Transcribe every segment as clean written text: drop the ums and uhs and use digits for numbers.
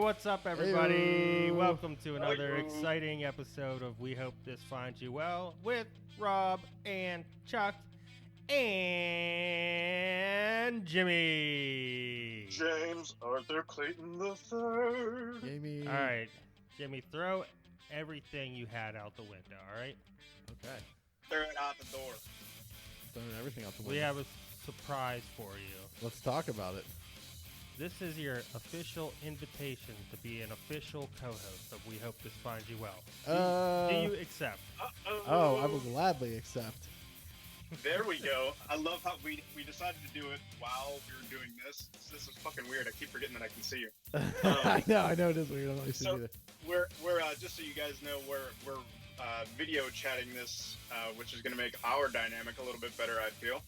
what's up, everybody? Hey-o. Welcome to another Hey-o. exciting episode of We Hope This Finds You Well with Rob and Chuck and Jimmy. James Arthur Clayton the Third. Jamie. All right, Jimmy, throw everything you had out the window, all right? Okay. Throw it out the door. Throwing everything out the window. We have a surprise for you. Let's talk about it. This is your official invitation to be an official co-host of We Hope This Finds You Well. Do you accept? Oh, I will gladly accept. There we go. I love how we decided to do it while we were doing this. This is fucking weird. I keep forgetting that I can see you. I know it is weird. I'm not used to So do that. we're just so you guys know, we're video chatting this, which is going to make our dynamic a little bit better, I feel.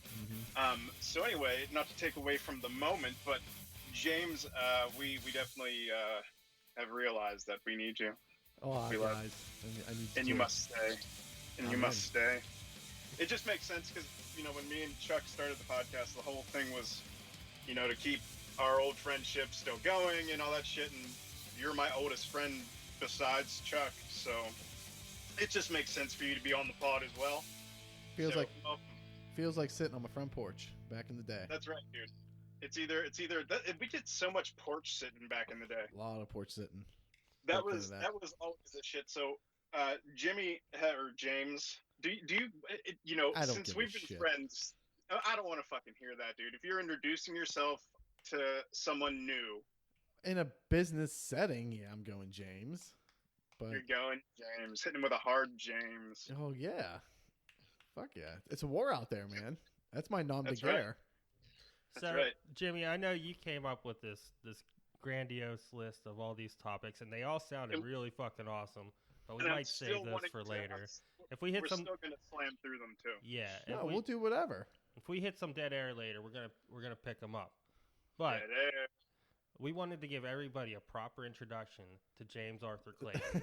So anyway, not to take away from the moment, but James, we definitely have realized that we need you. Oh, we love- guys. I need And to you do it. must stay. And you must stay. It just makes sense because, when me and Chuck started the podcast, the whole thing was, to keep our old friendship still going and all that shit. And you're my oldest friend besides Chuck. So it just makes sense for you to be on the pod as well. Feels So, like welcome. sitting on my front porch back in the day. That's right, dude. It's either we did so much porch sitting back in the day. A lot of porch sitting. That Big fan was of that was always the shit. So, Jimmy or James, do you I don't since give a we've been shit. friends, I don't want to fucking hear that, dude. If you're introducing yourself to someone new, In a business setting, yeah, I'm going James. But you're going James, hitting him with a hard James. oh yeah, fuck yeah, it's a war out there, man. That's my nom de That's right. guerre. That's So, right. Jimmy, I know you came up with this grandiose list of all these topics, and they all sounded really fucking awesome. But we And I'm might save still those wanting for to- later. I'm- If we hit We're some, still gonna slam through them too. yeah, No, if we'll do whatever. if we hit some dead air later, we're gonna pick them up. But Yeah, we wanted to give everybody a proper introduction to James Arthur Clayton.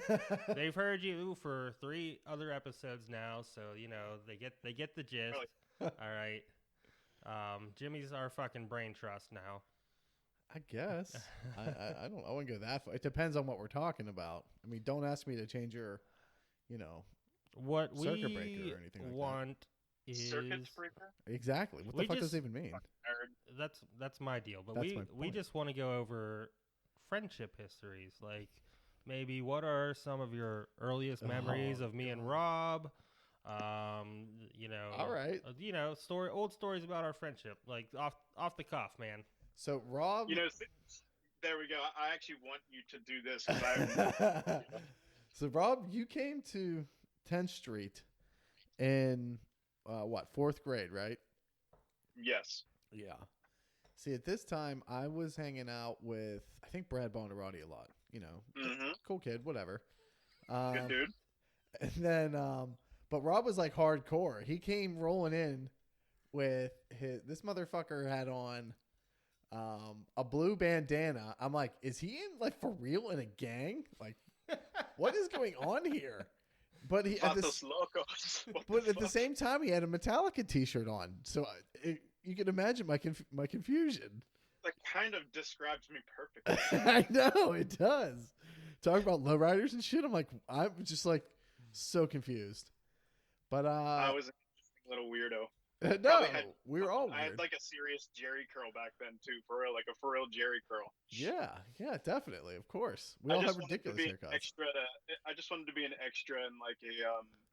They've heard you for 3 other episodes now, so they get the gist. Really? All right. Jimmy's our fucking brain trust now. I guess. I don't. I wouldn't go that far. It depends on what we're talking about. I mean, don't ask me to change your, What Circuit we breaker or anything like that. want is circuit breaker. exactly. What We the fuck does just- it even mean? Nerd. that's my deal. But That's we my we point. just want to go over friendship histories, like maybe what are some of your earliest memories Oh, of me and God. Rob. All right. Old stories about our friendship, like off the cuff, man. So Rob. There we go. I actually want you to do this because So Rob, you came to 10th Street in fourth grade, right? yes. Yeah. See, at this time, I was hanging out with I think Brad Bonarotti a lot. Mm-hmm. Cool kid, whatever. Good dude. And then, but Rob was like hardcore. He came rolling in with this motherfucker had on a blue bandana. I'm like, is he in like for real in a gang? Like, what is going on here? But he at Vatos locos. What but the at the fuck? same time, he had a Metallica T-shirt on. So you can imagine my confusion. That kind of describes me perfectly. I know it does. Talking about lowriders and shit. I'm just like so confused. But I was an interesting little weirdo. no, probably had- we were all I had weird. like a serious Jerry curl back then too, for real, like a for real Jerry curl. Yeah, definitely, of course. We I all just have wanted to ridiculous be an haircuts. extra. I just wanted to be an extra in like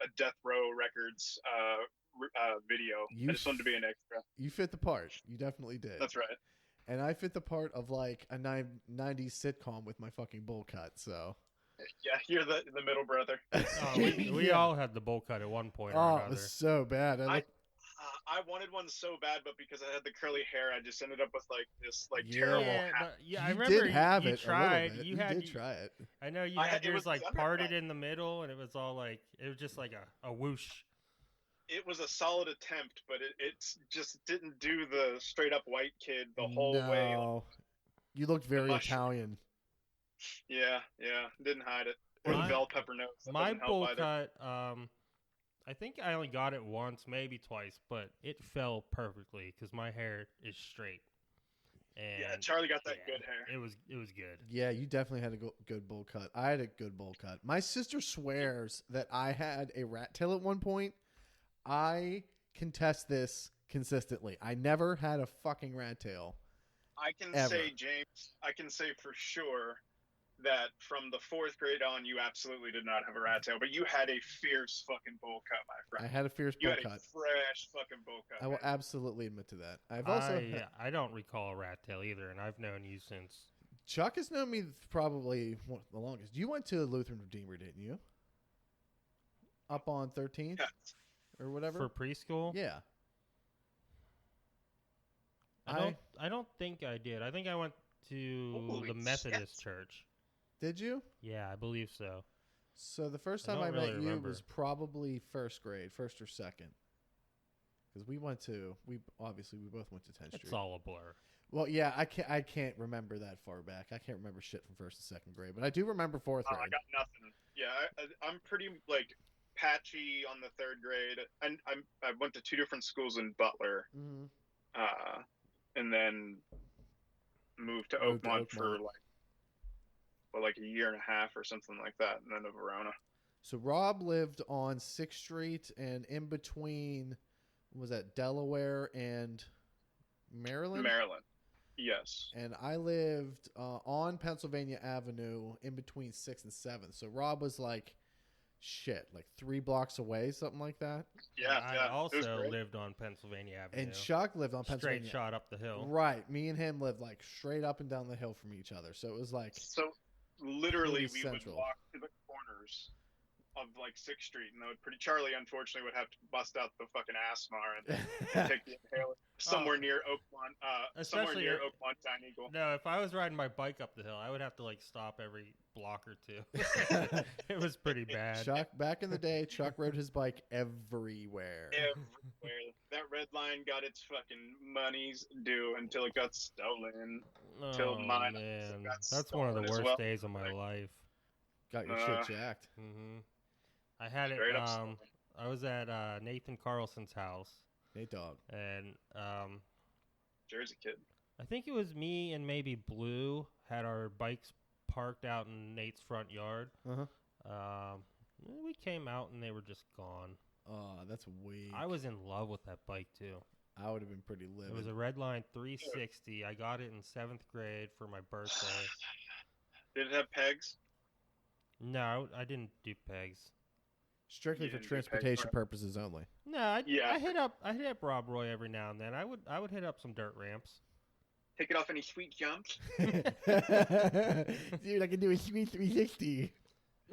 a Death Row Records video. I just wanted to be an extra. You fit the part. You definitely did. That's right. And I fit the part of like a 90s sitcom with my fucking bowl cut. So. Yeah, you're the middle brother. Oh, we Yeah. all had the bowl cut at one point or Oh, it another. was so bad. I wanted one so bad, but because I had the curly hair, I just ended up with like this Yeah. terrible Yeah, hat. but I you remember did have you it tried. a little bit. You had did try it. I know you I had had- it yours was like the parted undercut. in the middle, and it was all like it was just like a whoosh. It was a solid attempt, but it just didn't do the straight up white kid the whole way. No. You looked very mushroom. Italian. Yeah, didn't hide it. Or the My- bell pepper nose. That My doesn't help bowl either. cut, I think I only got it once, maybe twice, but it fell perfectly because my hair is straight. And Yeah, Charlie got that good hair. It was good. Yeah, you definitely had a good bowl cut. I had a good bowl cut. My sister swears that I had a rat tail at one point. I contest this consistently. I never had a fucking rat tail. I can ever. say, James, I can say for sure that from the 4th grade on, you absolutely did not have a rat tail, but you had a fierce fucking bowl cut, my friend. I had a fierce You bowl had cut. a fresh fucking bowl cut. I will man. absolutely admit to that. I've also I don't recall a rat tail either, and I've known you since. Chuck has known me probably the longest. You went to Lutheran Redeemer, didn't you? Up on 13th Yeah. or whatever. For preschool? Yeah. I don't think I did. I think I went to Holy the Methodist shit. church. Did you? Yeah, I believe so. So the first I time I, don't met really you remember. was probably first grade, first or second. Because we both went to 10th Street. It's all a blur. Well, yeah, I can't remember that far back. I can't remember shit from first and second grade, but I do remember fourth I grade. got nothing. Yeah, I'm pretty like patchy on the 3rd grade, and I went to 2 different schools in Butler, Mhm. and then moved to Moved to Oakmont for Oakmont. like a year and a half or something like that, and then to Verona. So Rob lived on 6th Street and in between, was that Delaware and Maryland? Maryland, yes. And I lived on Pennsylvania Avenue in between 6th and 7th. So Rob was like 3 blocks away, something like that. Yeah, I yeah. It was also great. lived on Pennsylvania Avenue. And Chuck lived on straight Pennsylvania. shot up the hill. Right. Me and him lived like straight up and down the hill from each other. So it was like, So literally, Pretty we central. would walk to the corners of like 6th Street, and Charlie unfortunately would have to bust out the fucking asthma and take the inhaler somewhere near Oakmont, Especially Oakmont Giant Eagle. No, if I was riding my bike up the hill, I would have to like stop every block or two. It was pretty bad. Chuck, back in the day, Chuck rode his bike everywhere. Everywhere. That red line got its fucking money's due until it got stolen. Till mine man, got that's one of the stolen as worst well. days of my life. Got your shit jacked. hmm I had Straight up it. stolen. I was at Nathan Carlson's house, Nate Dogg. and Jersey kid. I think it was me and maybe Blue had our bikes parked out in Nate's front yard. Uh-huh. We came out and they were just gone. Oh, that's weak. I was in love with that bike too. I would have been pretty livid. It was a Redline 360. I got it in 7th grade for my birthday. Did it have pegs? No, I didn't do pegs. Strictly You for didn't do pegs, transportation right? purposes only. No, Yeah. I hit up Rob Roy every now and then. I would hit up some dirt ramps. Take it off any sweet jumps? Dude, I can do a sweet 360.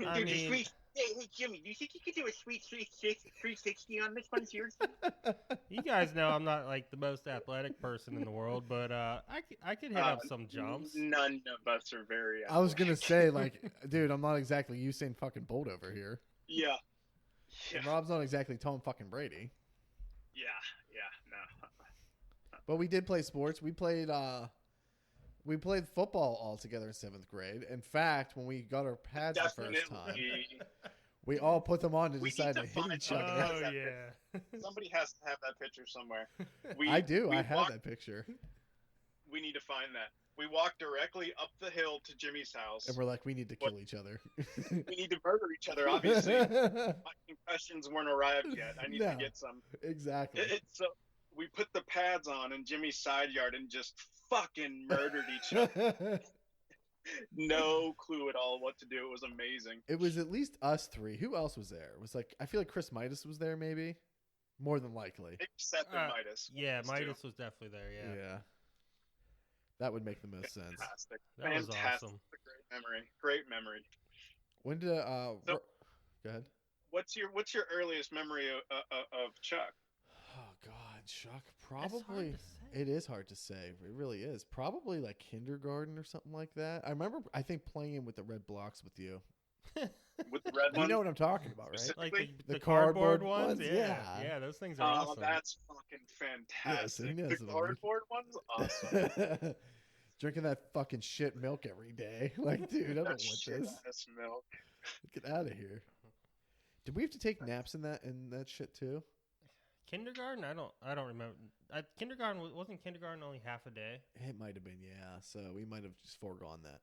I Dude, mean- hey, Jimmy, do you think you could do a sweet 360 on this one, seriously? You guys know I'm not like the most athletic person in the world, but I could hit up some jumps. None of us are very I was going to athletic. say, like, dude, I'm not exactly Usain fucking Bolt over here. Yeah. And Yeah. Rob's not exactly Tom fucking Brady. Yeah, no. But we did play sports. We played football all together in 7th grade. In fact, when we got our pads the first time, Definitely. we all put them on to We decide need to to hit find each one. other. Oh that yeah. Somebody has to have that picture somewhere. I do. we I have walked- that picture. We need to find that. We walked directly up the hill to Jimmy's house. And we're like, we need to kill each other. We need to murder each other, obviously. My concussions weren't arrived yet. I need No. to get some. Exactly. So we put the pads on in Jimmy's side yard and just fucking murdered each other. No clue at all what to do. It was amazing. It was at least us three. Who else was there? It was like, I feel like Chris Midas was there, maybe. More than likely. Except for Midas. Yeah, Midas, too. Midas was definitely there. Yeah, That would make the most sense. Fantastic. that was Fantastic. awesome. Great memory. Great memory. When did go ahead. What's your earliest memory of Chuck? Oh God, Chuck. That's hard Probably to say. it is hard to say. It really is. Probably like kindergarten or something like that. I remember. I think playing with the red blocks with you. With the red You one? know what I'm talking about, right? Like Specifically? the cardboard cardboard ones. ones? Yeah, Yeah. those things are Oh, awesome. that's fucking fantastic. he knows The what I mean. cardboard one's awesome. Drinking that fucking shit milk every day. Like, dude, I don't want Shit this. ass milk. Get out of here. Did we have to take naps in that shit too? kindergarten. I don't remember. Wasn't kindergarten only half a day? It might have been, yeah. So we might have just foregone that.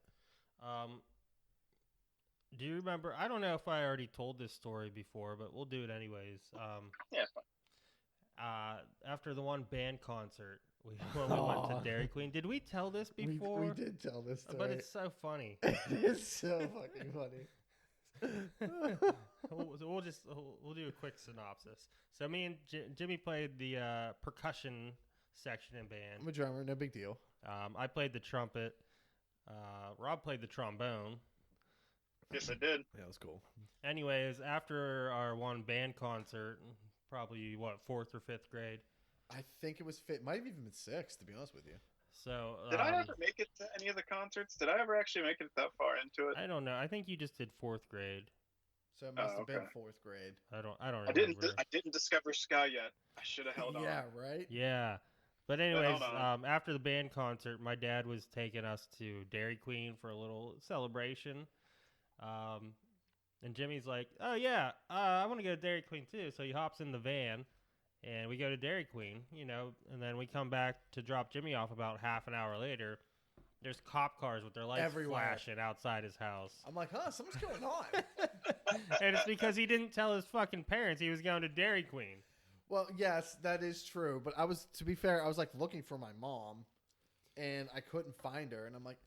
Do you remember? I don't know if I already told this story before, but we'll do it anyways. Yeah. After the one band concert, when we went to Dairy Queen. Did we tell this before? We did tell this story. But it's so funny. It's so fucking funny. We'll do a quick synopsis. So me and Jimmy played the percussion section in band. I'm a drummer, no big deal. I played the trumpet. Rob played the trombone. Yes, I did. Yeah, it was cool. Anyways, after our one band concert, probably what, 4th or 5th grade. I think it was fit. Might have even been 6, to be honest with you. So did I ever make it to any of the concerts? Did I ever actually make it that far into it? I don't know. I think you just did 4th grade. So it must have been 4th grade. I don't remember. I didn't discover Sky yet. I should have held on. Yeah, right? Yeah. But anyways, after the band concert, my dad was taking us to Dairy Queen for a little celebration. And Jimmy's like, oh, yeah, I want to go to Dairy Queen, too. So he hops in the van, and we go to Dairy Queen, and then we come back to drop Jimmy off about half an hour later. There's cop cars with their lights flashing outside his house. I'm like, something's going on. And it's because he didn't tell his fucking parents he was going to Dairy Queen. Well, yes, that is true. But to be fair, I was like looking for my mom, and I couldn't find her. And I'm like,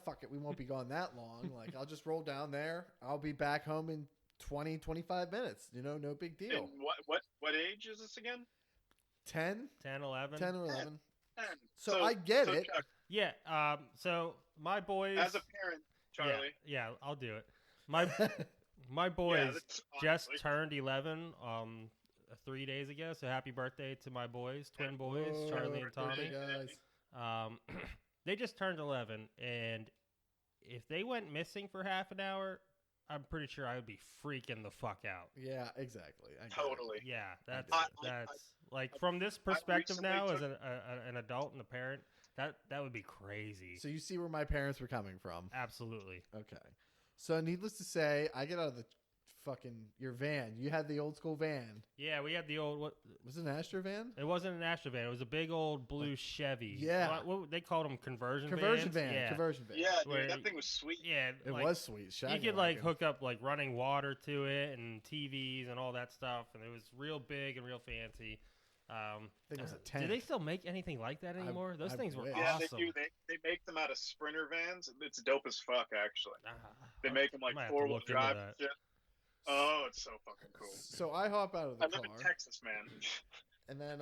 fuck it, we won't be gone that long. Like, I'll just roll down there. I'll be back home in 20, 25 minutes. No big deal. And what age is this again? 10? 10, 11? 10 or 11. 10. So I get it. Chuck, Yeah, so my boys... as a parent, Charlie. Yeah, I'll do it. My boys just turned 11 3 days ago, so happy birthday to my boys, twin boys, Charlie and Tommy. Guys. They just turned 11, and if they went missing for half an hour, I'm pretty sure I would be freaking the fuck out. Yeah, exactly. Totally. Yeah, that's like from this perspective now, as an adult and a parent, that would be crazy. So you see where my parents were coming from. Absolutely. Okay. So needless to say, I get out of your van. You had the old school van. Yeah, we had the old was it an Astra van? It wasn't an Astra van. It was a big old blue Chevy. Yeah. What they called them, conversion van. Yeah. Conversion van. Yeah, dude, that thing was sweet. Yeah, it was sweet. You could hook up running water to it and TVs and all that stuff, and it was real big and real fancy. I think it was a 10. Do they still make anything like that anymore? Those things were awesome. Yeah, they do. They make them out of Sprinter vans. It's dope as fuck, actually. They make them like 4-wheel drive and shit. Oh, it's so fucking cool. So I hop out of the car. I live in Texas, man. And then,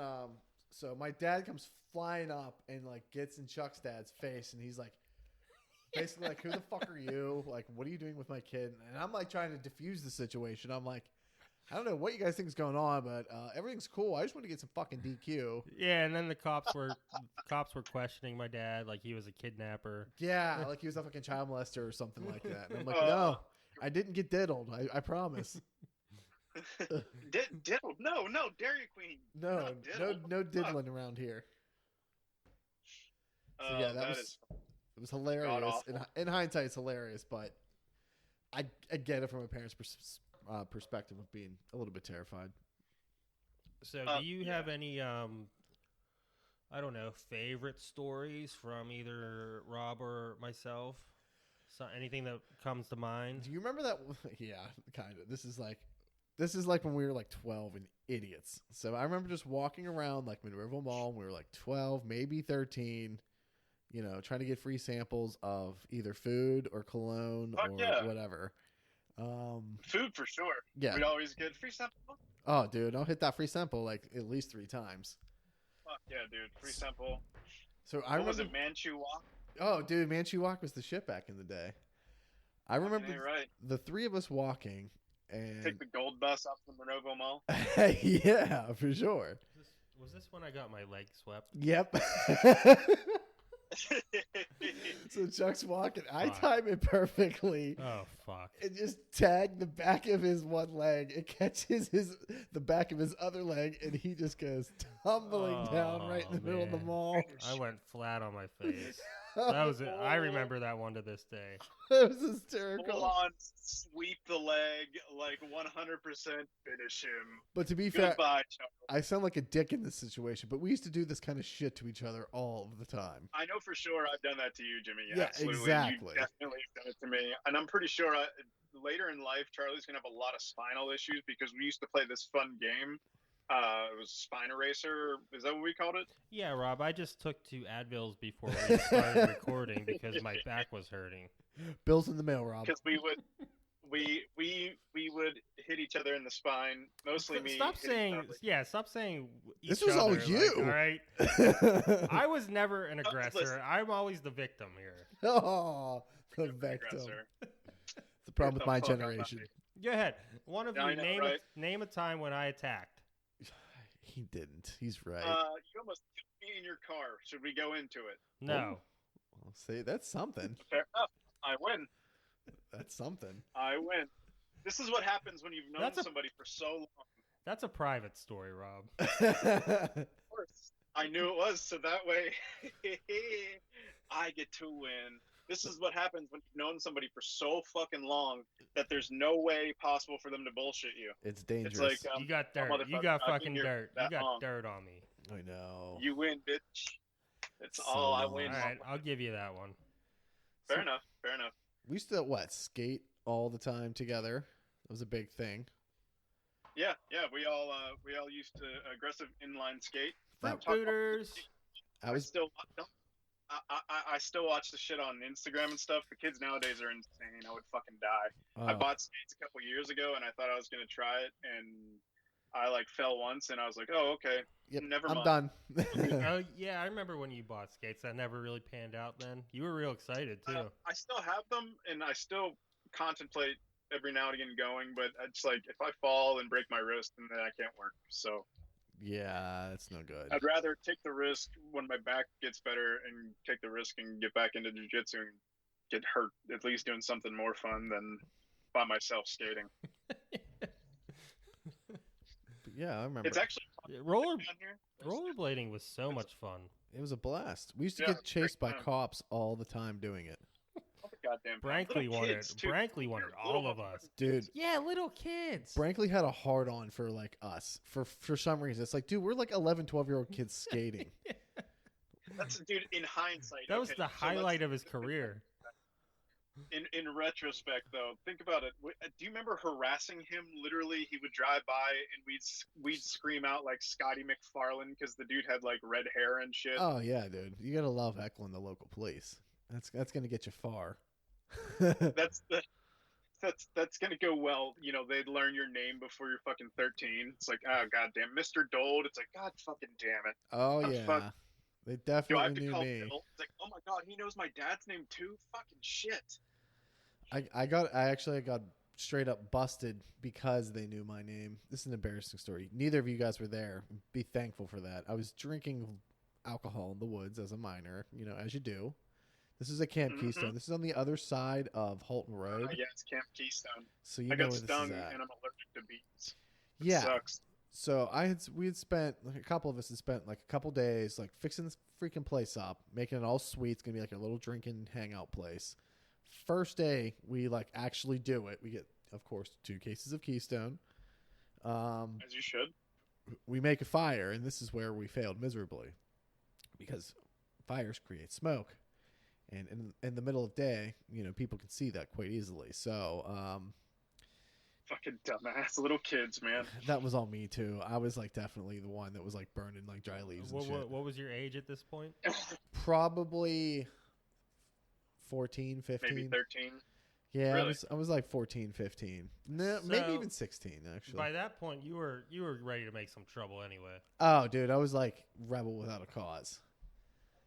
so my dad comes flying up and gets in Chuck's dad's face, and he's like, basically like, who the fuck are you? Like, what are you doing with my kid? And I'm trying to diffuse the situation. I'm like, I don't know what you guys think is going on, but everything's cool. I just want to get some fucking DQ. Yeah, and then the cops were questioning my dad like he was a kidnapper. Yeah, like he was a fucking child molester or something like that. And I'm like, no. I didn't get diddled. I promise. Diddled? No, Dairy Queen. No diddling around here. So yeah, it was hilarious. In hindsight, it's hilarious, but I get it from a parent's perspective of being a little bit terrified. So do you have any I don't know, favorite stories from either Rob or myself? So anything that comes to mind? Do you remember that? Yeah, kind of. This is like when we were 12 and idiots. So I remember just walking around Monroeville Mall when we were 12, maybe 13, trying to get free samples of either food or cologne or whatever. Food for sure. Yeah. We always get free sample. Oh, dude, I'll hit that free sample at least 3 times. Fuck yeah, dude. Free sample. So I remember, was it, Manchu Walk? Oh, dude, Manchu Walk was the shit back in the day. I remember the 3 of us walking and take the gold bus up to Mornin Mall. Yeah, for sure. Was this when I got my leg swept? Yep. So Chuck's walking. I time it perfectly. Oh fuck! And just tag the back of his one leg. It catches the back of his other leg, and he just goes tumbling down right in the middle of the mall. I went flat on my face. That was it. I remember that one to this day. That was hysterical. Full on sweep the leg, like 100% finish him. But to be fair, Goodbye, Charles. I sound like a dick in this situation, but we used to do this kind of shit to each other all of the time. I know for sure I've done that to you, Jimmy. Yeah, absolutely. exactly. You definitely have done it to me. And I'm pretty sure later in life, Charlie's going to have a lot of spinal issues because we used to play this fun game. It was Spine Eraser. Is that what we called it? Yeah, Rob, I just took 2 Advils before we started recording because my back was hurting. Bill's in the mail, Rob. Because we would hit each other in the spine. Mostly me. Stop saying each This was other, all you. all right? I was never an aggressor. Listen. I'm always the victim here. Oh, the victim. Aggressor. It's the problem with my Get the fuck out of generation. Go ahead. One of Yeah, you I know, right? name a time when I attacked. He didn't. He's right. You almost killed me in your car. Should we go into it? No. Well, see, that's something. Fair enough. I win. That's something. I win. This is what happens when you've known That's a- somebody for so long. That's a private story, Rob. Of course. I knew it was, so that way I get to win. This is what happens when you've known somebody for so fucking long that there's no way possible for them to bullshit you. It's dangerous. It's like You got oh, dirt. You motherfucker, got I've been fucking here dirt. You that got long. dirt on me. I know. You win, bitch. It's So all I long. win. All right, I'll give you that one. Fair enough. Fair enough. We used to skate all the time together. That was a big thing. Yeah. We all used to aggressive inline skate. Fruit booters. I was I still watch the shit on Instagram and stuff. The kids nowadays are insane. I would fucking die. I bought skates a couple years ago, and I thought I was gonna try it, and I fell once, and I was like, oh, okay, yep, never I'm mind. done. Oh yeah, I remember when you bought skates. That never really panned out. Then you were real excited too. I still have them, and I still contemplate every now and again going, but it's like if I fall and break my wrist, then I can't work. So Yeah, that's no good. I'd rather take the risk when my back gets better and take the risk and get back into jiu-jitsu and get hurt at least doing something more fun than by myself skating. But yeah, I remember. It's actually Roller down here. rollerblading was so much fun. It was a blast. We used to Yeah, get chased by great time. cops all the time doing it. All the goddamn time. Brankley Little wanted. kids, too. Brankley wanted Little all of us. Dude, Yeah, little kids. Brankley had a hard on for us for some reason. It's like, dude, we're like 11, 12-year-old kids skating. That's dude. In hindsight, That was okay, the so let's- highlight of his career. In retrospect, though, think about it. Do you remember harassing him? Literally, he would drive by and we'd scream out like Scotty McFarlane because the dude had like red hair and shit. Oh yeah, dude. You gotta love heckling the local police. That's gonna get you far. That's gonna go well. You know, they'd learn your name before you're fucking 13. It's like, oh goddamn, Mr. Dold. It's like, God fucking damn it. Oh Oh, yeah. fuck. They Do I have definitely to knew call me. Bill? It's like, oh my god, he knows my dad's name too. Fucking shit. I actually got straight up busted because they knew my name. This is an embarrassing story. Neither of you guys were there. Be thankful for that. I was drinking alcohol in the woods as a minor, as you do. This is at Camp Mhm. Keystone. This is on the other side of Holton Road. Yeah, it's Camp Keystone. So you I know got where stung this is at. and I'm allergic to bees. It Yeah. sucks. So we had spent a couple of us had spent like a couple days fixing this freaking place up, making it all sweet. It's gonna be like a little drinking hangout place. First day we actually do it. We get, of course, 2 cases of Keystone. As you should. We make a fire, and this is where we failed miserably because fires create smoke, and in the middle of day, people can see that quite easily. So Fucking dumbass little kids, man. that was all me too. I was definitely the one that was burning dry leaves and shit. What was your age at this point? Probably 14, 15. Maybe 13. Yeah, Really? I was 14, 15. No, maybe So, even 16 actually. By that point, you were ready to make some trouble anyway. Oh, dude, I was rebel without a cause.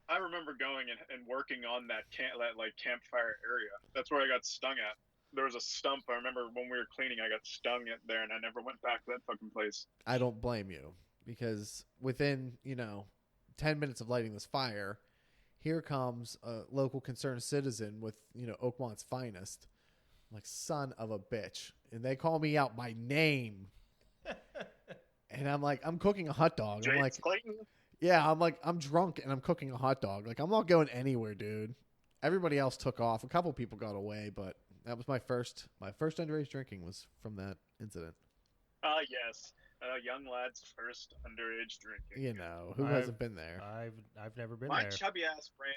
I remember going and working on that campfire area. That's where I got stung at. There was a stump. I remember when we were cleaning, I got stung at there, and I never went back to that fucking place. I don't blame you because within, 10 minutes of lighting this fire, here comes a local concerned citizen with, Oakmont's finest. I'm like, son of a bitch. And they call me out by name. And I'm like, I'm cooking a hot dog. I'm James like, Clayton. Yeah, I'm drunk and I'm cooking a hot dog. Like, I'm not going anywhere, dude. Everybody else took off. A couple people got away, but that was my first underage drinking was from that incident. Yes. Young lad's first underage drinking. You know, who hasn't been there? I've never been My there. chubby ass ran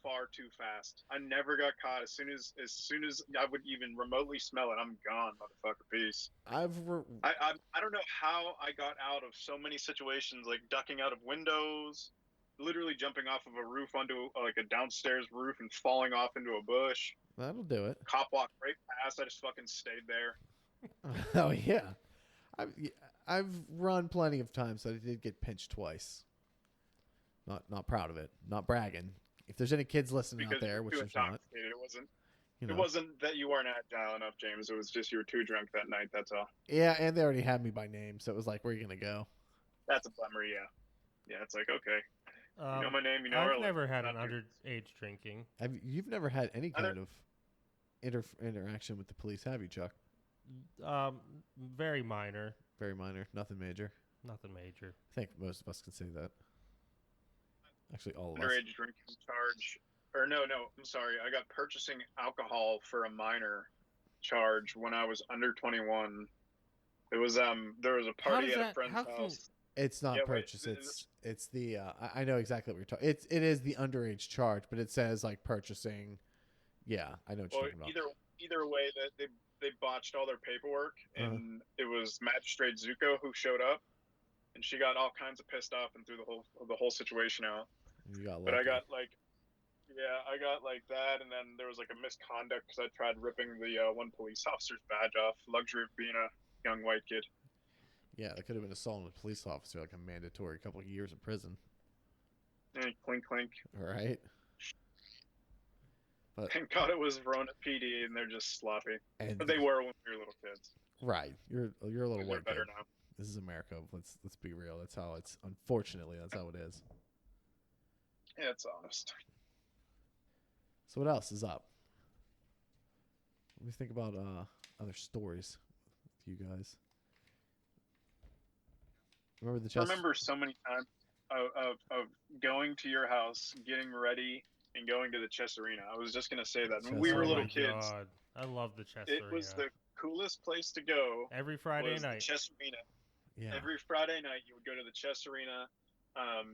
far too fast. I never got caught. As soon as I would even remotely smell it, I'm gone, motherfucker. Peace. I don't know how I got out of so many situations, like ducking out of windows, literally jumping off of a roof onto like a downstairs roof and falling off into a bush. That'll do it. Cop walked right past. I just fucking stayed there. Oh yeah, I've run plenty of times, so I did get pinched twice. Not proud of it. Not bragging. If there's any kids listening out there, which there's not, it wasn't. It wasn't that you weren't agile enough, James. It was just you were too drunk that night. That's all. Yeah, and they already had me by name, so it was like, where are you gonna go? That's a bummer. Yeah. Yeah, it's like okay. You know my name. You know. I've never had an underage drinking. You've never had any kind of interaction with the police, have you, Chuck? Very minor. Very minor. Nothing major. Nothing major. I think most of us can say that. Actually, all of us. Underage drinking charge. Or no, I'm sorry. I got purchasing alcohol for a minor charge when I was under 21. It was there was a party at a friend's house. It's not purchase. It's the I know exactly what you're talking. It is the underage charge, but it says like purchasing. Yeah, I know what you're talking about. Either way, that they botched all their paperwork, and it was Magistrate Zuko who showed up, and she got all kinds of pissed off and threw the whole situation out. But I got like that, and then there was like a misconduct because I tried ripping the one police officer's badge off. Luxury of being a young white kid. Yeah, that could have been assaulting a police officer, like a mandatory couple of years in prison. And clink clink. All right. But thank God it was Verona PD, and they're just sloppy. But they were when we were little kids. Right. You're a little white better kid. now. This is America. Let's be real. That's how it's. Unfortunately, that's how it is. Yeah, it's honest. So what else is up? Let me think about other stories with you guys. Remember the chess? I remember so many times of going to your house, getting ready, and going to the chess arena. I was just gonna say that when we were little kids. God. I love the chess arena. It was the coolest place to go. Every Friday night. The chess arena. Yeah. Every Friday night, you would go to the chess arena.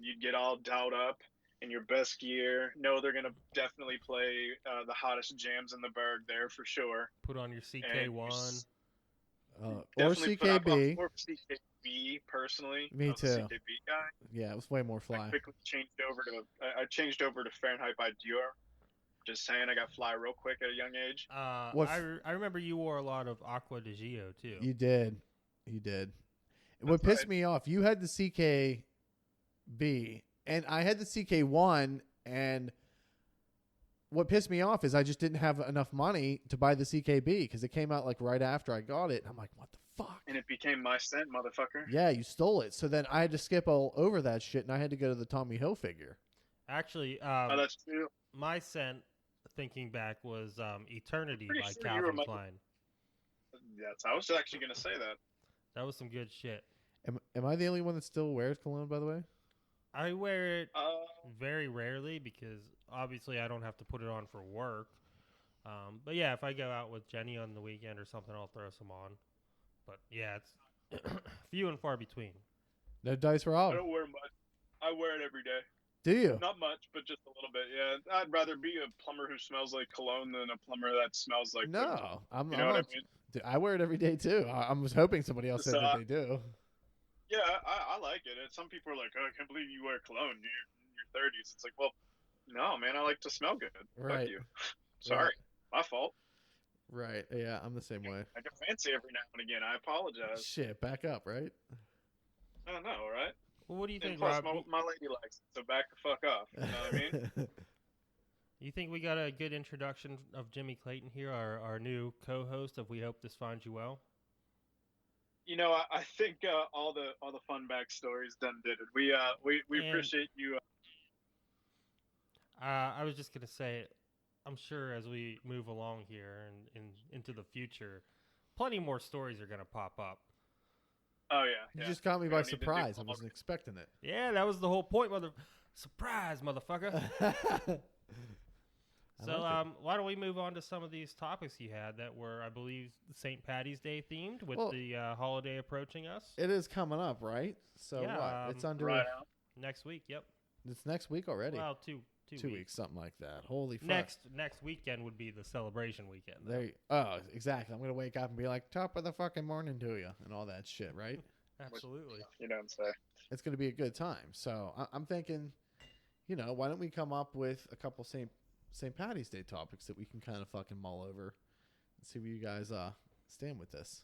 You'd get all dolled up in your best gear. Know they're gonna definitely play the hottest jams in the burg there for sure. Put on your CK1. Or CKB. Or CKB personally. Me too. CKB guy. Yeah, it was way more fly. I quickly changed over to Fahrenheit by Dior. Just saying, I got fly real quick at a young age. I remember you wore a lot of Aqua di Gio too. You did. What pissed me off, you had the CKB and I had the CK1, and what pissed me off is I just didn't have enough money to buy the CKB because it came out like right after I got it. And I'm like, what the fuck? And it became my scent, motherfucker. Yeah, you stole it. So then I had to skip all over that shit, and I had to go to the Tommy Hilfiger. Actually, that's true. My scent, thinking back, was Eternity by sure Calvin Klein. Yes, I was actually going to say that. That was some good shit. Am I the only one that still wears cologne, by the way? I wear it very rarely because obviously I don't have to put it on for work. But yeah, if I go out with Jenny on the weekend or something, I'll throw some on. But yeah, it's few and far between. No dice Rob. I don't wear much. I wear it every day. Do you? Not much, but just a little bit. Yeah, I'd rather be a plumber who smells like cologne than a plumber that smells like. No, I'm. You know what I mean? Dude, I wear it every day too. I was hoping somebody else said that they do. Yeah, I like it. And some people are like, "Oh, I can't believe you wear cologne. You're in your 30s." It's like, well, no, man. I like to smell good. Right. Fuck you. Sorry, my fault. Right. Yeah, I'm the same way. I get fancy every now and again. I apologize. Shit, back up, right? I don't know, right? Well, what do you think, and plus, Rob? my lady likes it, so back the fuck off. You know what I mean? You think we got a good introduction of Jimmy Clayton here, our new co-host of We Hope This Finds You Well? You know, I think all the fun backstories done did it. We appreciate you. I was just gonna say, I'm sure as we move along here and into the future, plenty more stories are gonna pop up. Oh yeah. You just caught me by don't need to do surprise. I all wasn't expecting it. Yeah, that was the whole point, surprise, motherfucker. So, why don't we move on to some of these topics you had that were, I believe, St. Patty's Day themed with the holiday approaching us? It is coming up, right? So Yeah, what? It's under right out. Next week. Yep. It's next week already. Well, two 2 weeks, something like that. Holy fuck! Next weekend would be the celebration weekend. Oh, exactly. I'm gonna wake up and be like, top of the fucking morning to you, and all that shit, right? Absolutely. You don't say. It's gonna be a good time. So I'm thinking, why don't we come up with a couple St. Patty's Day topics that we can kind of fucking mull over and see where you guys stand with this.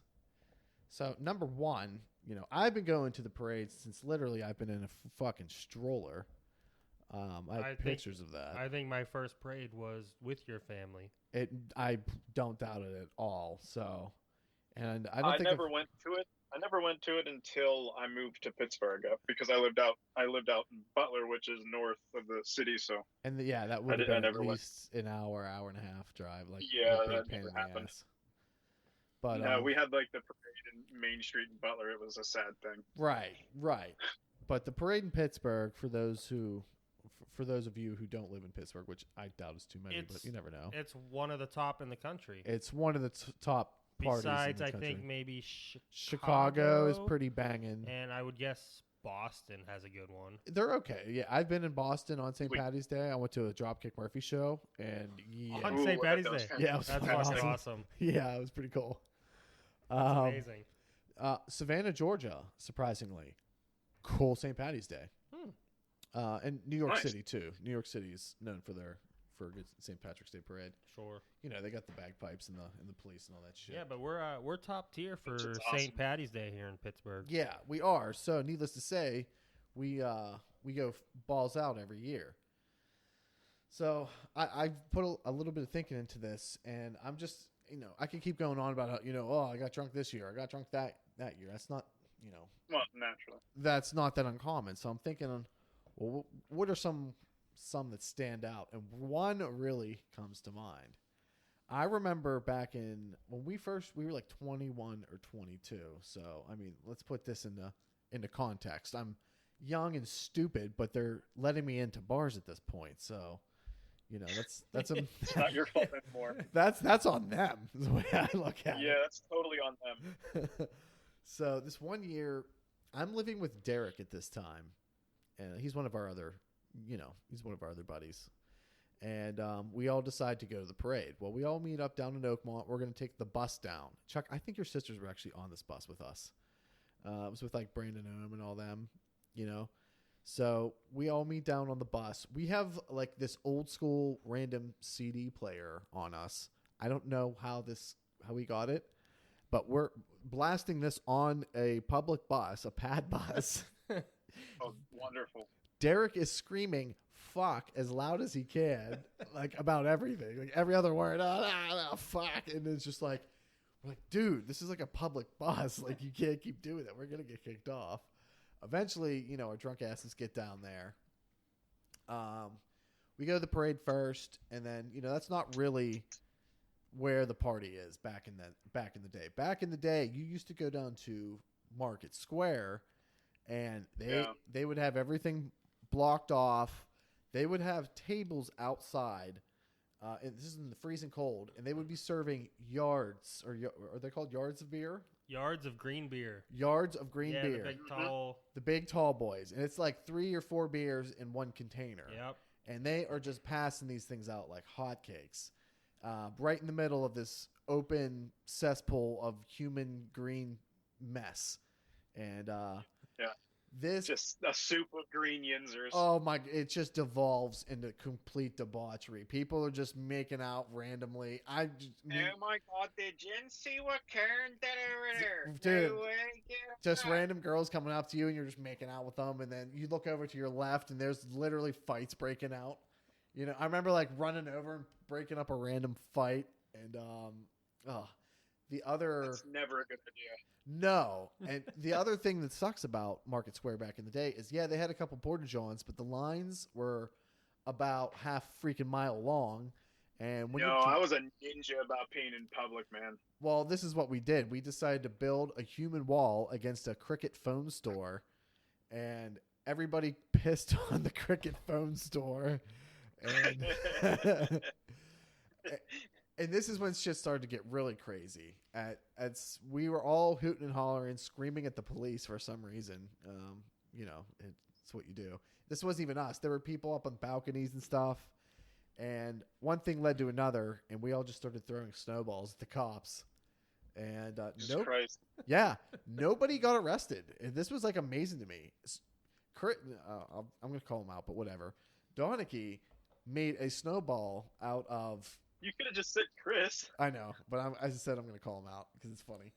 So number one, I've been going to the parade since literally I've been in a fucking stroller. I have pictures of that. I think my first parade was with your family. I don't doubt it at all. So, and I never went to it. I never went to it until I moved to Pittsburgh because I lived out in Butler, which is north of the city. So that would have been at least an hour and a half drive. Like that never happened. But no, we had like the parade in Main Street in Butler. It was a sad thing. Right. But the parade in Pittsburgh, for those of you who don't live in Pittsburgh, which I doubt is too many, but you never know. It's one of the top in the country. It's one of the top parties Besides, in the I country. think maybe Chicago is pretty banging. And I would guess Boston has a good one. They're okay. Yeah, I've been in Boston on St. Patty's Day. I went to a Dropkick Murphy show, and on St. Patty's Day. Yeah, it was that's awesome. Yeah, it was pretty cool. That's amazing. Savannah, Georgia, surprisingly, cool St. Patty's Day. And New York City too. New York City is known for a good St. Patrick's Day parade. Sure. They got the bagpipes and the police and all that shit. Yeah, but we're top tier for St. Patty's Day here in Pittsburgh. Yeah, we are. So needless to say, we go balls out every year. So I put a little bit of thinking into this, and I'm just I can keep going on about how I got drunk this year, I got drunk that year. That's not well, naturally. That's not that uncommon. So I'm thinking, well, what are some that stand out? And one really comes to mind. I remember back when we were like 21 or 22. So, I mean, let's put this into context. I'm young and stupid, but they're letting me into bars at this point. So, that's it's not your fault anymore. That's on them, is the way I look at it. Yeah, that's totally on them. So this one year, I'm living with Derek at this time, and he's one of our other buddies. And we all decide to go to the parade. Well, we all meet up down in Oakmont. We're going to take the bus down. Chuck, I think your sisters were actually on this bus with us. It was with like Brandon Ohm and all them, So we all meet down on the bus. We have like this old school random CD player on us. I don't know how we got it, but we're blasting this on a public bus, a pad bus. Oh, wonderful. Derek is screaming fuck as loud as he can, like about everything, like every other word, fuck. And it's just like, we're like, dude, this is like a public bus. Like, you can't keep doing that. We're going to get kicked off. Eventually, our drunk asses get down there. We go to the parade first, and then, that's not really where the party is back in the day. Back in the day, you used to go down to Market Square, and they would have everything blocked off. They would have tables outside, and this is in the freezing cold, and they would be serving yards, or are they called yards of beer? Yards of green beer. Yards of green beer. The big tall boys. And it's like 3 or 4 beers in one container. Yep. And they are just passing these things out like hotcakes. Right in the middle of this open cesspool of human green mess. And this just a soup of green yinzers. Oh my! It just devolves into complete debauchery. People are just making out randomly. Oh my god! Did you see what Karen did over there? Dude, no just random girls coming up to you, and you're just making out with them, and then you look over to your left, and there's literally fights breaking out. I remember like running over and breaking up a random fight, and the other. That's never a good idea. No. And the other thing that sucks about Market Square back in the day is, they had a couple porta-johns, but the lines were about half freaking mile long, And when I was a ninja about peeing in public, man. well, this is what we did. We decided to build a human wall against a Cricket phone store, and everybody pissed on the Cricket phone store. And and this is when shit started to get really crazy. We were all hooting and hollering, screaming at the police for some reason. It's what you do. This wasn't even us. There were people up on balconies and stuff. And one thing led to another, and we all just started throwing snowballs at the cops. And nobody got arrested. And this was like amazing to me. I'm going to call him out, but whatever. Donachie made a snowball out of. You could have just said Chris. I know, but as I said, I'm going to call him out because it's funny.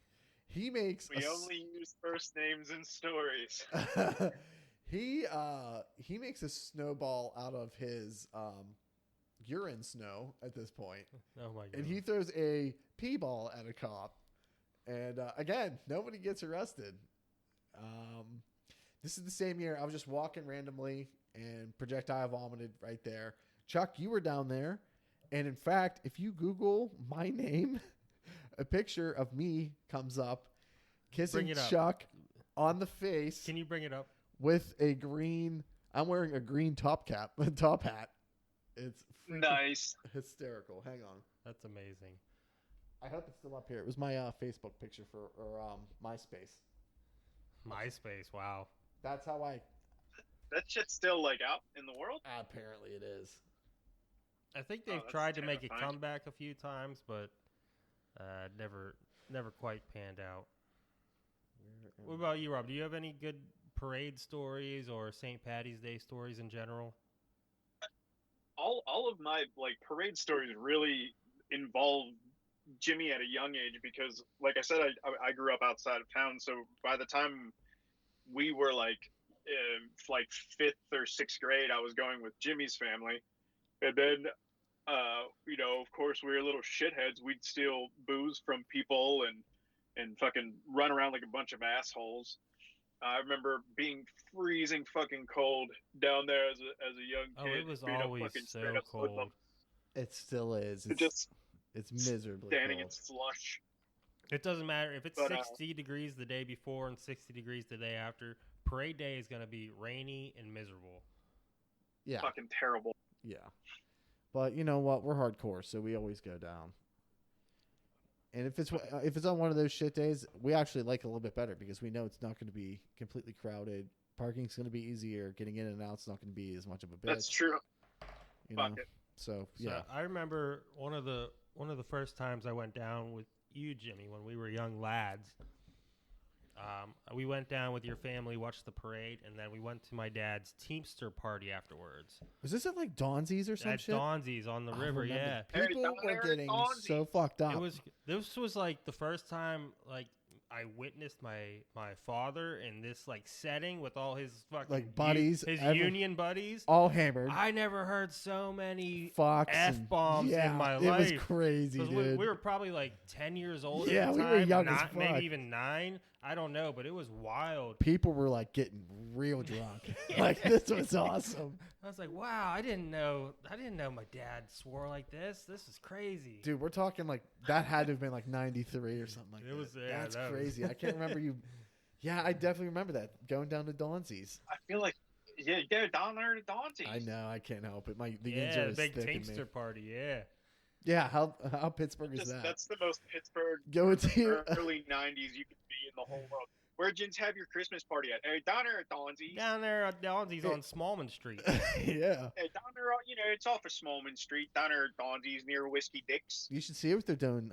He makes. We only use first names in stories. He makes a snowball out of his urine snow at this point. Oh my god! And he throws a pee ball at a cop, and again, nobody gets arrested. This is the same year. I was just walking randomly and projectile vomited right there. Chuck, you were down there. And in fact, if you Google my name, a picture of me comes up kissing Chuck on the face. Can you bring it up? With a green, I'm wearing a green top hat. It's nice. Hysterical. Hang on. That's amazing. I hope it's still up here. It was my Facebook picture or MySpace. MySpace, wow. That's how That shit's still like out in the world? Apparently it is. I think they've tried to make a comeback a few times, but never quite panned out. What about you, Rob? Do you have any good parade stories or St. Patty's Day stories in general? All of my parade stories really involve Jimmy at a young age because, like I said, I grew up outside of town. So by the time we were fifth or sixth grade, I was going with Jimmy's family, and then of course we were little shitheads. We'd steal booze from people and fucking run around like a bunch of assholes. I remember being freezing fucking cold down there as a young kid. Oh, it was always so cold. It still is. It's miserably standing cold. in slush. It doesn't matter if it's 60 degrees the day before and 60 degrees the day after. Parade day is going to be rainy and miserable. Yeah. Fucking terrible. Yeah. But you know what? We're hardcore, so we always go down. And if it's on one of those shit days, we actually like it a little bit better because we know it's not going to be completely crowded. Parking's going to be easier. Getting in and out's not going to be as much of a bitch. That's true. Fuck it. So yeah. I remember one of the first times I went down with you, Jimmy, when we were young lads. We went down with your family, watched the parade, and then we went to my dad's Teamster party afterwards. Was this at like Donzi's or some at shit? Donzi's on the river, yeah. People were getting so fucked up. This was like the first time I witnessed my father in this setting with all his fucking buddies, his union buddies, all hammered. I never heard so many Fox F-bombs in my life. It was crazy, dude. We were probably 10 years old. Yeah, at the time, we were young as fuck. Maybe even 9. I don't know, but it was wild. People were getting real drunk. This was awesome. I was like, wow, I didn't know my dad swore like this. This is crazy. Dude, we're talking that had to have been 93 or something like that. It was, yeah, that's crazy. I can't remember you. Yeah, I definitely remember that. Going down to Donzi's. I feel you go down there to Donzi's. I know, I can't help it. The yeah, big Teamster party, yeah. Yeah, how Pittsburgh is that? That's the most Pittsburgh early 90s you could be in the whole world. Where'd you have your Christmas party at? Hey, down there at Donzi's. Down there at Donzi's on Smallman Street. Yeah. Hey, down there, it's off of Smallman Street. Down there at Donzi's near Whiskey Dick's. You should see what they're doing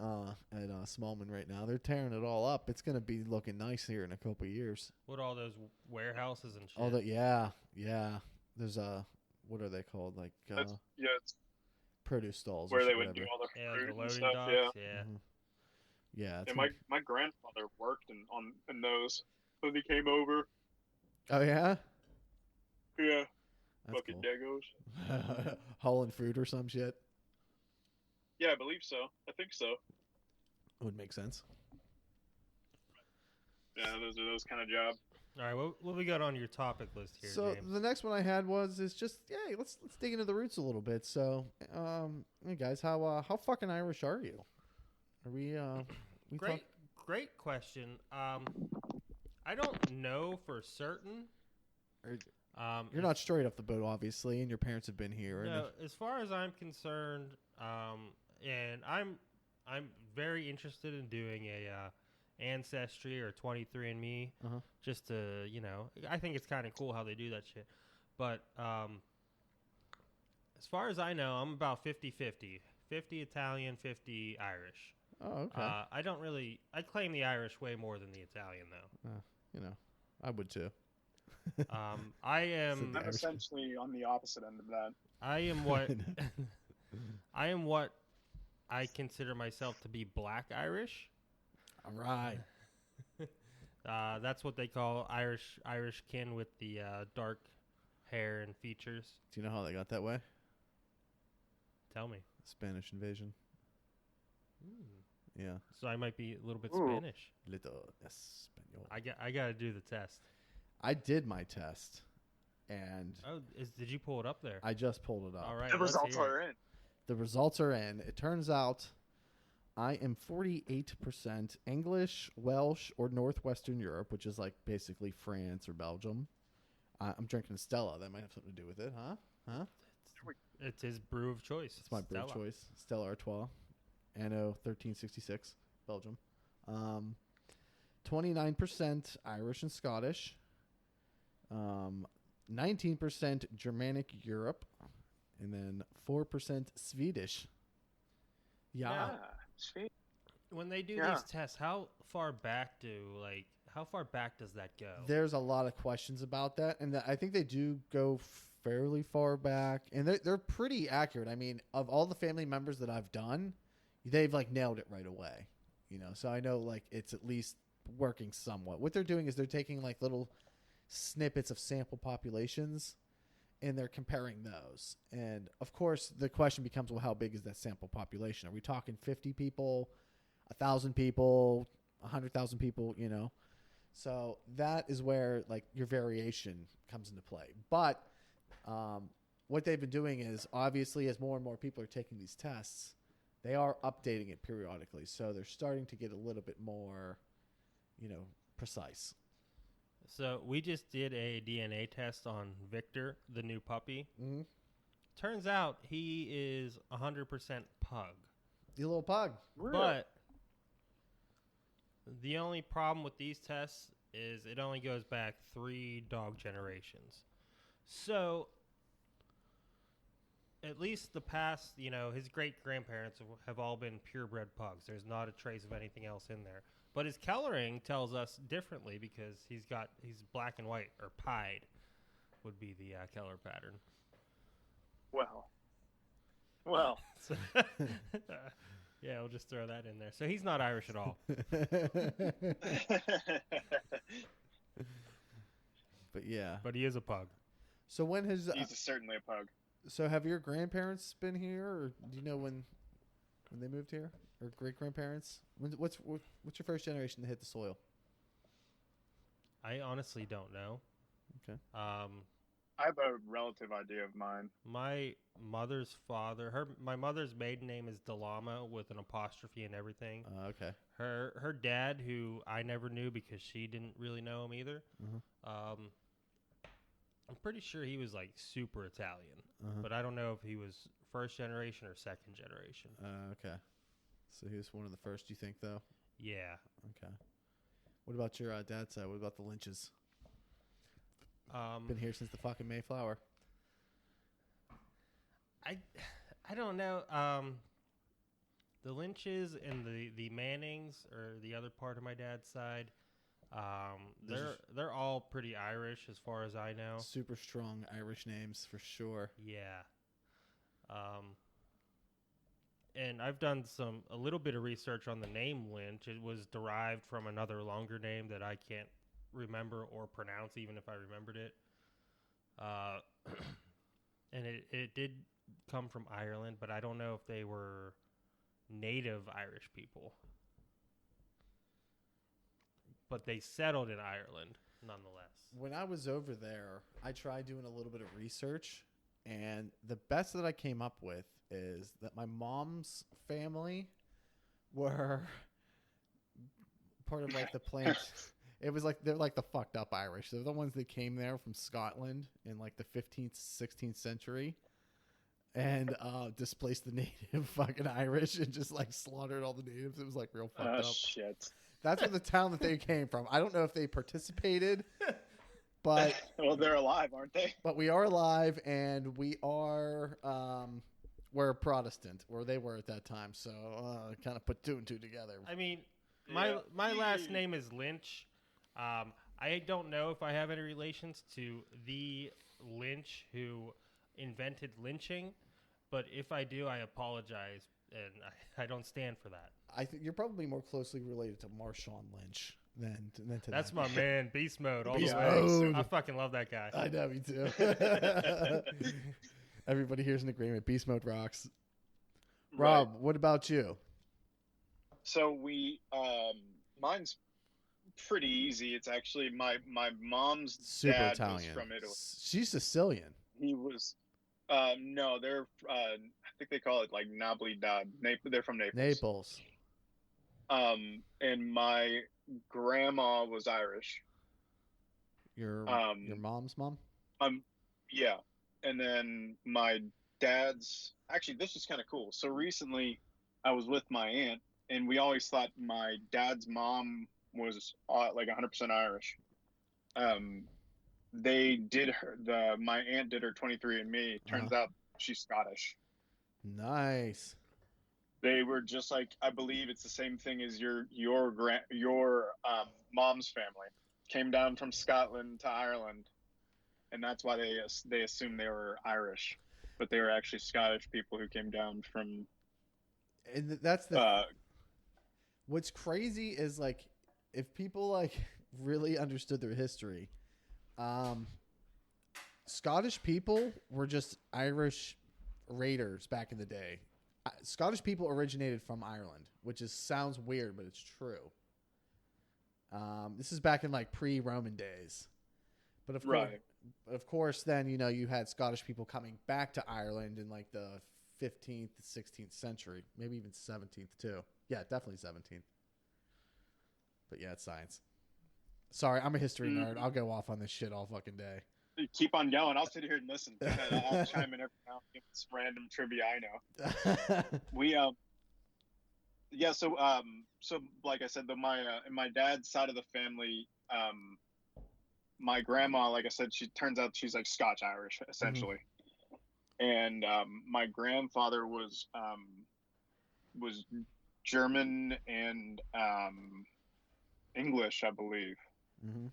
at Smallman right now. They're tearing it all up. It's going to be looking nice here in a couple of years. What, all those warehouses and shit? All that, yeah. There's what are they called? It's produce stalls. Where they would do all their fruit and stuff. Docks, yeah. Mm-hmm. Yeah, my grandfather worked in those when he came over. Oh yeah. Yeah. That's Fucking cool. Degos. Hauling fruit or some shit. Yeah, I believe so. I think so. Would make sense. Yeah, those are those kind of jobs. All right, what we got on your topic list here, So James? the next one I had is just let's dig into the roots a little bit. So, hey guys, how fucking Irish are you? Are we Great question. I don't know for certain. You're not straight off the boat, obviously, and your parents have been here. No, as far as I'm concerned, and I'm very interested in doing a ancestry or 23andMe, just to I think it's kind of cool how they do that shit. But as far as I know, I'm about 50-50. 50 Italian, 50 Irish. Oh, okay. I claim the Irish way more than the Italian, though. I would too. I'm essentially on the opposite end of that. I am what I consider myself to be Black Irish. All right. That's what they call Irish kin with the dark hair and features. Do you know how they got that way? Tell me. Spanish invasion. Yeah. So I might be a little bit Spanish. Little Espanol. I got to do the test. I did my test, and did you pull it up there? I just pulled it up. All right. The results are in. The results are in. It turns out I am 48% English, Welsh, or Northwestern Europe, which is like basically France or Belgium. I'm drinking Stella. That might have something to do with it, huh? It's his brew of choice. It's my brew of choice. Stella Artois, Anno 1366, Belgium. 29% Irish and Scottish. 19% Germanic Europe, and then 4% Swedish. Yeah. Sweet. When they do these tests, how far back does that go? There's a lot of questions about that, and I think they do go fairly far back, and they're pretty accurate. I mean, of all the family members that I've done, they've like nailed it right away. So I know like it's at least working somewhat. What they're doing is they're taking like little snippets of sample populations and they're comparing those. And of course the question becomes, well, how big is that sample population? Are we talking 50 people, 1,000 people, 100,000 people, So that is where like your variation comes into play. But what they've been doing is obviously as more and more people are taking these tests, they are updating it periodically. So they're starting to get a little bit more, precise. So we just did a DNA test on Victor, the new puppy. Mm-hmm. Turns out he is 100% pug. The little pug. Really? But the only problem with these tests is it only goes back 3 dog generations. So at least the past, his great-grandparents have all been purebred pugs. There's not a trace of anything else in there. But his coloring tells us differently because he's black and white, or pied would be the color pattern. Well. So, yeah, we'll just throw that in there. So he's not Irish at all. But yeah. But he is a pug. So when has he's certainly a pug. So have your grandparents been here, or do you know when they moved here, or great grandparents? What's your first generation to hit the soil? I honestly don't know. Okay. I have a relative idea of mine. My mother's father, my mother's maiden name is Delama with an apostrophe and everything. Okay. Her dad, who I never knew because she didn't really know him either. Mm-hmm. I'm pretty sure he was like super Italian, but I don't know if he was first generation or second generation. Okay. So he was one of the first, you think, though? Yeah. Okay. What about your dad's side? What about the Lynches? Been here since the fucking Mayflower. I don't know. The Lynches and the Mannings, or the other part of my dad's side, they're all pretty Irish as far as I know. Super strong Irish names for sure. Yeah. And I've done a little bit of research on the name Lynch. It was derived from another longer name that I can't remember or pronounce, even if I remembered it. And it did come from Ireland, but I don't know if they were native Irish people. But they settled in Ireland. nonetheless. When I was over there, I tried doing a little bit of research, and the best that I came up with is that my mom's family were part of like the plant. It was like they're like the fucked up Irish. They're the ones that came there from Scotland in like the 15th, 16th century and displaced the native fucking Irish and just like slaughtered all the natives. It was like real fucked up. Shit. That's where the town that they came from. I don't know if they participated, but well, they're alive, aren't they? But we are alive, and we are we're Protestant, or they were at that time. So kind of put two and two together. I mean, my last name is Lynch. I don't know if I have any relations to the Lynch who invented lynching, but if I do, I apologize, and I don't stand for that. I think you're probably more closely related to Marshawn Lynch than to That's that. my man, Beast Mode, all Beast the way. Mode. I fucking love that guy. I know, me too. Everybody here's an agreement. Beast Mode rocks. Rob, what about you? So mine's pretty easy. It's actually my mom's Super dad Italian. was from Italy. She's Sicilian. He was, no, they're, I think they call it like Napolitano. They're from Naples. Naples. And my grandma was Irish. Your mom's mom? Yeah. And then my dad's, actually, this was kind of cool. So recently I was with my aunt, and we always thought my dad's mom was like 100% Irish. They did my aunt did her 23andMe. Turns out she's Scottish. Nice. They were just like, I believe it's the same thing as your mom's family came down from Scotland to Ireland, and that's why they assumed they were Irish, but they were actually Scottish people who came down from. And that's the. What's crazy is like, if people like really understood their history, Scottish people were just Irish raiders back in the day. Scottish people originated from Ireland, which sounds weird, but it's true. This is back in like pre-Roman days, but of course, then you had Scottish people coming back to Ireland in like the 15th, 16th century, maybe even 17th too. Yeah, definitely 17th. But yeah, it's science. Sorry, I'm a history nerd. I'll go off on this shit all fucking day. Keep on going. I'll sit here and listen. I'll chime in every now and then with some random trivia I know. So like I said, in my dad's side of the family, my grandma, like I said, turns out she's like Scotch Irish essentially, and my grandfather was German and English, I believe. Mm-hmm.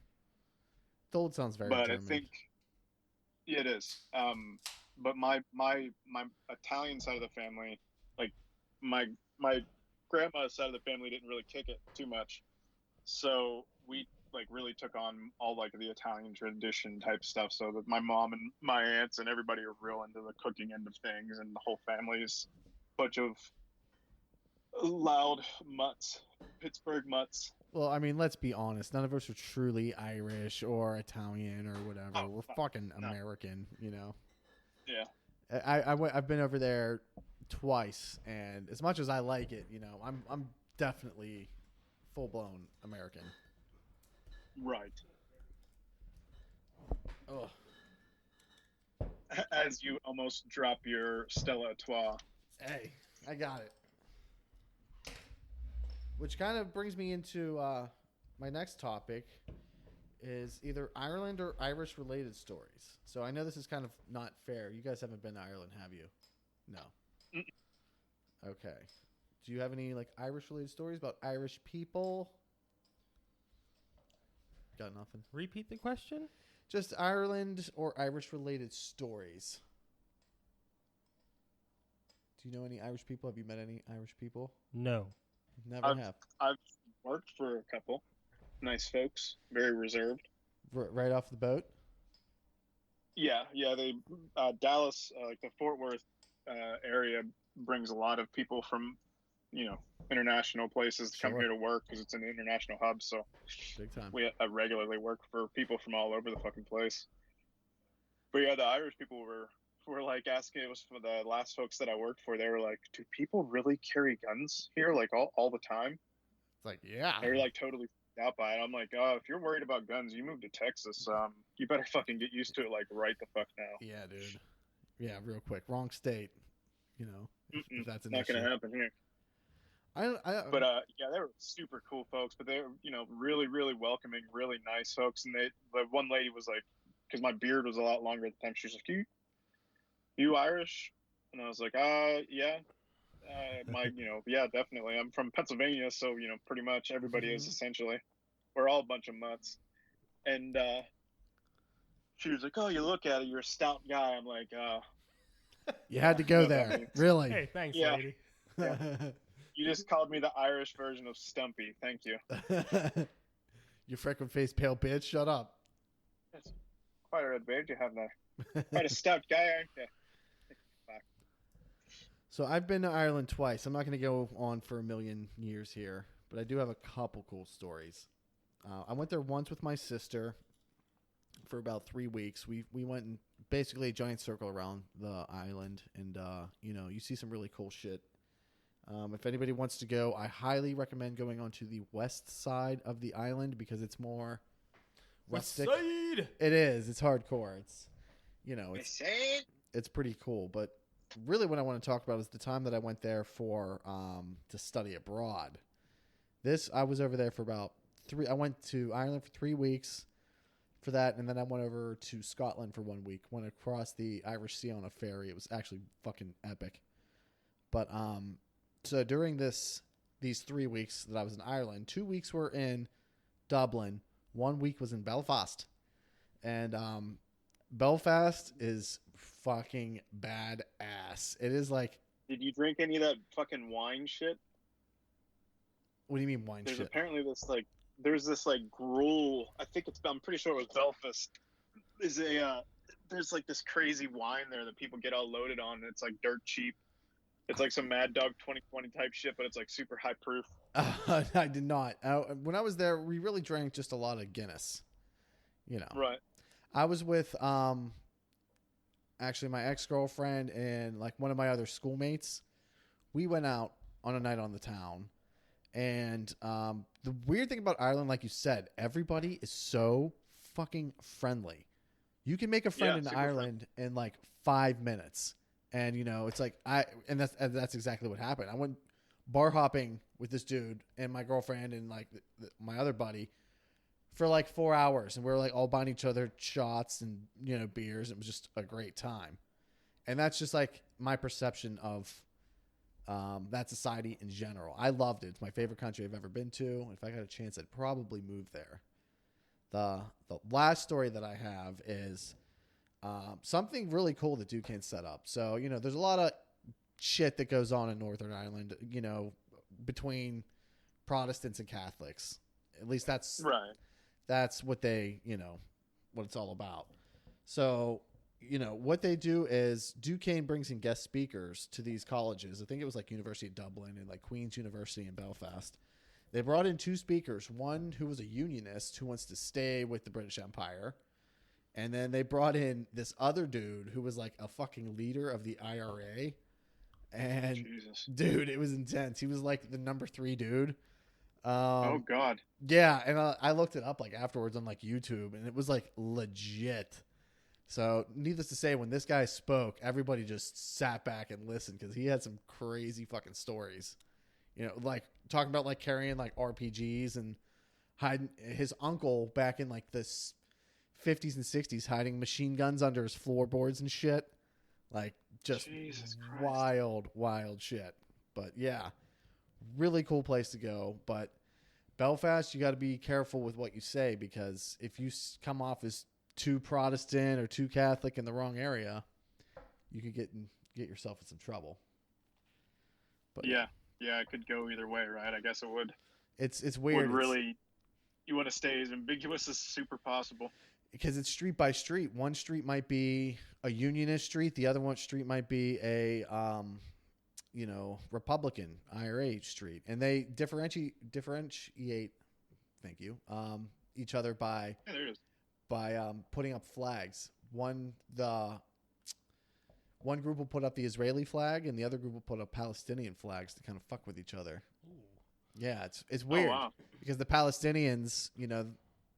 Old sounds very but German. I think it is. But my Italian side of the family, like my grandma's side of the family didn't really kick it too much, so we like really took on all like the Italian tradition type stuff. So that my mom and my aunts and everybody are real into the cooking end of things, and the whole family's a bunch of loud mutts, Pittsburgh mutts. Well, I mean, let's be honest. None of us are truly Irish or Italian or whatever. We're fucking American, Yeah. I've been over there twice, and as much as I like it, I'm definitely full blown American. Right. Oh. As you almost drop your Stella Artois. Hey, I got it. Which kind of brings me into my next topic, is either Ireland or Irish related stories. So I know this is kind of not fair. You guys haven't been to Ireland, have you? No. Mm-mm. Okay. Do you have any like Irish related stories about Irish people? Got nothing. Repeat the question? Just Ireland or Irish related stories. Do you know any Irish people? Have you met any Irish people? No. Never have. I've worked for a couple. Nice folks. Very reserved. Right off the boat? Yeah. They Dallas, like the Fort Worth area, brings a lot of people from international places to come Sure. here to work because it's an international hub. So Big time. we regularly work for people from all over the fucking place. But yeah, the Irish people were like asking. It was for the last folks that I worked for. They were like, "Do people really carry guns here, like all the time?" It's like, yeah. They were like totally freaked out by it. I'm like, "Oh, if you're worried about guns, you moved to Texas. You better fucking get used to it, like right the fuck now." Yeah, dude. Yeah, real quick. Wrong state. If that's an Not issue. gonna happen here. I But yeah, they were super cool folks. But they were, really, really welcoming, really nice folks. And the one lady was like, because my beard was a lot longer at the time, she was like, "You Irish?" And I was like, yeah, yeah, definitely. I'm from Pennsylvania, so pretty much everybody is essentially. We're all a bunch of mutts. And she was like, "Oh, you look at it, you're a stout guy." I'm like, you had to go there. Really? Hey, thanks, Yeah. lady. Yeah. You just called me the Irish version of Stumpy. Thank you. You freckle faced pale bitch. Shut up. That's quite a red beard you have there. Quite a stout guy, aren't you? So I've been to Ireland twice. I'm not going to go on for a million years here, but I do have a couple cool stories. I went there once with my sister for about 3 weeks. We went in basically a giant circle around the island, and you see some really cool shit. If anybody wants to go, I highly recommend going onto the west side of the island because it's more rustic. West side! It is. It's hardcore. It's pretty cool. But really what I want to talk about is the time that I went there for to study abroad. I was over there for about I went to Ireland for 3 weeks for that, and then I went over to Scotland for 1 week. Went across the Irish Sea on a ferry. It was actually fucking epic. But so during these 3 weeks that I was in Ireland, 2 weeks were in Dublin, 1 week was in Belfast. And Belfast is fucking badass. It is like... Did you drink any of that fucking wine shit? What do you mean wine There's shit? apparently there's this gruel. I'm pretty sure it was Belfast. There's like this crazy wine there that people get all loaded on. And it's like dirt cheap. It's like some Mad Dog 2020 type shit, but it's like super high proof. I did not. When I was there, we really drank just a lot of Guinness. Right. I was with actually my ex-girlfriend and like one of my other schoolmates. We went out on a night on the town. And the weird thing about Ireland, like you said, everybody is so fucking friendly. You can make a friend in Ireland in like 5 minutes. And, it's like that's exactly what happened. I went bar hopping with this dude and my girlfriend and like my other buddy for like 4 hours. And we were like all buying each other shots and, beers. It was just a great time. And that's just like my perception of that society in general. I loved it. It's my favorite country I've ever been to. If I got a chance, I'd probably move there. The last story that I have is something really cool that Duquesne set up. So, there's a lot of shit that goes on in Northern Ireland, between Protestants and Catholics. At least that's right. That's what they, what it's all about. So, what they do is Duquesne brings in guest speakers to these colleges. I think it was like University of Dublin and like Queen's University in Belfast. They brought in 2 speakers, one who was a unionist who wants to stay with the British Empire. And then they brought in this other dude who was like a fucking leader of the IRA. And Jesus. Dude, it was intense. He was like the number 3 dude. Oh God. Yeah. And I looked it up like afterwards on like YouTube and it was like legit. So needless to say, when this guy spoke, everybody just sat back and listened because he had some crazy fucking stories. Like talking about like carrying like RPGs and hiding his uncle back in like this 50s and 60s hiding machine guns under his floorboards and shit. Like just wild shit. But yeah, really cool place to go. But Belfast, you got to be careful with what you say because if you come off as too Protestant or too Catholic in the wrong area, you could get yourself in some trouble. But yeah, it could go either way, right? I guess it would. It's weird. You want to stay as ambiguous as super possible. Because it's street by street. One street might be a unionist street. The other street might be a Republican IRA street, and they differentiate. Thank you. Each other by putting up flags. One group will put up the Israeli flag, and the other group will put up Palestinian flags to kind of fuck with each other. Ooh. Yeah, it's weird because the Palestinians,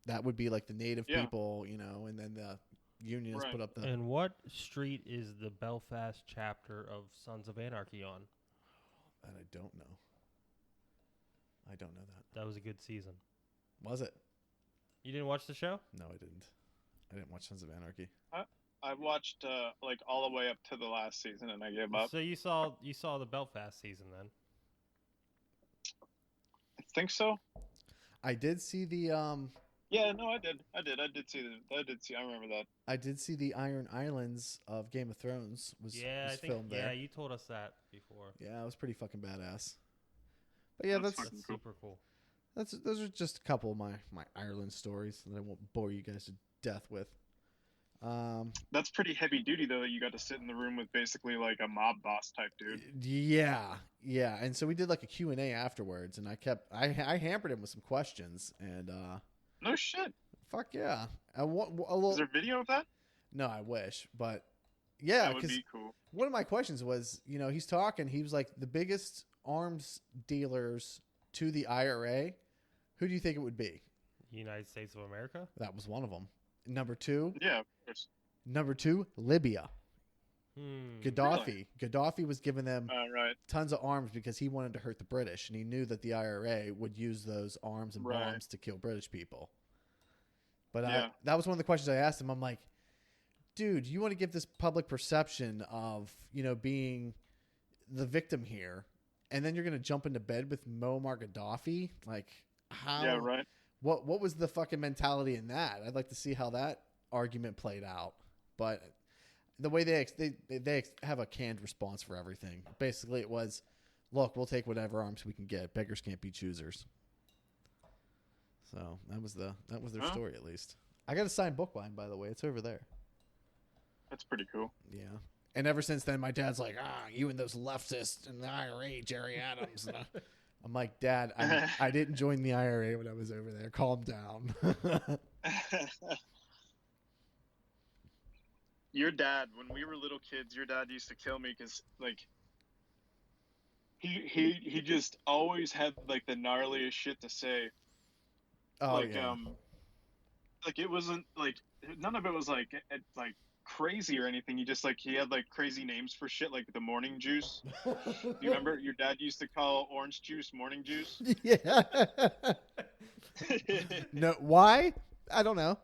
that would be like the native people, and then the unions put up the. And what street is the Belfast chapter of Sons of Anarchy on? That I don't know. I don't know that. That was a good season. Was it? You didn't watch the show? No, I didn't. I didn't watch Sons of Anarchy. I watched all the way up to the last season, and I gave up. So you saw the Belfast season then? I think so. I did see the Yeah, no, I did. I did see. I remember that. I did see the Iron Islands of Game of Thrones was filmed there. Yeah, you told us that before. Yeah, it was pretty fucking badass. But yeah, that's super cool. Those are just a couple of my Ireland stories that I won't bore you guys to death with. That's pretty heavy duty though. You got to sit in the room with basically like a mob boss type dude. Yeah, and so we did like a Q&A afterwards, and I hampered him with some questions, and no shit. Fuck yeah. Is there video of that? No, I wish, but yeah, that would be cool. One of my questions was, he's talking. He was like, the biggest arms dealers to the IRA. Who do you think it would be? United States of America. That was one of them. Number two. Yeah, of course. Number two, Libya. Gaddafi. Really? Gaddafi was giving them right. tons of arms because he wanted to hurt the British, and he knew that the IRA would use those arms and bombs to kill British people. But that was one of the questions I asked him. I'm like, dude, you want to give this public perception of, being the victim here, and then you're going to jump into bed with Muammar Gaddafi? Like, how? Yeah, right. What was the fucking mentality in that? I'd like to see how that argument played out. But the way they have a canned response for everything. Basically, it was, look, we'll take whatever arms we can get. Beggars can't be choosers. So that was their story, at least. I got a signed book by him, by the way. It's over there. That's pretty cool. Yeah. And ever since then, my dad's like, you and those leftists and the IRA, Jerry Adams. And I'm like, Dad, I didn't join the IRA when I was over there. Calm down. Your dad, when we were little kids, your dad used to kill me because, like, he just always had, like, the gnarliest shit to say. Oh, like, yeah. Like, it wasn't, like, none of it was, like crazy or anything. He had, like, crazy names for shit, like the morning juice. You remember your dad used to call orange juice morning juice? Yeah. No, why? I don't know.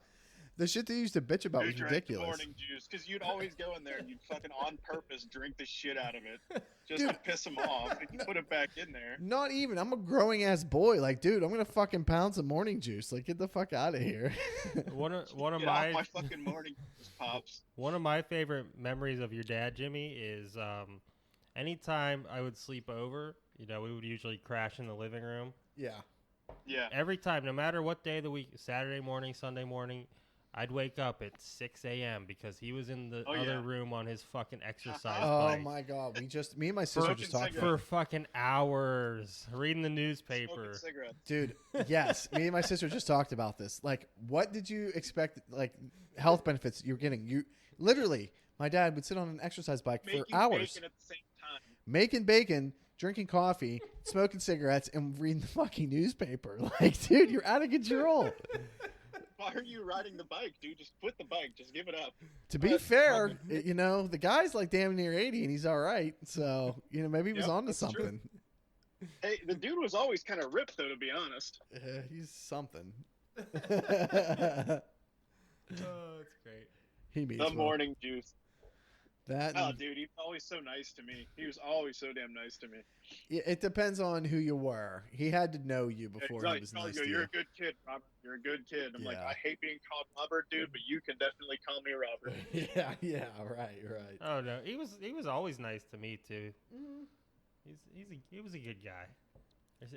The shit they used to bitch about was ridiculous. Morning juice, because you'd always go in there and you'd fucking on purpose drink the shit out of it just to piss them off, and you put it back in there. Not even. I'm a growing ass boy. Like, dude, I'm gonna fucking pound some morning juice. Like, get the fuck out of here. One of get my off my fucking morning juice, pops. One of my favorite memories of your dad, Jimmy, is anytime I would sleep over. We would usually crash in the living room. Yeah. Yeah. Every time, no matter what day of the week, Saturday morning, Sunday morning. I'd wake up at 6 a.m. because he was in the other room on his fucking exercise bike. Oh, my God. Me and my sister just talked for fucking hours reading the newspaper. Dude, yes. Me and my sister just talked about this. Like, what did you expect, like, health benefits you're getting? You literally, my dad would sit on an exercise bike for hours. Bacon at the same time. Making bacon, drinking coffee, smoking cigarettes, and reading the fucking newspaper. Like, dude, you're out of control. Why are you riding the bike, dude? Just quit the bike. Just give it up. To be fair, the guy's like damn near 80 and he's all right. So, maybe he was onto something. True. Hey, the dude was always kind of ripped, though, to be honest. He's something. Oh, that's great. He means the morning juice. Dude, he's always so nice to me. He was always so damn nice to me. It depends on who you were. He had to know you before he was nice to you. You're a good kid, Robert. You're a good kid. I'm like, I hate being called Robert, dude, but you can definitely call me Robert. Yeah, right. Oh no, he was always nice to me too. He was a good guy.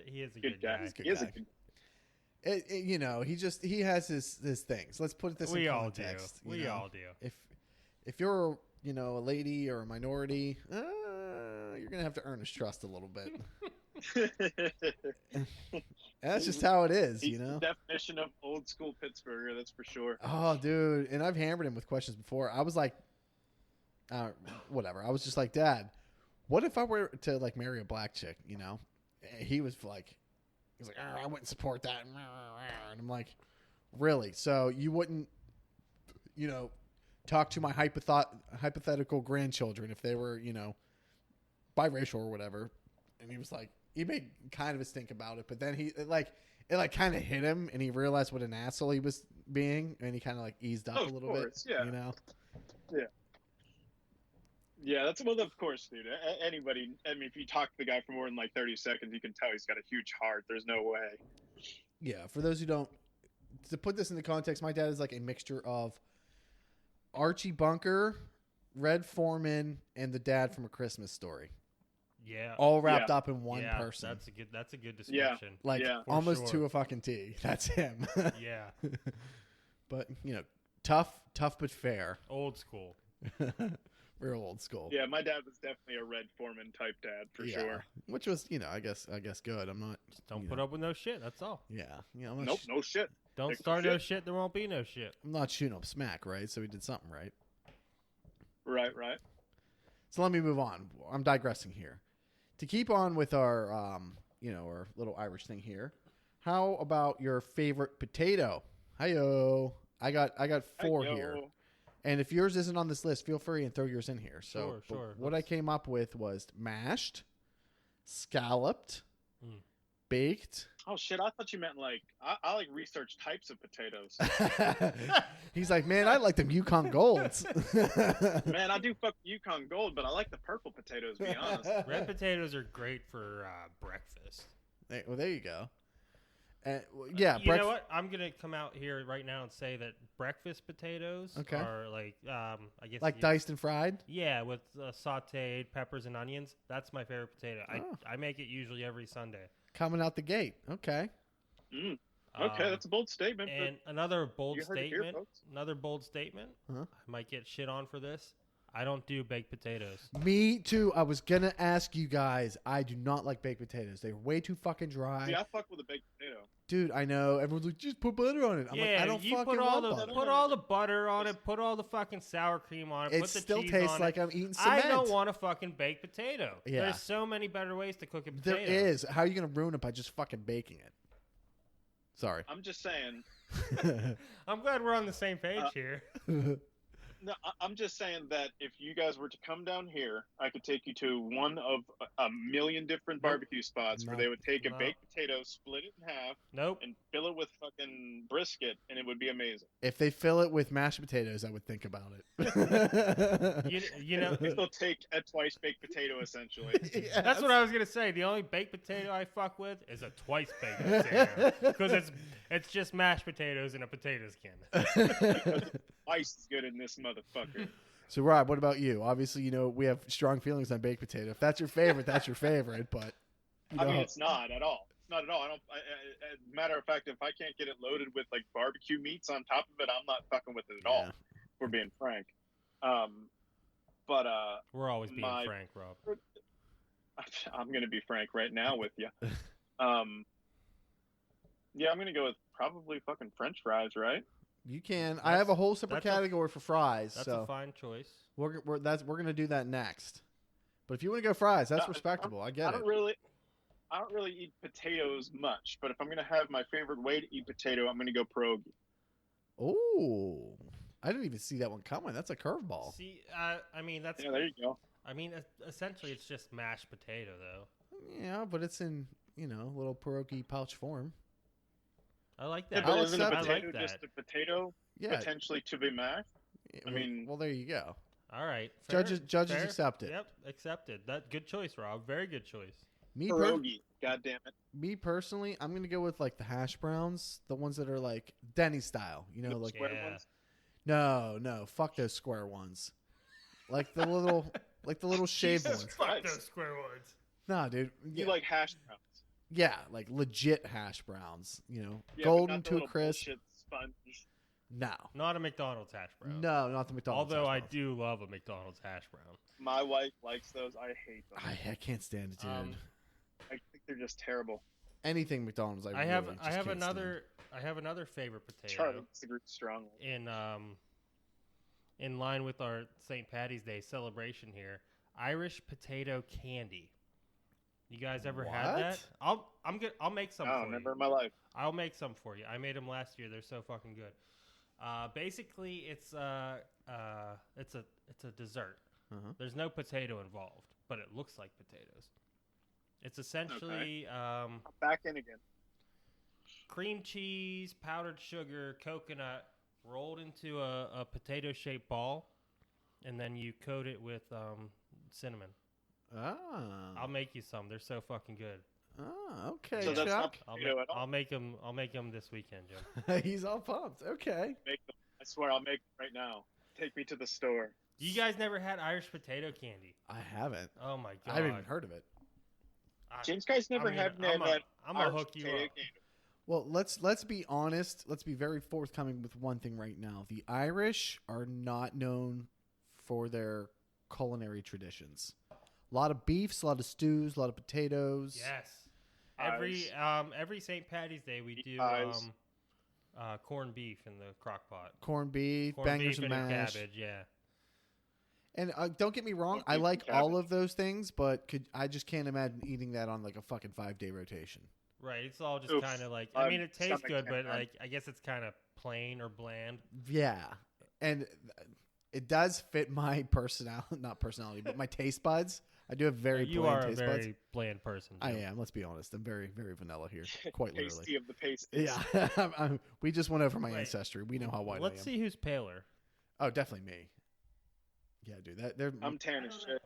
He is a good guy. He's a good guy. He has his things. Let's put this in context. We all do. If you're a lady or a minority, you're gonna have to earn his trust a little bit. And that's just how it is, He's you know. the definition of old school Pittsburgher, that's for sure. Oh, dude, and I've hammered him with questions before. I was like, whatever. I was just like, Dad, what if I were to like marry a black chick? You know, he was like, I wouldn't support that. And I'm like, really? So you wouldn't, you know, talk to my hypothetical grandchildren if they were, you know, biracial or whatever? And he was like, he made kind of a stink about it, but then it kind of hit him, and he realized what an asshole he was being, and he kind of like eased up a little bit. Yeah. You know. Yeah, that's of course, dude. Anybody, I mean, if you talk to the guy for more than like 30 seconds, you can tell he's got a huge heart. There's no way. Yeah, for those who don't, to put this into context, my dad is like a mixture of Archie Bunker, Red Foreman, and the dad from A Christmas Story. Yeah. All wrapped up in one person. That's a good description. Like almost to a fucking T. That's him. Yeah. But, you know, tough but fair. Old school. Real old school. Yeah, my dad was definitely a Red Foreman type dad for sure. Which was, you know, I guess good. I'm not. Just don't put up with no shit. That's all. Yeah. You know, nope, no shit. Don't start no shit. There won't be no shit. I'm not shooting up smack, right? So we did something right. Right. So let me move on. I'm digressing here. To keep on with our, you know, our little Irish thing here. How about your favorite potato? Hi-yo. I got 4 here. And if yours isn't on this list, feel free and throw yours in here. So sure. What I came up with was mashed, scalloped, baked. Oh shit! I thought you meant like I like research types of potatoes. He's like, man, I like them Yukon Golds. Man, I do fuck Yukon Gold, but I like the purple potatoes. To be honest, red potatoes are great for breakfast. Well, there you go. You know what? I'm gonna come out here right now and say that breakfast potatoes are like, I guess like diced and fried. Yeah, with sautéed peppers and onions. That's my favorite potato. I make it usually every Sunday. Coming out the gate. Okay. Okay, that's a bold statement. And another bold statement. Huh? I might get shit on for this. I don't do baked potatoes. Me too. I was gonna ask you guys. I do not like baked potatoes. They're way too fucking dry. See, I fuck with a baked potato. Dude, I know. Everyone's like, just put butter on it. I'm like, I don't fucking put all the butter on it. Put all the fucking sour cream on it. It put the still cheese tastes on like it. I'm eating cement. I don't want a fucking baked potato. Yeah. There's so many better ways to cook a potato. There is. How are you gonna ruin it by just fucking baking it? Sorry. I'm just saying. I'm glad we're on the same page here. No, I'm just saying that if you guys were to come down here, I could take you to one of a million different barbecue spots where they would take a baked potato, split it in half, and fill it with fucking brisket, and it would be amazing. If they fill it with mashed potatoes, I would think about it. you know, they'll take a twice baked potato essentially. Yes. That's what I was gonna say. The only baked potato I fuck with is a twice baked potato because it's just mashed potatoes in a potato skin. Twice is good in this motherfucker. So Rob, what about you? Obviously, you know we have strong feelings on baked potato. If that's your favorite, that's your favorite. But I mean, it's not at all. It's not at all. Matter of fact, if I can't get it loaded with like barbecue meats on top of it, I'm not fucking with it at all. We're being frank. But we're always being frank, Rob. I'm gonna be frank right now with you. Yeah, I'm gonna go with probably fucking French fries, right? You can. I have a whole separate category for fries. That's so a fine choice. We're gonna do that next. But if you want to go fries, that's respectable. I get it. I don't really eat potatoes much, but if I'm gonna have my favorite way to eat potato, I'm gonna go pierogi. Oh, I didn't even see that one coming. That's a curveball. See, I mean that's there you go. I mean, essentially, it's just mashed potato, though. Yeah, but it's in little pierogi pouch form. I like that. Yeah, but isn't a I potato like that. just a potato potentially to be mashed? I mean, well, there you go. All right, fair, judges accept it. Yep, accepted. That good choice, Rob. Very good choice. Pierogi, goddamn it. Me personally, I'm gonna go with like the hash browns, the ones that are like Denny style. You know, like square ones? No, fuck those square ones. Like the little shaved ones. Fuck those square ones. Nah, dude. You like hash browns? Yeah, like legit hash browns. You know, Yeah, golden but not the to a crisp. Sponge. No. Not a McDonald's hash brown. No, not the McDonald's. Although I hash browns. do love a McDonald's hash brown. My wife likes those. I hate them. I can't stand it, dude. I think they're just terrible. Anything McDonald's, I have really just can't another I have another favorite potato. Charlie disagrees strongly. In line with our St. Patty's Day celebration here, Irish potato candy. You guys ever had that? I'll make some for you. Never in my life. I'll make some for you. I made them last year. They're so fucking good. Basically, it's a dessert. Uh-huh. There's no potato involved, but it looks like potatoes. It's essentially I'm back in again. cream cheese, powdered sugar, coconut rolled into a potato-shaped ball, and then you coat it with cinnamon. Ah. I'll make you some. They're so fucking good. Oh, okay, So that's not Chuck. potato at all? I'll make them this weekend, Jim. He's all pumped. Okay. Make them. I swear I'll make them right now. Take me to the store. You guys never had Irish potato candy? I haven't. Oh my god! I haven't even heard of it. James guys never have I'm that. gonna hook you up. Well, let's be honest. Let's be very forthcoming with one thing right now. The Irish are not known for their culinary traditions. A lot of beefs, a lot of stews, a lot of potatoes. Yes. Every St. Patty's Day we do corned beef in the crock pot. Corned beef, Corned bangers beef and mash. cabbage, yeah. And don't get me wrong, I like all of those things, but I just can't imagine eating that on like a fucking 5-day rotation. Right, it's all just Oof. kind of like, I mean, it tastes Stomach good, but can't like, I guess it's kind of plain or bland. Yeah, and it does fit my not personality, but my taste buds. I do have very You bland are a taste very buds. bland person, I Jim. am. Let's be honest. I'm very, very vanilla here, quite literally. Pasty of the pasties. Yeah, we just went over my Wait. ancestry. We know how white Let's I am. see who's paler. Oh, definitely me. Yeah, dude. They're. I'm tan as shit.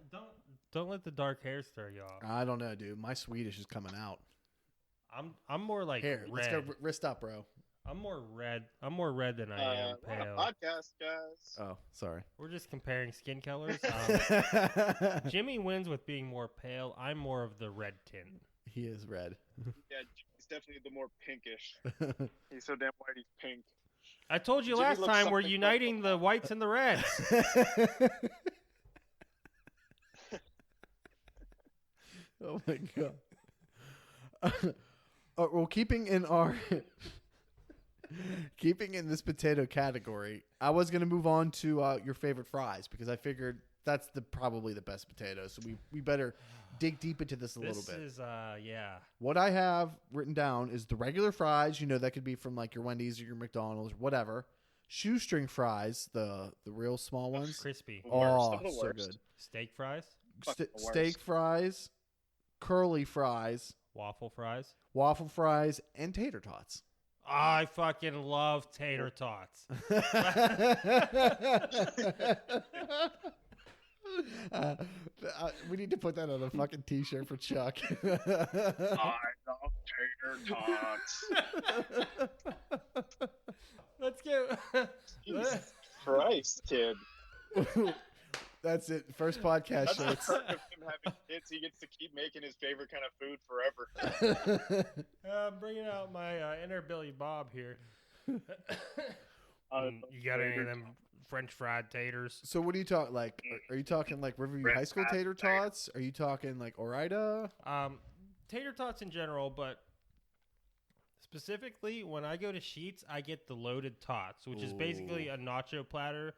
Don't let the dark hair stir you off. I don't know, dude. My Swedish is coming out. I'm more like Here, red. let's go wrist up, bro. I'm more red. I'm more red than I am We're on a pale. podcast, guys. Oh, sorry. We're just comparing skin colors. Jimmy wins with being more pale. I'm more of the red tint. He is red. Yeah, he's definitely the more pinkish. He's so damn white, he's pink. I told you Jimmy last looks time we're something uniting the whites and the reds. Oh my god. Well, keeping in this potato category, I was gonna move on to your favorite fries because I figured that's probably the best potato. So we better dig deep into this a little bit. This is yeah. What I have written down is the regular fries. You know, that could be from like your Wendy's or your McDonald's or whatever. Shoestring fries, the real small ones. Crispy. Oh, The so worst. good. Steak fries. Fucking the worst. Steak fries, curly fries, Waffle fries. waffle fries, and tater tots. I fucking love tater tots. We need to put that on a fucking t-shirt for Chuck. I love tater tots. Let's go. Jesus Christ, kid. That's it. First podcast That's the shirts. perk of him having kids. He gets to keep making his favorite kind of food forever. I'm bringing out my inner Billy Bob here. You got any of them French fried taters? So what are you talking like? Are you talking like Riverview High School tater tots? Are you talking like Orida? Tater tots in general, but specifically when I go to Sheetz, I get the loaded tots, which is basically a nacho platter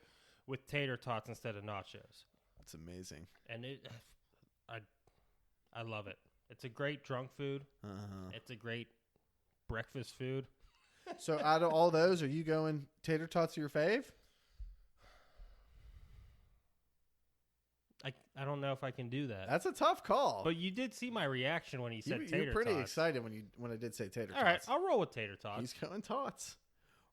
with tater tots instead of nachos. That's amazing. And I love it. It's a great drunk food. Uh-huh. It's a great breakfast food. So out of all those, are you going tater tots are your fave? I don't know if I can do that. That's a tough call. But you did see my reaction when he said tater tots. You're pretty excited when I did say tater tots. All right, I'll roll with tater tots. He's going tots.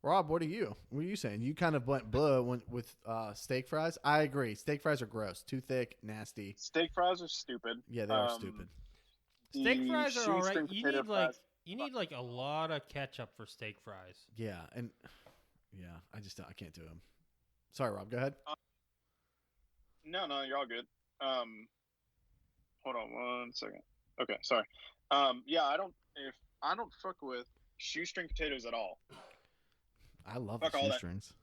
Rob, what are you? What are you saying? You kind of went blue with steak fries. I agree. Steak fries are gross. Too thick, nasty. Steak fries are stupid. Yeah, they are stupid. Steak fries are all right. shoestring You potato need like fries- you need like a lot of ketchup for steak fries. Yeah, and yeah, I can't do them. Sorry, Rob. Go ahead. No, you're all good. Hold on 1 second. Okay, sorry. Yeah, I don't fuck with shoestring potatoes at all. I love Fuck the all that. shoestrings.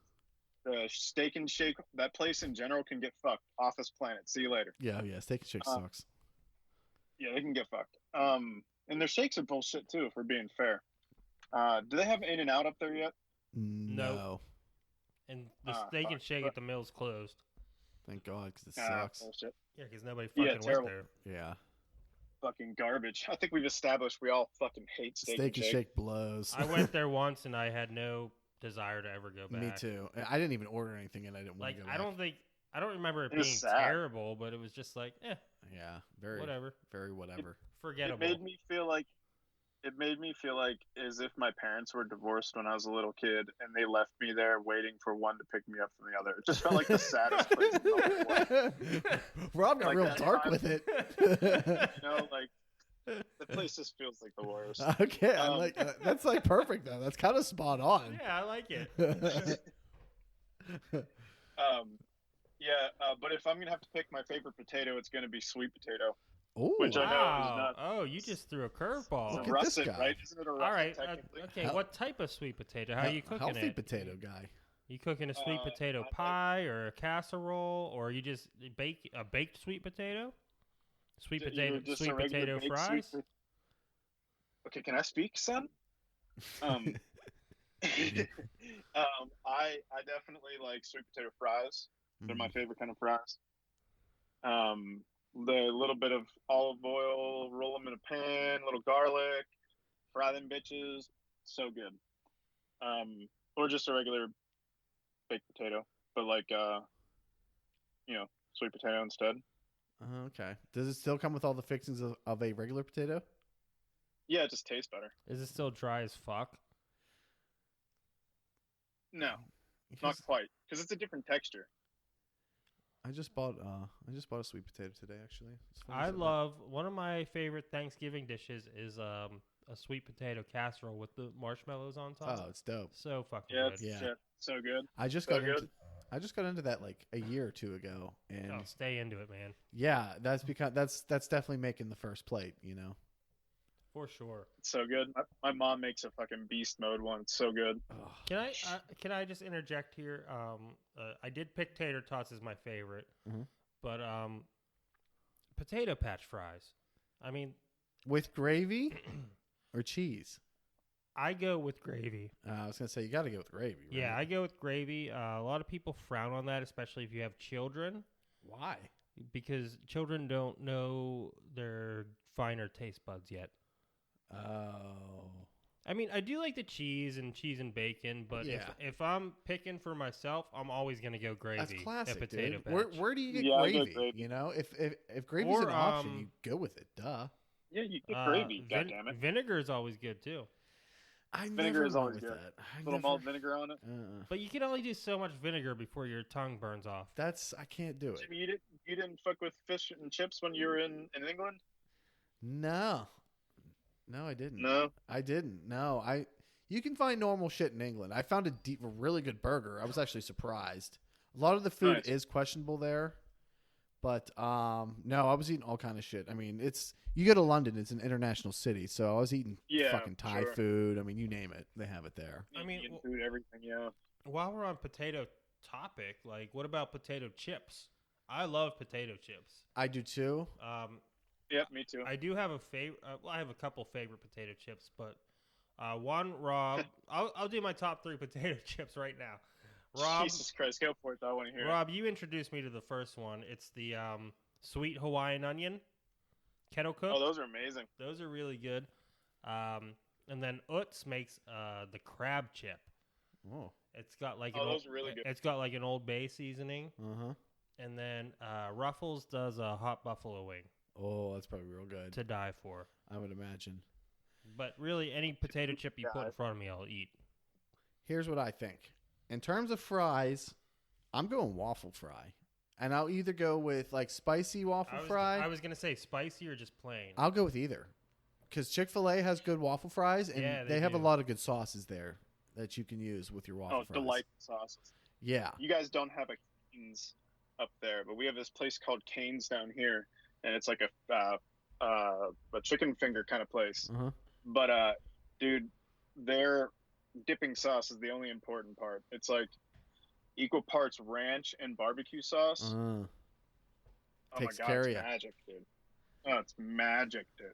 The Steak and Shake, that place in general can get fucked off this planet. See you later. Yeah, Steak and Shake sucks. Yeah, they can get fucked. And their shakes are bullshit too, if we're being fair. Do they have In-N-Out up there yet? No. And the Steak and Shake at the mill's closed. Thank God, because it sucks. Bullshit. Yeah, because nobody fucking went there. Yeah. Fucking garbage. I think we've established we all fucking hate Steak and Shake blows. I went there once and I had no desire to ever go back. Me too. I didn't even order anything and I didn't want to go back. I don't remember it being terrible, but it was just like, yeah, very whatever. Very whatever. Forgettable. It made me feel like as if my parents were divorced when I was a little kid and they left me there waiting for one to pick me up from the other. It just felt like the saddest place in the world. Rob got real dark with it. The place just feels like the worst. Okay, I like that's like perfect though. That's kind of spot on. Yeah, I like it. But if I'm gonna have to pick my favorite potato, it's gonna be sweet potato. Ooh, which I know is not. Oh, you just threw a curveball. Look at this guy. Right? Isn't it a russet, all right. technically? Okay. What type of sweet potato? How are you cooking healthy it? potato guy. You cooking a sweet potato pie or a casserole, or you just bake a baked sweet potato? Sweet potato fries. Okay, can I speak, son? I definitely like sweet potato fries. They're my favorite kind of fries. The little bit of olive oil, roll them in a pan, little garlic, fry them bitches. So good. Or just a regular baked potato, but like, sweet potato instead. Okay. Does it still come with all the fixings of a regular potato? Yeah, it just tastes better. Is it still dry as fuck? No, not quite, because it's a different texture. I just bought a sweet potato today, actually. One of my favorite Thanksgiving dishes is a sweet potato casserole with the marshmallows on top. Oh, it's dope. So fucking good. Yeah, shit. So good. I just got into that like a year or two ago, and stay into it, man. Yeah, that's definitely making the first plate, For sure. It's so good. My mom makes a fucking beast mode one. It's so good. Can I just interject here? I did pick tater tots as my favorite, but potato patch fries. I mean, with gravy or cheese? I go with gravy. I was gonna say you got to go with gravy. Right? Yeah, I go with gravy. A lot of people frown on that, especially if you have children. Why? Because children don't know their finer taste buds yet. Oh. I mean, I do like the cheese and bacon, but if I'm picking for myself, I'm always going to go gravy. That's classic, potato dude. Where do you get gravy? If gravy's an option, you go with it. Duh. Yeah, you get gravy. Goddammit. Vinegar is always good too. Vinegar is always good. Little malt vinegar on it. But you can only do so much vinegar before your tongue burns off. I can't do it. Jimmy, you didn't fuck with fish and chips when you were in England? No, I didn't. No, I didn't. No, You can find normal shit in England. I found a really good burger. I was actually surprised. A lot of the food is questionable there, but no, I was eating all kind of shit. I mean, you go to London, it's an international city, so I was eating fucking Thai food. I mean, you name it, they have it there. I mean, food, everything. Yeah. While we're on potato topic, like, what about potato chips? I love potato chips. I do too. Yeah, me too. I do have a favorite. I have a couple favorite potato chips, but one, Rob. I'll do my top 3 potato chips right now. Rob, Jesus Christ, go for it. I want to hear Rob, you introduced me to the first one. It's the sweet Hawaiian onion kettle cooked. Oh, those are amazing. Those are really good. And then Utz makes the crab chip. Oh, it's got like those are really good. It's got like an Old Bay seasoning. Uh-huh. And then Ruffles does a hot buffalo wing. Oh, that's probably real good. To die for. I would imagine. But really, any potato chip you put in front of me, I'll eat. Here's what I think. In terms of fries, I'm going waffle fry. And I'll either go with like spicy waffle fry. I was going to say spicy or just plain. I'll go with either. Because Chick-fil-A has good waffle fries, and they have a lot of good sauces there that you can use with your waffle fries. Oh, delightful sauces. Yeah. You guys don't have a Cane's up there, but we have this place called Cane's down here, and it's like a chicken finger kind of place. Uh-huh. But dude, their dipping sauce is the only important part. It's like equal parts ranch and barbecue sauce. Oh my Takes god, care it's of ya. magic, dude. Oh, it's magic, dude.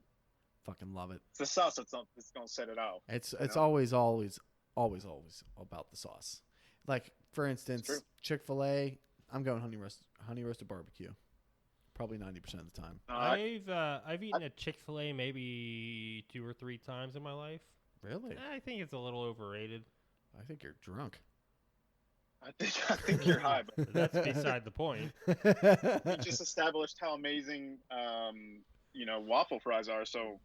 Fucking love it. It's the sauce that's gonna set it out. It's know? always about the sauce. Like for instance, Chick-fil-A, I'm going honey roasted barbecue. Probably 90% of the time. I've eaten at Chick-fil-A maybe 2 or 3 times in my life. Really? I think it's a little overrated. I think you're drunk. I think you're high, but that's beside the point. We just established how amazing, waffle fries are. So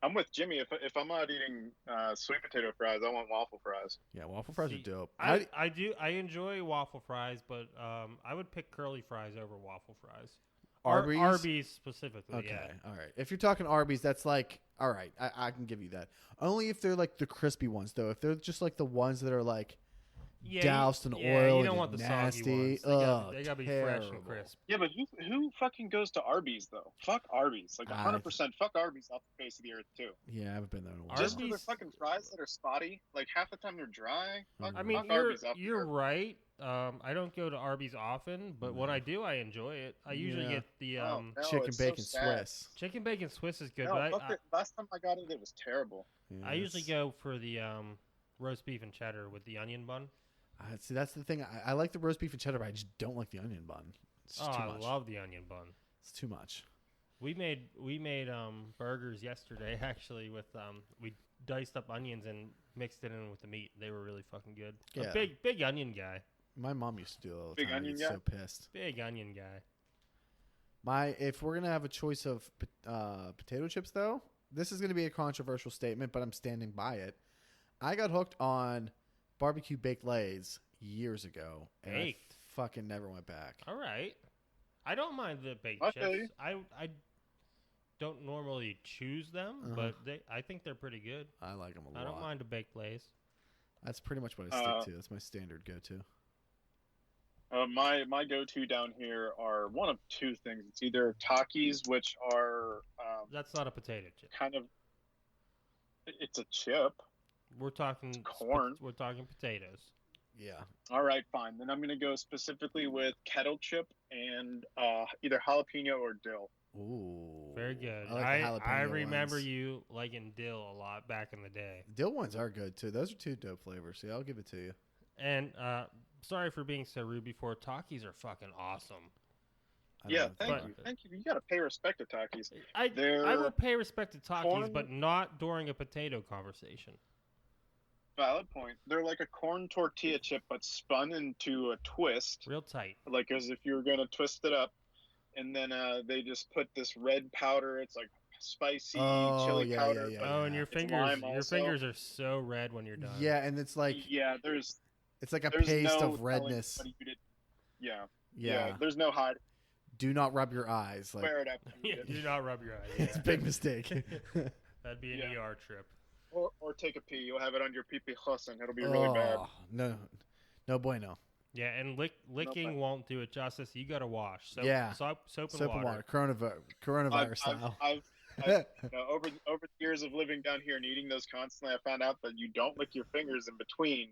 I'm with Jimmy. If I'm not eating sweet potato fries, I want waffle fries. Yeah, waffle fries are dope. I enjoy waffle fries, but I would pick curly fries over waffle fries. Arby's specifically. Okay, yeah. all right. If you're talking Arby's, that's like, all right, I can give you that. Only if they're like the crispy ones, though. If they're just like the ones that are like doused in oil, you don't and want the nasty. soggy ones. They gotta be fresh and crisp. Yeah, but who fucking goes to Arby's though? Fuck Arby's, like 100%. Fuck Arby's off the face of the earth too. Yeah, I haven't been there in a while. Just for their fucking fries that are spotty, like half the time they're dry. Fuck you're right. I don't go to Arby's often, but when I do, I enjoy it. I usually get the chicken bacon Swiss. Chicken bacon Swiss is good, no, but last time I got it, it was terrible. Yeah, I usually go for the roast beef and cheddar with the onion bun. See, that's the thing. I like the roast beef and cheddar, but I just don't like the onion bun. It's too much. I love the onion bun. It's too much. We made burgers yesterday actually with we diced up onions and mixed it in with the meat. They were really fucking good. Yeah. A big onion guy. My mom used to do it all the Big time. onion I'd guy? so pissed. Big onion guy. If we're gonna have a choice of potato chips, though, this is gonna be a controversial statement, but I'm standing by it. I got hooked on barbecue baked lays years ago, and Baked? I fucking never went back. All right. I don't mind the baked I feel chips. I don't normally choose them, but I think they're pretty good. I like them a lot. I don't mind a baked lays. That's pretty much what I stick to. That's my standard go-to. My go-to down here are one of two things. It's either Takis, which are that's not a potato chip. Kind of. It's a chip. We're talking corn. We're talking potatoes. Yeah. All right, fine. Then I'm gonna go specifically with kettle chip and either jalapeno or dill. Ooh, very good. I remember ones. You liking dill a lot back in the day. Dill ones are good too. Those are two dope flavors. Yeah, I'll give it to you. And sorry for being so rude before. Takis are fucking awesome. Thank you. You gotta pay respect to Takis. I will pay respect to Takis, but not during a potato conversation. Valid point. They're like a corn tortilla chip, but spun into a twist. Real tight. Like as if you were gonna twist it up, and then they just put this red powder. It's like spicy chili powder. Yeah, and your fingers are so red when you're done. Yeah, and it's like it's like a paste of redness. Yeah. There's no hide. Do not rub your eyes. Like, wear it up. Do not rub your eyes. It's a big mistake. That'd be an ER trip. Or take a pee. You'll have it on your pee-pee and it'll be really bad. No bueno. Yeah, and licking won't do it justice. You got to wash. Soap and water. Coronavirus style. Over the years of living down here and eating those constantly, I found out that you don't lick your fingers in between,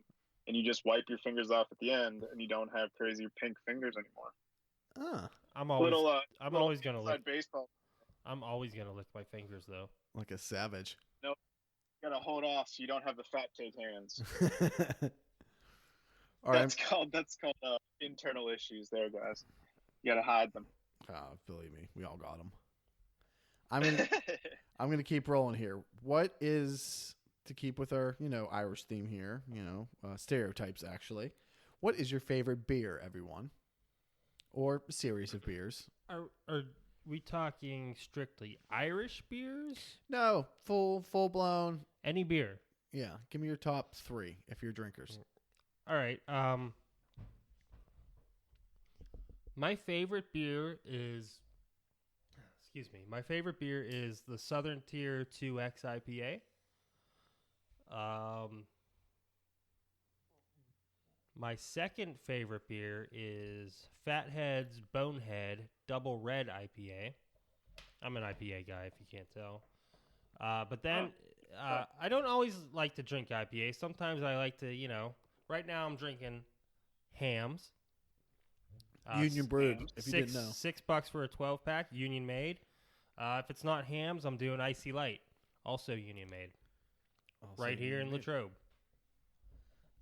and you just wipe your fingers off at the end, and you don't have crazy pink fingers anymore. I'm always gonna lick baseball. I'm always gonna lick my fingers though. Like a savage. No, you gotta hold off so you don't have the fat cake hands. That's called internal issues there, guys. You gotta hide them. Believe me, we all got them. I'm gonna keep rolling here. What is, to keep with our Irish theme here, stereotypes actually? What is your favorite beer, everyone? Or series of beers? Are we talking strictly Irish beers? No, full blown. Any beer. Yeah, give me your top 3 if you're drinkers. All right. My favorite beer is. Excuse me. My favorite beer is the Southern Tier 2X IPA. My second favorite beer is Fathead's Bonehead Double Red IPA. I'm an IPA guy, if you can't tell. But then I don't always like to drink IPA. Sometimes I like to, right now I'm drinking Hams. Union brewed, Hams. if you didn't know. $6 for a 12-pack, Union made. If it's not Hams, I'm doing Icy Light, also Union made, Also right here in Union made. Latrobe.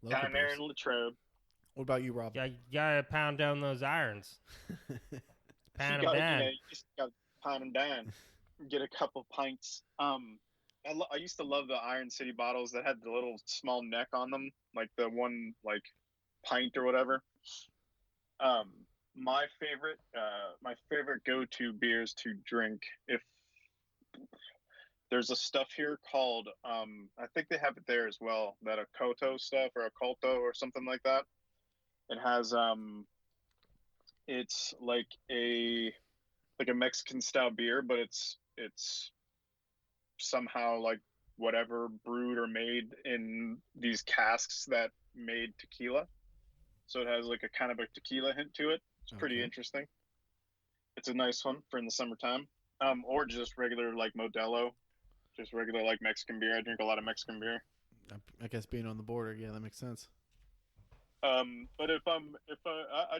Local Down there beers. in Latrobe. What about you, Rob? You gotta pound down those irons. Pound them down. You just got to pound them down. Get a couple pints. I used to love the Iron City bottles that had the little small neck on them, like the one like pint or whatever. My favorite go-to beers to drink, if there's a stuff here called I think they have it there as well, that a Koto stuff or a Colto or something like that. It has it's like a Mexican style beer, but it's somehow like whatever brewed or made in these casks that made tequila. So it has like a kind of a tequila hint to it. It's pretty interesting. It's a nice one for in the summertime. Or just regular like Modelo, just regular like Mexican beer. I drink a lot of Mexican beer. I guess being on the border, yeah, that makes sense. But I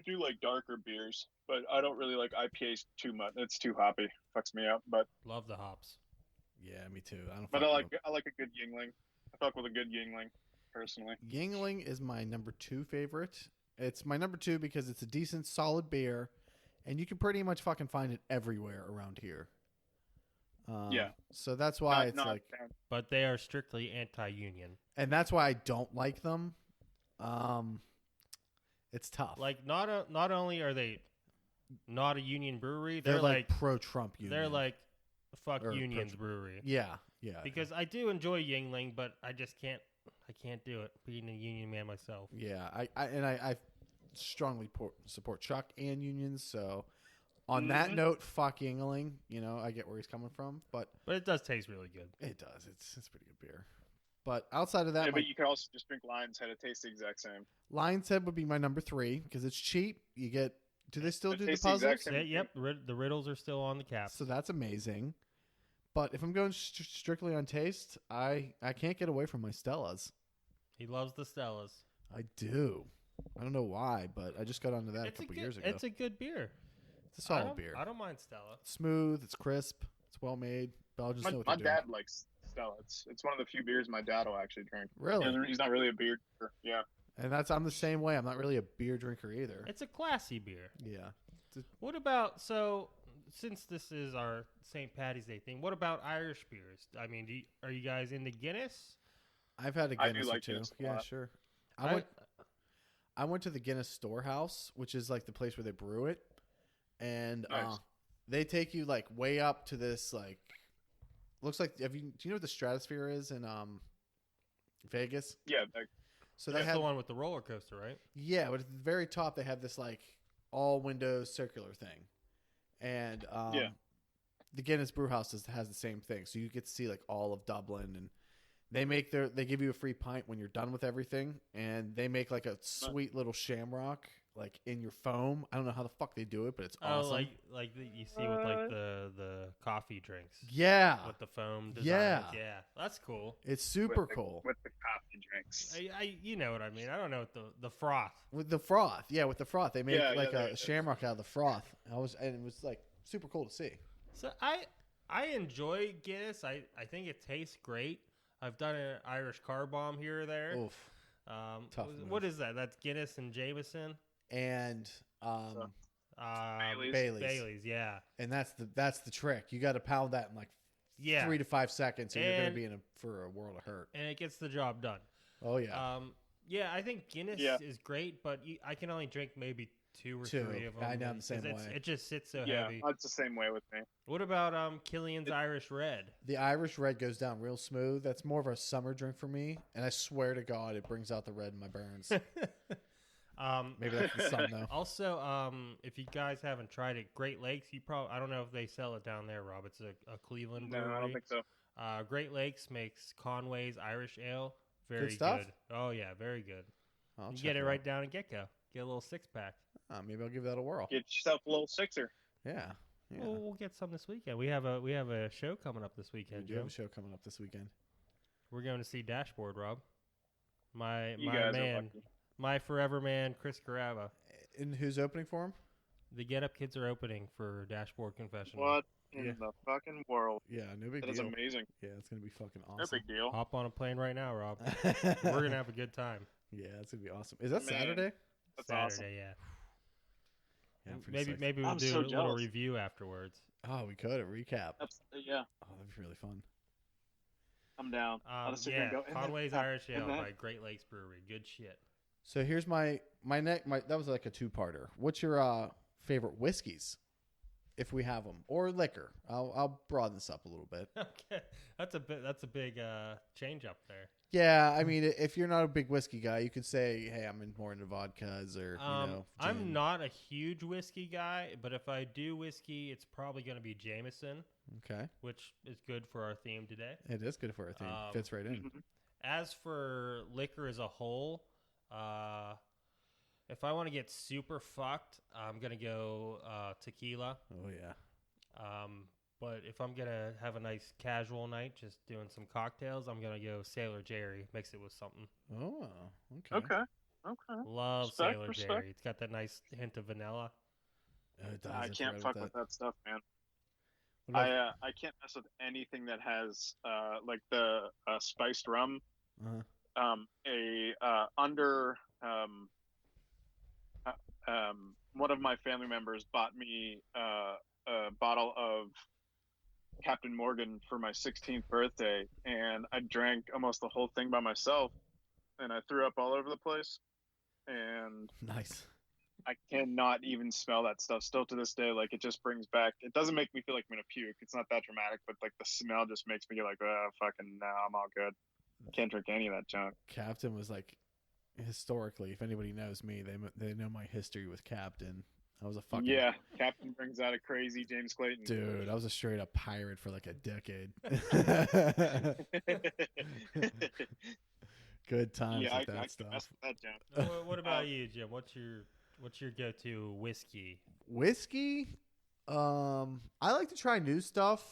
do like darker beers, but I don't really like IPAs too much. It's too hoppy, fucks me up. But Love the hops. Yeah, me too. I like a good Yingling. I fuck with a good Yingling, personally. Yingling is my number 2 favorite. It's my number 2 because it's a decent, solid beer, and you can pretty much fucking find it everywhere around here. Yeah. So that's why it's like... But they are strictly anti-union. And that's why I don't like them. It's tough. Like, not only are they not a union brewery, they're like pro-Trump union. They're like, fuck Or unions brewery. Yeah. Because I do enjoy Yingling, but I just can't do it, being a union man myself. Yeah, I strongly support Chuck and unions, so... On that note, fuck Yingling. I get where he's coming from, but it does taste really good. It does. It's pretty good beer. But outside of that, but you can also just drink Lion's Head. It tastes the exact same. Lion's Head would be my number 3 because it's cheap. You get. Do they still do the tastes the puzzles? exact same. Yep, the riddles are still on the cap. So that's amazing. But if I'm going strictly on taste, I can't get away from my Stellas. He loves the Stellas. I do. I don't know why, but I just got onto that a couple years ago. It's a good beer. It's a solid beer. I don't mind Stella. It's smooth. It's crisp. It's well made. Belgians know what they're doing. My dad likes Stella. It's one of the few beers my dad will actually drink. Really? And he's not really a beer drinker. Yeah. And I'm the same way. I'm not really a beer drinker either. It's a classy beer. Yeah. What about, since this is our St. Patty's Day thing, what about Irish beers? I mean, are you guys into Guinness? I've had a Guinness or two. Guinness a Yeah, lot. sure. I went to the Guinness Storehouse, which is like the place where they brew it. And Nice. they take you like way up to this like looks like do you know what the Stratosphere is in Vegas? Yeah. So That's they have the one with the roller coaster, right? Yeah, but at the very top they have this like all windows circular thing. And the Guinness Brewhouse has the same thing. So you get to see like all of Dublin, and they give you a free pint when you're done with everything, and they make like a sweet little shamrock like in your foam. I don't know how the fuck they do it, but it's awesome. Oh, like you see with like the coffee drinks. Yeah. With the foam design. Yeah. Yeah. That's cool. It's super cool. With the coffee drinks. You know what I mean. I don't know what the froth. With the froth. Yeah, with the froth. They make a is. shamrock out of the froth. And it was like super cool to see. So I enjoy Guinness. I think it tastes great. I've done an Irish car bomb here or there. Oof. Tough what is that? That's Guinness and Jameson. And Bailey's. Bailey's, yeah. And that's the trick. You got to pound that in like 3 to 5 seconds, or you're going to be for a world of hurt. And it gets the job done. Oh yeah. Yeah, I think Guinness is great, but I can only drink maybe 2 or 3 of them. I know, I'm the same way. It just sits so Yeah, heavy. that's the same way with me. What about Killian's Irish Red? The Irish Red goes down real smooth. That's more of a summer drink for me, and I swear to God, it brings out the red in my burns. Maybe that's the sun though. Also, if you guys haven't tried it, Great Lakes, I don't know if they sell it down there, Rob. It's a Cleveland brewery. No, I don't think so. Great Lakes makes Conway's Irish Ale. Very Good stuff? Oh yeah, very good. I'll You check get it out. right down at Get-Go. Get a little 6-pack. Maybe I'll give that a whirl. Get yourself a little sixer. Yeah. Yeah. We'll get some this weekend. We have a show coming up this We weekend, do have Joe. a show coming up this weekend. We're going to see Dashboard, Rob. My You guys are man, lucky. my forever man, Chris Carava. And who's opening for him? The Get Up Kids are opening for Dashboard Confessional. What in Yeah. the fucking world? Yeah, no big That is deal. amazing. Yeah, it's gonna be fucking No awesome. big deal. Hop on a plane right now, Rob. We're gonna have a good time. Yeah, it's gonna be awesome. Is that Man. Saturday? That's Saturday, awesome. yeah. Yeah, I'm pretty psyched. Maybe we'll I'm do so a little jealous. review afterwards. Oh, we could a recap. Yeah, Oh, that'd be really fun. I'm down. I'll just sit here Yeah, and go. "And then Conway's that, Irish and Ale that." by Great Lakes Brewery. Good shit. So here's my that was like a two-parter. What's your favorite whiskeys, if we have them, or liquor? I'll broaden this up a little bit. Okay, that's a big change up there. Yeah, I mean, if you're not a big whiskey guy, you could say, "Hey, I'm more into vodkas," or I'm gin. not a huge whiskey guy, but if I do whiskey, it's probably going to be Jameson, Okay, which is good for our theme today. it is good for our theme. Fits right in. As for liquor as a whole, if I want to get super fucked, I'm going to go tequila. Oh yeah. But if I'm going to have a nice casual night, just doing some cocktails, I'm going to go Sailor Jerry. Mix it with something. Oh, okay. Okay. Love Respect, Sailor respect. Jerry. It's got that nice hint of vanilla. It does. I That's can't right fuck with with that stuff, man. What about- I can't mess with anything that has like the spiced rum. Uh-huh. One of my family members bought me a bottle of Captain Morgan for my 16th birthday, and I drank almost the whole thing by myself, and I threw up all over the place, and Nice. I cannot even smell that stuff still to this day. Like, it just brings back, it doesn't make me feel like I'm gonna puke. It's not that dramatic, but like the smell just makes me get like, fucking no, I'm all good. Can't drink any of that junk. Captain was like, historically, if anybody knows me, they know my history with Captain. I was a fucking Yeah, Captain brings out a crazy James Clayton. dude. I was a straight up pirate for like a decade. Good times Yeah, with I that can stuff. mess with that junk. What about you, Jim? What's your go-to whiskey? Whiskey, I like to try new stuff.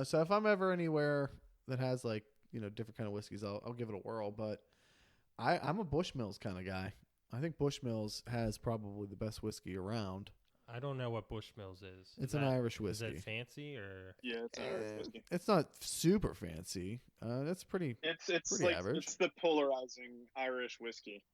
So if I'm ever anywhere that has like different kind of whiskeys, I'll give it a whirl. But I'm a Bushmills kind of guy. I think Bushmills has probably the best whiskey around. I don't know what Bushmills is. It's an Irish Is whiskey. it fancy or? Yeah, it's Irish whiskey. It's not super fancy. That's pretty. It's pretty like average. it's the polarizing Irish whiskey.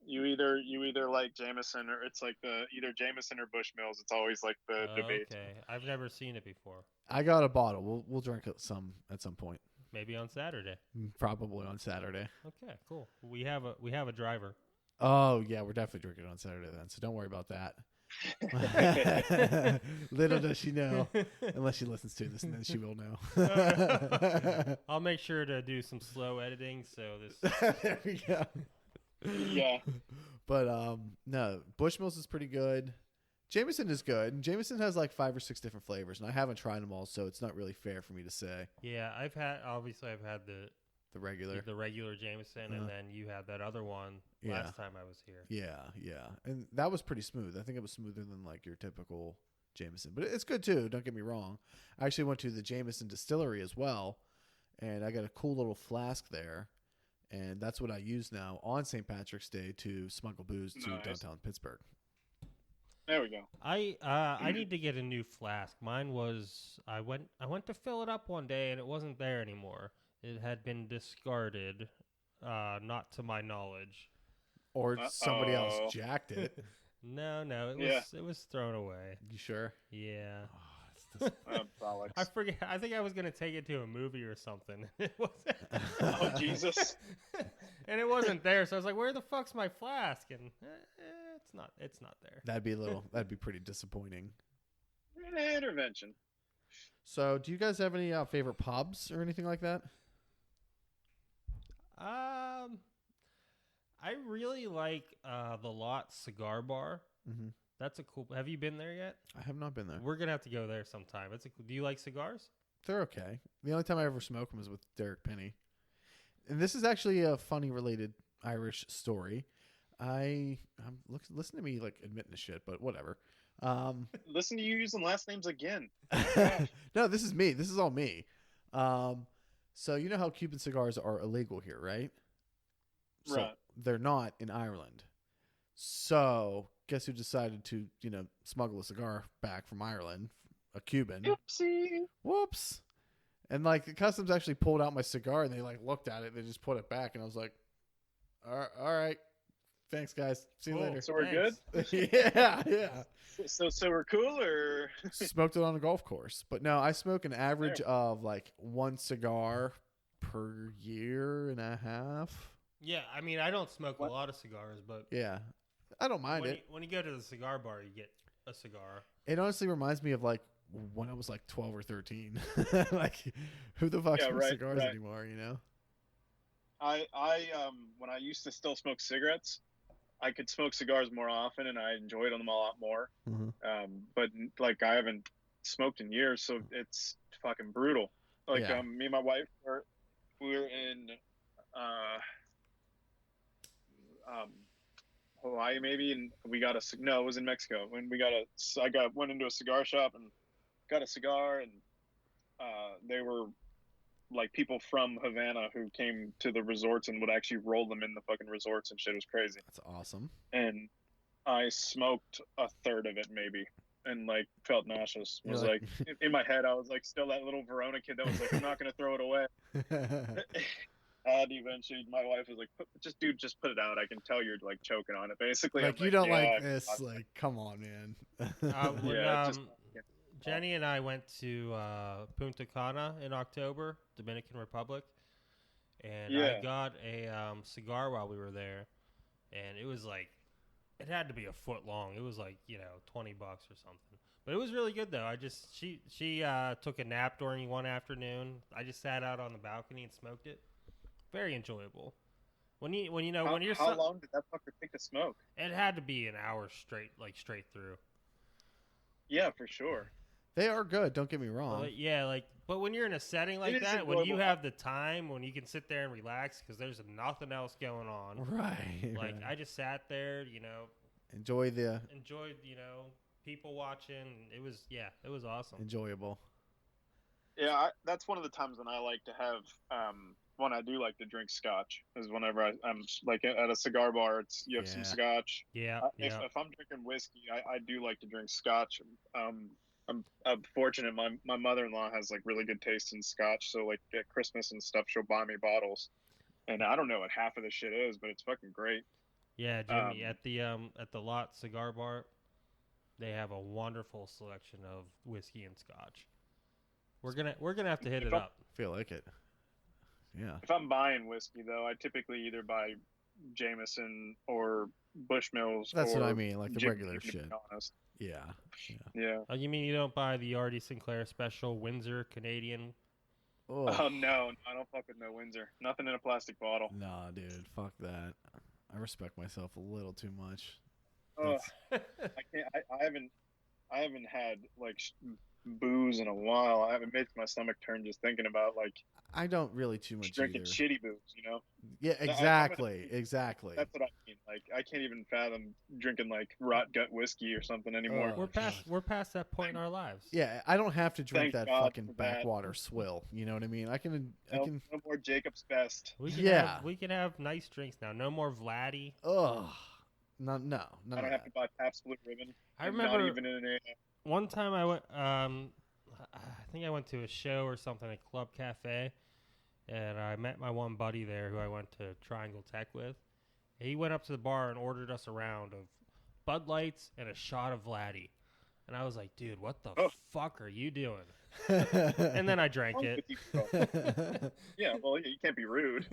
You either like Jameson or it's like the either Jameson or Bushmills. It's always like the debate. Okay, I've never seen it before. I got a bottle. We'll drink some at some point. Maybe on Saturday. Probably on Saturday. Okay, cool. We have a driver. Oh yeah, we're definitely drinking on Saturday then. So don't worry about that. Little does she know, unless she listens to this, and then she will know. I'll make sure to do some slow editing so this. There we go. Yeah. But no, Bushmills is pretty good. Jameson is good. And Jameson has like 5 or 6 different flavors, and I haven't tried them all, so it's not really fair for me to say. Yeah, I've had The regular. the regular Jameson, and then you had that other one Yeah. last time I was here. Yeah. And that was pretty smooth. I think it was smoother than like your typical Jameson. But it's good too, don't get me wrong. I actually went to the Jameson distillery as well, and I got a cool little flask there. And that's what I use now on St. Patrick's Day to smuggle booze to Nice. downtown Pittsburgh. There we go. I need to get a new flask. Mine was I went to fill it up one day and it wasn't there anymore. It had been discarded, not to my knowledge. Or somebody else Uh-oh. jacked it. No, Yeah. it was thrown away. You sure? Yeah. Bollocks. I forget. I think I was gonna take it to a movie or something. It wasn't. Oh, Jesus. And it wasn't there, so I was like, "Where the fuck's my flask?" And it's not there. That'd be pretty disappointing. Intervention. So, do you guys have any favorite pubs or anything like that? I really like the Lot Cigar Bar. Mm-hmm. That's a cool. Have you been there yet? I have not been there. We're gonna have to go there sometime. Do you like cigars? They're okay. The only time I ever smoked them was with Derek Penny. And this is actually a funny related Irish story. I'm listen to me like admitting to shit, but whatever. Listen to you using last names again. No, this is me. This is all me. So you know how Cuban cigars are illegal here, right? So Right. they're not in Ireland. So guess who decided to, smuggle a cigar back from Ireland? A Cuban. Oopsie. Whoops. And like the customs actually pulled out my cigar and they like looked at it and they just put it back and I was like, all right. Thanks guys. See you later. So we're good? Yeah. So we're cool or Smoked it on a golf course. But no, I smoke an average of like one cigar per year and a half. Yeah, I mean, I don't smoke a lot of cigars, but Yeah. I don't mind it. When you go to the cigar bar, you get a cigar. It honestly reminds me of like when I was like 12 or 13. Like who the fuck smokes cigars anymore, I when I used to still smoke cigarettes, I could smoke cigars more often and I enjoyed them a lot more. Mm-hmm. But like I haven't smoked in years, so it's fucking brutal. Like me and my wife we were in Hawaii maybe, and we got it was in Mexico. When went into a cigar shop and got a cigar, and they were like people from Havana who came to the resorts and would actually roll them in the fucking resorts and shit. It was crazy. That's awesome. And I smoked a third of it maybe, and like felt nauseous. It was like in my head, I was like still that little Verona kid that was like, I'm not gonna throw it away. And eventually, my wife was like, just put it out. I can tell you're like choking on it, basically. Like, you don't like this. Like, come on, man. Jenny and I went to Punta Cana in October, Dominican Republic, and I got a cigar while we were there, and it was like, it had to be a foot long. It was like, $20 or something. But it was really good though. She took a nap during one afternoon. I just sat out on the balcony and smoked it. Very enjoyable. How long did that fucker take to smoke? It had to be an hour straight, like straight through. Yeah, for sure. They are good. Don't get me wrong. Well, but when you're in a setting like that, when you have the time, when you can sit there and relax, because there's nothing else going on. Right. Like I just sat there, enjoyed, people watching. It was awesome. Enjoyable. Yeah, that's one of the times when I like to have. When I do like to drink scotch is whenever I'm like at a cigar bar, you have some scotch. Yeah. If I'm drinking whiskey, I do like to drink scotch. I'm fortunate. My mother-in-law has like really good taste in scotch. So like at Christmas and stuff, she'll buy me bottles. And I don't know what half of the shit is, but it's fucking great. Yeah, Jimmy, at the Lot Cigar Bar, they have a wonderful selection of whiskey and scotch. We're gonna have to hit it up. Feel like it. Yeah. If I'm buying whiskey, though, I typically either buy Jameson or Bushmills. That's what I mean, like the regular shit. Yeah. Oh, you mean you don't buy the R.D. Sinclair Special Windsor Canadian? Oh no, I don't fuck with no Windsor. Nothing in a plastic bottle. Nah, dude, fuck that. I respect myself a little too much. I can't. I haven't had like booze in a while. It makes my stomach turn just thinking about like. I don't really too much drinking either. Shitty booze, Yeah, exactly. Exactly. That's what I mean. Like, I can't even fathom drinking like rot gut whiskey or something anymore. We're past that point in our lives. Yeah, I don't have to drink Thank that God fucking backwater swill. You know what I mean? I can. No more Jacob's Best. We can have nice drinks now. No more Vladdy. Ugh. No. I don't have to buy Pabst Blue Ribbon. I remember not even in one time I went. I think I went to a show or something at Club Cafe, and I met my one buddy there who I went to Triangle Tech with. He went up to the bar and ordered us a round of Bud Lights and a shot of Vladdy. And I was like, dude, what the fuck are you doing? And then I drank it. Yeah, well, you can't be rude.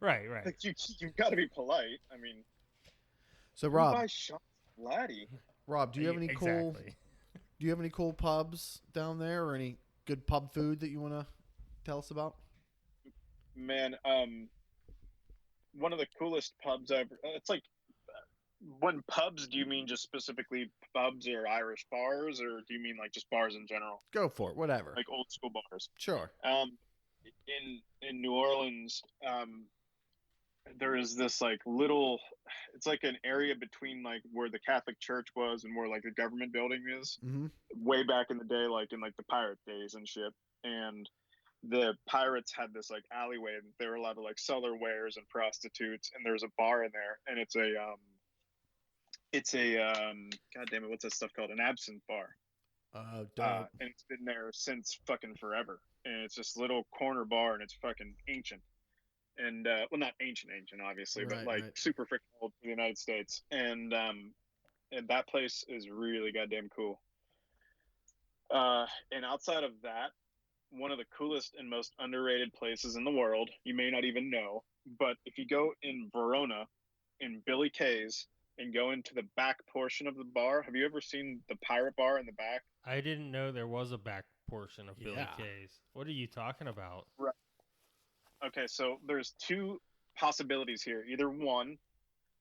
Right. Like, you've got to be polite. I mean, so Rob, buy shots of Vladdy. Rob, do you have any cool pubs down there, or any good pub food that you want to tell us about? Man, one of the coolest pubs ever. It's like, when pubs, do you mean just specifically pubs or Irish bars, or do you mean like just bars in general? Go for it, whatever. Like old school bars. Sure. In New Orleans, there is this like little, it's like an area between like where the Catholic Church was and where like the government building is, Mm-hmm. way back in the day, like in like the pirate days and shit. And the pirates had this like alleyway and they were allowed to like sell their wares and prostitutes, and there's a bar in there, and it's a god damn it, what's that stuff called, an absinthe bar. Dope. And it's been there since fucking forever, and it's this little corner bar, and it's fucking ancient. And well, not ancient obviously, but Right, like right. super freaking old for the United States. And that place is really goddamn cool. And outside of that, one of the coolest and most underrated places in the world, you may not even know, but if you go in Verona, in Billy Kay's, and go into the back portion of the bar, have you ever seen the pirate bar in the back? I didn't know there was a back portion of Billy Yeah. Kay's. What are you talking about? Right. Okay, so there's two possibilities here. Either one,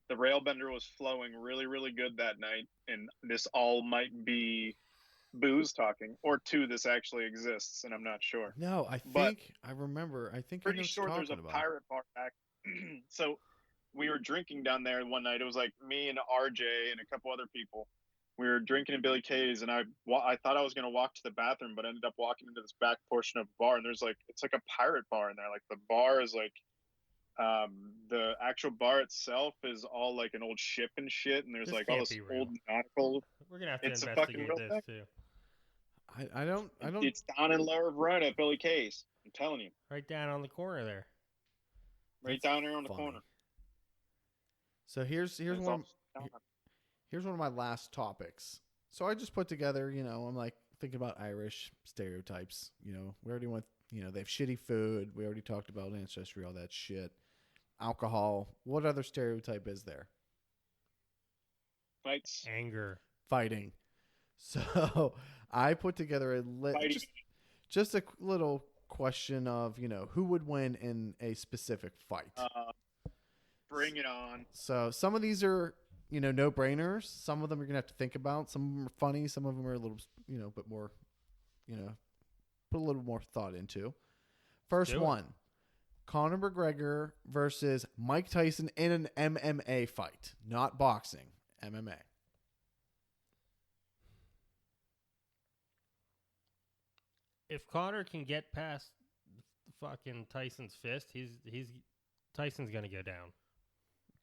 the railbender was flowing really, really good that night, and this all might be booze talking, or two, this actually exists, and I'm not sure. No, I But think I remember. I think I know pretty what sure you're there's a talking about. pirate bar back. So we were drinking down there one night. It was like me and RJ and a couple other people. We were drinking in Billy Kay's, and I thought I was gonna walk to the bathroom, but I ended up walking into this back portion of the bar, and there's like, it's like a pirate bar in there. Like the bar is like, the actual bar itself is all like an old ship and shit, and there's This like all can't this be real. old nautical. We're gonna have to It's a fucking investigate real this thing. too. I don't. It's down in Lower Verona at Billy Kay's. I'm telling you, Right down on the corner there. right That's down there on the funny. corner. So here's It's one. all- Here's one of my last topics. So I just put together, I'm like thinking about Irish stereotypes. We already went, they have shitty food. We already talked about ancestry, all that shit. Alcohol. What other stereotype is there? Fights. Anger. Fighting. So I put together Fighting. just a little question of, who would win in a specific fight. Bring it on. So some of these are, no-brainers. Some of them you're going to have to think about. Some of them are funny. Some of them are a little, bit more, put a little more thought into. First one, Conor McGregor versus Mike Tyson in an MMA fight. Not boxing, MMA. If Conor can get past fucking Tyson's fist, he's Tyson's gonna go down.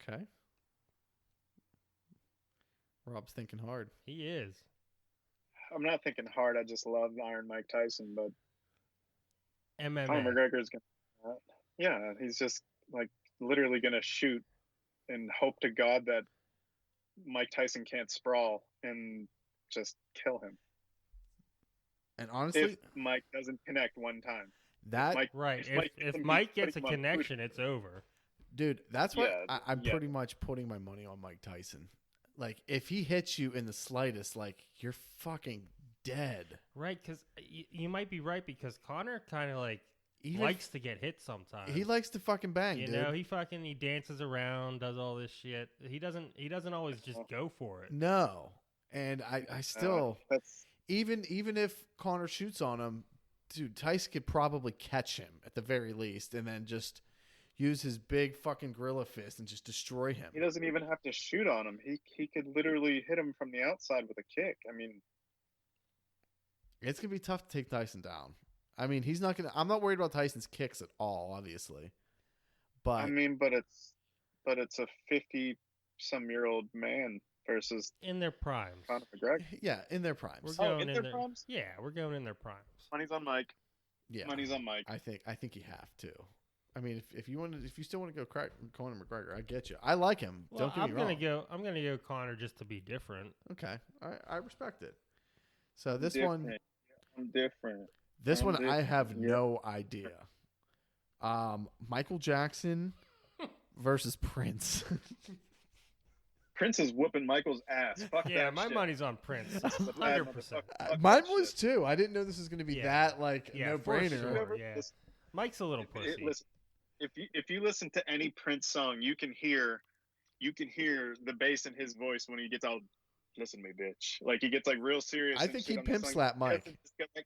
Okay. Rob's thinking hard. He is. I'm not thinking hard. I just love Iron Mike Tyson, but MMA. Conor McGregor's gonna. Yeah, he's just like literally gonna shoot and hope to God that Mike Tyson can't sprawl and just kill him. And honestly, If Mike doesn't connect one time. that Right. If Mike gets a connection, it's over. dude, that's what Yeah, I'm yeah. pretty much putting my money on Mike Tyson. Like, if he hits you in the slightest, like, you're fucking dead. Right, because you might be right, because Conor kind of like Even likes to get hit sometimes. he likes to fucking bang, you dude. know, he dances around, does all this shit. He doesn't always just go for it. No, and I still That's even if Conor shoots on him, dude, Tyson could probably catch him at the very least, and then just use his big fucking gorilla fist and just destroy him. he doesn't even have to shoot on him. He could literally hit him from the outside with a kick. I mean, It's gonna be tough to take Tyson down. I mean, he's not gonna. I'm not worried about Tyson's kicks at all, obviously. But but it's a 50-some-year-old man versus In their primes. Conor McGregor. yeah, in their primes. We're Oh, going in their primes? Yeah, we're going in their primes. Money's on Mike. Yeah, Money's on Mike. I think you have to. I mean, if you still want to go Conor McGregor, I get you. I like him. Well, Don't get me wrong. I'm gonna go Conor just to be different. Okay, I respect it. So this Different. one, I'm different. this I'm one, I have different. no idea. Michael Jackson versus Prince. Prince is whooping Michael's ass. Fuck Yeah, that my shit. money's on Prince. Bad 100%. motherfucker. Fuck Mine that was shit. too. I didn't know this was going to be Yeah. that like Yeah, no for brainer. sure. Whoever- Yeah. listen, Mike's a little pussy. listen, if you listen to any Prince song, you can hear the bass in his voice when he gets all, listen to me, bitch. Like he gets like real serious. I and think shit he on the pimp song. slapped He Mike. doesn't just go like,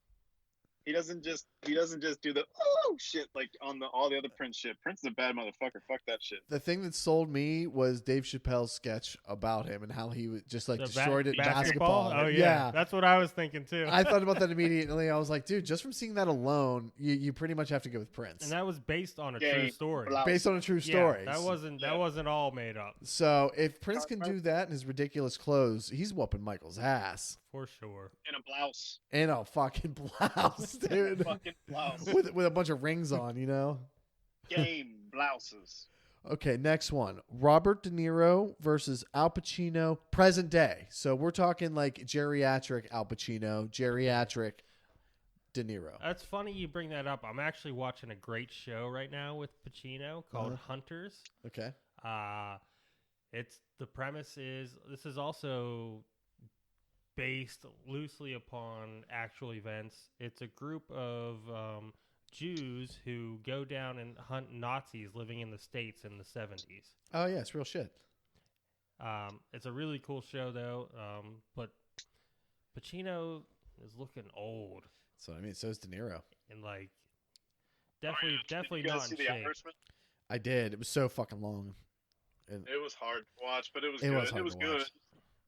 He doesn't just do the oh shit like on all the other Prince shit. Prince is a bad motherfucker. Fuck that shit. The thing that sold me was Dave Chappelle's sketch about him and how he was just like destroyed it basketball. Oh yeah, that's what I was thinking too. I thought about that immediately. I was like, dude, just from seeing that alone, you pretty much have to go with Prince. And that was based on a true story. Based on a true story. Yeah, that wasn't all made up. So if Prince can do that in his ridiculous clothes, he's whooping Michael's ass. For sure. In a blouse. In a fucking blouse, dude. Fucking blouse. With a bunch of rings on, you know? Game blouses. Okay, next one. Robert De Niro versus Al Pacino, present day. So we're talking like geriatric Al Pacino, geriatric De Niro. That's funny you bring that up. I'm actually watching a great show right now with Pacino called Hunters. Okay. The premise is this is also based loosely upon actual events. It's a group of Jews who go down and hunt Nazis living in the States in the 70s. Oh, yeah, it's real shit. It's a really cool show, though. But Pacino is looking old. So, I mean, so is De Niro. And, like, definitely Did you guys not see in The shape. Irishman? I did. It was so fucking long. And It was hard to watch, but it was It good. was hard It was to good. watch.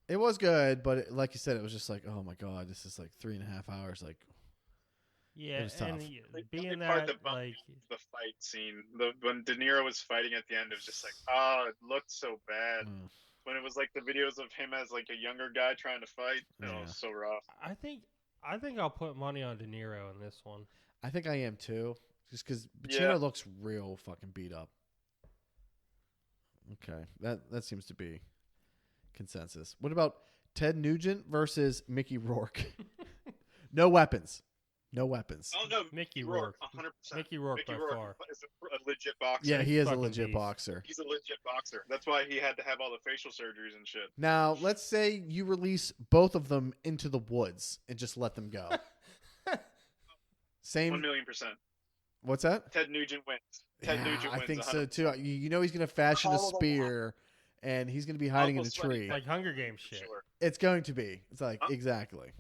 It was good, but like you said, it was just like, oh my God, this is like 3.5 hours. Like, Yeah, it was tough. and The being only part that, bumped like, me was the fight scene. When De Niro was fighting at the end, it was just like, oh, it looked so bad. mm, When it was like the videos of him as like a younger guy trying to fight, it Yeah. was so rough. I think I'll put money on De Niro in this one. I think I am too. Just because Pacino Yeah. looks real fucking beat up. Okay, that seems to be consensus. What about Ted Nugent versus Mickey Rourke? No weapons. No weapons. Oh no, Mickey Rourke. 100%. Mickey Rourke by far. is a legit boxer. Yeah, he is a fucking legit beast. boxer. He's a legit boxer. That's why he had to have all the facial surgeries and shit. Now, let's say you release both of them into the woods and just let them go. 1 Same. 1,000,000%. What's that? Ted Nugent wins. Ted Nugent wins. I think 100%. so too. You know he's going to fashion a Call the spear, and he's going to be hiding in a Uncle Sweaty tree. Like Hunger Games shit. Sure. It's going to be. It's like exactly.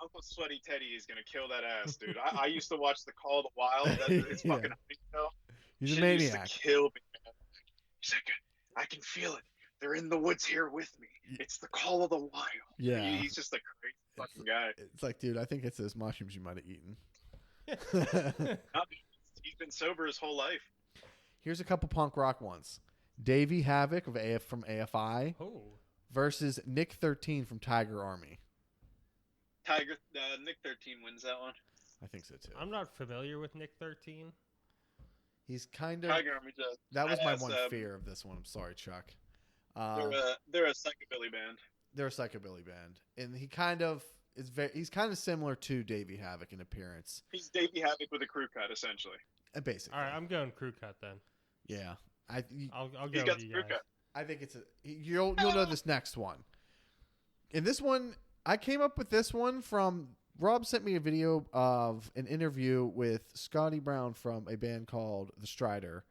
Uncle Sweaty Teddy is gonna kill that ass, dude. I used to watch the Call of the Wild. It's Yeah. fucking show. He's a Shit maniac. used to kill me, man. He's like, I can feel it. They're in the woods here with me. It's the Call of the Wild. Yeah. He's just a crazy fucking guy. It's like, dude, I think it's those mushrooms you might have eaten. He's been sober his whole life. Here's a couple punk rock ones. Davey Havoc from AFI Oh. versus Nick 13 from Tiger Army. Nick 13 wins that one. I think so too. I'm not familiar with Nick 13. He's kind of. Tiger Army does. That was my badass, one fear of this one. I'm sorry, Chuck. They're a psychobilly band. They're a psychobilly band, and he kind of is very. He's kind of similar to Davey Havoc in appearance, He's Davey Havoc with a crew cut, essentially. basically. All right, I'm going crew cut then. Yeah, I'll go He's got with the you crew guys. cut. I think it's a. You'll know this next one. In this one, I came up with this one from Rob sent me a video of an interview with Scotty Brown from a band called The Strider.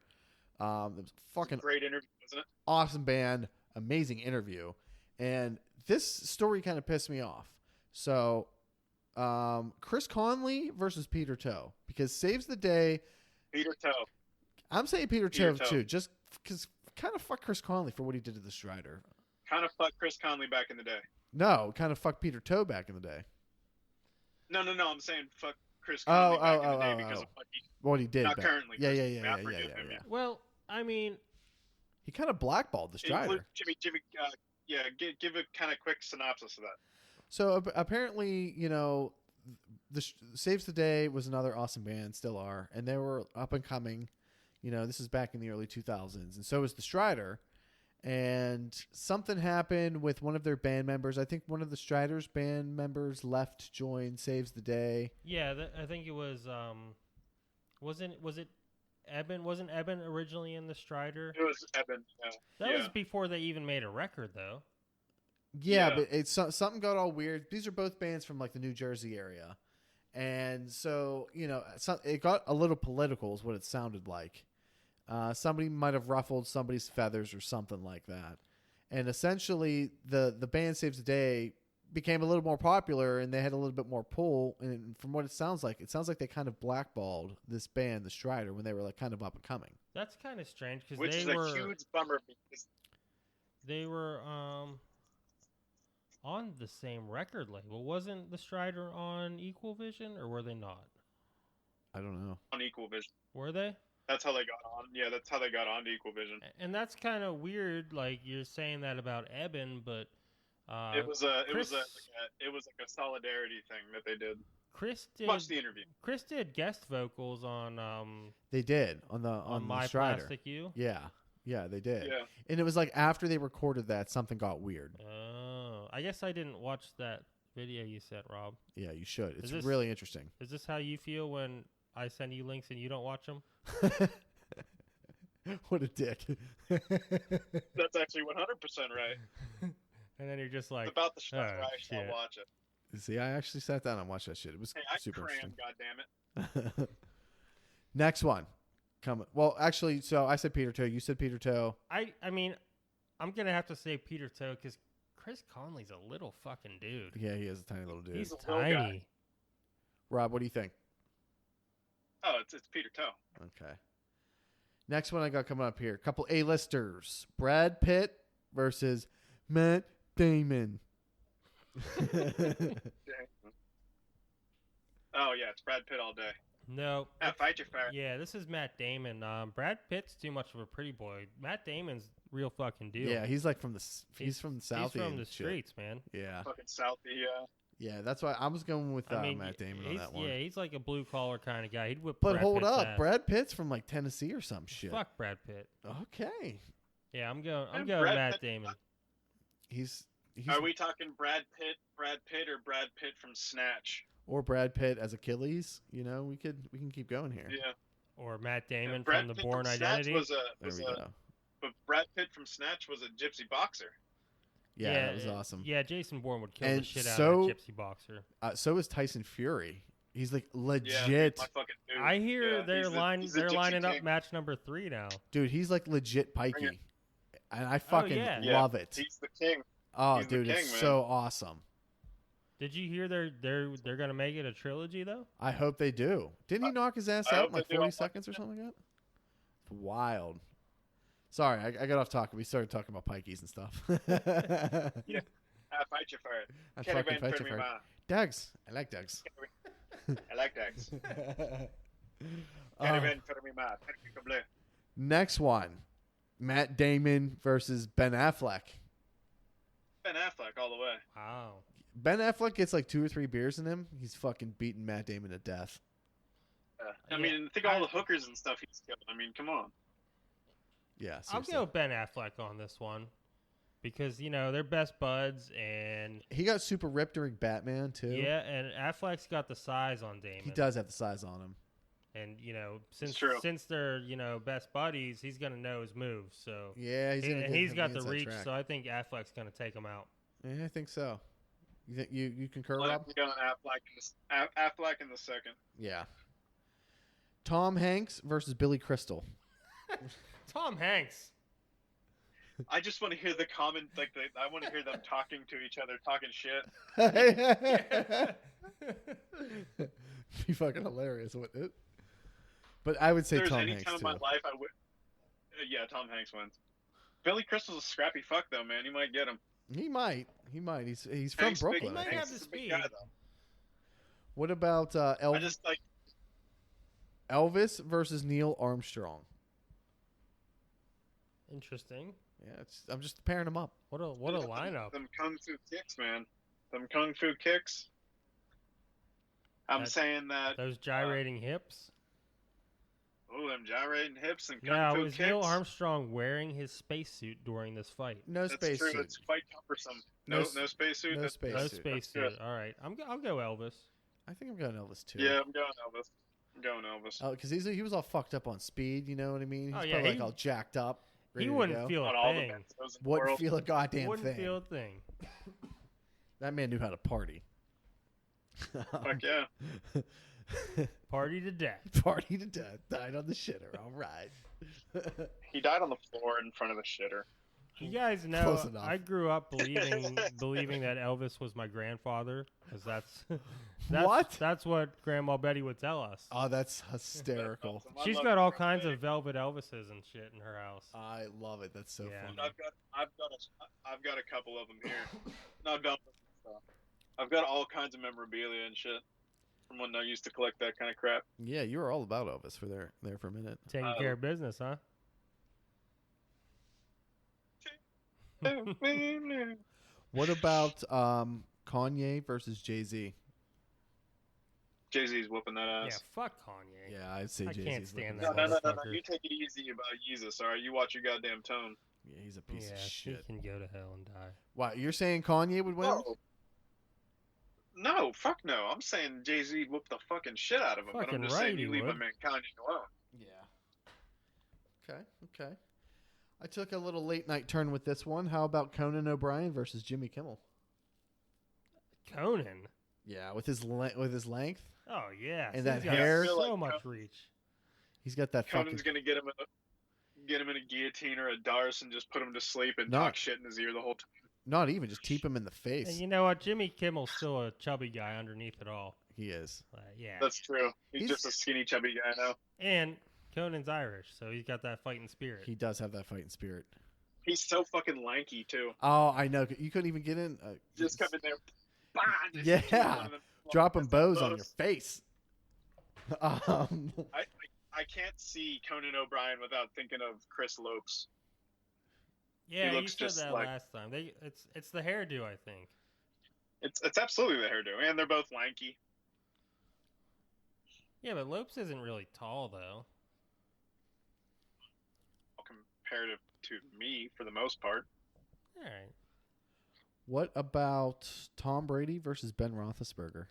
It was a fucking Great interview, wasn't it? awesome band, amazing interview, and this story kind of pissed me off. So, Chris Conley versus Peter Toe, because Saves the Day. Peter Toe. I'm saying Peter Peter Toe Toe. too, just because kind of fuck Chris Conley for what he did to The Strider. Kind of fucked Chris Conley back in the day. No, kind of fuck Peter Toe back in the day. No. I'm saying fuck Chris Conley back in the day because of What he did. not back- currently. Yeah, Chris yeah, Conley. yeah, I yeah, forgive yeah, him, yeah. Well, I mean, He kind of blackballed The Strider. Jimmy, give a kind of quick synopsis of that. So apparently, Saves the Day was another awesome band, still are, and they were up and coming. This is back in the early 2000s, and so was The Strider. And something happened with one of their band members. I think one of the Strider's band members left to join Saves the Day. yeah, I think it was. Was it Eben? Wasn't Eben originally in the Strider? It was Evan. That was before they even made a record, though. Yeah, Yeah. but it's something got all weird. These are both bands from like the New Jersey area, and so it got a little political, is what it sounded like. Somebody might have ruffled somebody's feathers or something like that, and essentially the band Saves the Day became a little more popular and they had a little bit more pull. And from what it sounds like they kind of blackballed this band, the Strider, when they were like kind of up and coming. That's kind of strange because which is a huge bummer because they were on the same record label. Wasn't the Strider on Equal Vision, or were they not? I don't know. on Equal Vision. Were they? That's how they got on. Yeah, that's how they got on to Equal Vision. And that's kind of weird. Like you're saying that about Eben, but it was like a solidarity thing that they did. Chris did. Watch the interview. Chris did guest vocals on. They did on the My Strider. Plastic You. Yeah, they did. Yeah. And it was like after they recorded that, something got weird. Oh, I guess I didn't watch that video you sent, Rob. Yeah, you should. It's this- really interesting. Is this how you feel when I send you links and you don't watch them? What a dick. That's actually 100% right. And then you're just like, It's about the stuff oh, where I shall shit. watch it. See, I actually sat down and watched that shit. It was Hey, I super cram, interesting. goddammit. Next one. Well, actually, so I said Peter Toe. You said Peter Toe. I mean, I'm gonna have to say Peter Toe because Chris Conley's a little fucking dude. Yeah, he is a tiny little dude. He's a little guy. tiny. Rob, what do you think? Oh, it's Peter Toe. Okay. Next one I got coming up here. Couple A-listers. Brad Pitt versus Matt Damon. Oh, yeah, it's Brad Pitt all day. No. Fight your fire. Yeah, this is Matt Damon. Brad Pitt's too much of a pretty boy. Matt Damon's real fucking deal. Yeah, he's like from the from the South. He's from the streets, man. Yeah. Fucking Southie, yeah. Yeah, that's why I was going with I mean, Matt Damon on he's- that one. Yeah, he's like a blue collar kind of guy. He'd whip. But Brad hold Pitt's up, ass. Brad Pitt's from like Tennessee or some shit. Fuck Brad Pitt. Okay. Yeah, I'm going And Matt Brad Pitt- Damon. He's Are we talking Brad Pitt, or Brad Pitt from Snatch? or Brad Pitt as Achilles. You know, we can keep going here. Yeah. Or Matt Damon Brad from The Pitt Bourne from Snatch Identity. Was There we go. but Brad Pitt from Snatch was a gypsy boxer. Yeah, that was awesome. Yeah, Jason Bourne would kill the And shit out so- of a gypsy boxer. So is Tyson Fury. He's like Yeah, legit, my fucking dude. I hear Yeah, they're he's the they're gypsy lining up king. match number 3 now. dude. He's like legit Bring pikey, it. and I fucking yeah. love it. He's the king. Oh, he's the dude, king, it's man. so awesome. Did you hear they're gonna make it a trilogy though? I hope they do. Didn't he knock his ass I out hope in like they do. 40 seconds or something like that? It's wild. Sorry, I got off talking. We started talking about pikeys and stuff. Yeah. Fight your fire. I Can't fucking even fight turn you me for on. Doug's. I like Doug's. I like that. Uh, Can't even turn me on. Can't blue. Next one, Matt Damon versus Ben Affleck. Ben Affleck all the way. Wow. Ben Affleck gets like 2 or 3 beers in him. He's fucking beating Matt Damon to death. I Yeah, mean, think of all the hookers and stuff he's killed. I mean, come on. Yeah, I'll seriously. go Ben Affleck on this one because they're best buds and He got super ripped during Batman too. yeah, and Affleck's got the size on Damon. He does have the size on him. And true. since they're best buddies, he's gonna know his moves. So Yeah, he's gonna get he's him got the inside reach. track. So I think Affleck's gonna take him out. Yeah, I think so. You think you concur, I'm Rob? going Affleck in the second. Yeah. Tom Hanks versus Billy Crystal. Tom Hanks. I just want to hear the comment, I want to hear them talking to each other, talking shit. Be fucking hilarious, wouldn't it? But I would say If there's Tom any Hanks time in too. my life I would. Yeah, Tom Hanks wins. Billy Crystal's a scrappy fuck though, man. You might get him. He might. He's from Hanks Brooklyn. He I might think. have Hanks the is a big speed. guy, though. What about I Elvis? just like. Elvis versus Neil Armstrong. Interesting. Yeah, I'm just pairing them up. What a lineup. Them kung fu kicks, man. Them kung fu kicks. I'm That- saying that. Those gyrating hips. Oh, them gyrating hips and kung Now, fu was kicks. Neil Armstrong wearing his spacesuit during this fight? No That's space true. suit. It's quite cumbersome. No No, s- no spacesuit. no That's- space No suit. spacesuit. good. All right, I'll go Elvis. I think I'm going Elvis too. Yeah, I'm going Elvis. Oh, because he was all fucked up on speed. You know what I mean? He's Oh, yeah, probably like he- all jacked up. ready He to wouldn't go. feel on a all the thing. benzos in the Wouldn't world. feel a goddamn Wouldn't thing. feel a thing. That man knew how to party. Fuck yeah. Party to death. Party to death. Died on the shitter. All right. He died on the floor in front of the shitter. You guys know Close enough. I grew up believing that Elvis was my grandfather because that's What? That's what Grandma Betty would tell us. Oh, that's hysterical. I She's love got all Grandma kinds Betty. of velvet Elvises and shit in her house. I love it. That's so Yeah. funny. I've got a couple of them here. Not Velvet stuff. I've got all kinds of memorabilia and shit from when I used to collect that kind of crap. Yeah, you were all about Elvis for there for a minute. Taking care of business, huh? What about Kanye versus Jay-Z? Jay-Z's whooping that Yeah, ass. fuck Kanye. Yeah, I'd say I Jay-Z's. can't stand No, that no. motherfucker. You take it easy about Jesus, all right? You watch your goddamn tone. Yeah, he's a piece Yeah, of he shit. can go to hell and die. Wow, you're saying Kanye would win? No, fuck no. I'm saying Jay-Z whooped the fucking shit out of him, but Fucking I'm just right saying he you leave would. my man Kanye alone. Yeah. Okay. I took a little late night turn with this one. How about Conan O'Brien versus Jimmy Kimmel? Conan. Yeah, with his length, Oh yeah, And he's that got hair. So I feel like much reach. he's got that Conan's fucking. gonna get him in a guillotine or a darce and just put him to sleep and No. talk shit in his ear the whole time. Not even just keep him in the face. And you know what? Jimmy Kimmel's still a chubby guy underneath it all. He is. Yeah. That's true. He's He's- just a skinny, chubby guy now. And Conan's Irish, so he's got that fighting spirit. He does have that fighting spirit. He's so fucking lanky too. Oh, I know. You couldn't even get in. Just come in there, bah, just Yeah. shoot one of them- dropping just bows them on your face. I can't see Conan O'Brien without thinking of Chris Lopes. Yeah, you looks said just that like- last time. It's the hairdo, I think. It's absolutely the hairdo, and they're both lanky. Yeah, but Lopes isn't really tall though. Comparative to me, for the most part. All right. What about Tom Brady versus Ben Roethlisberger?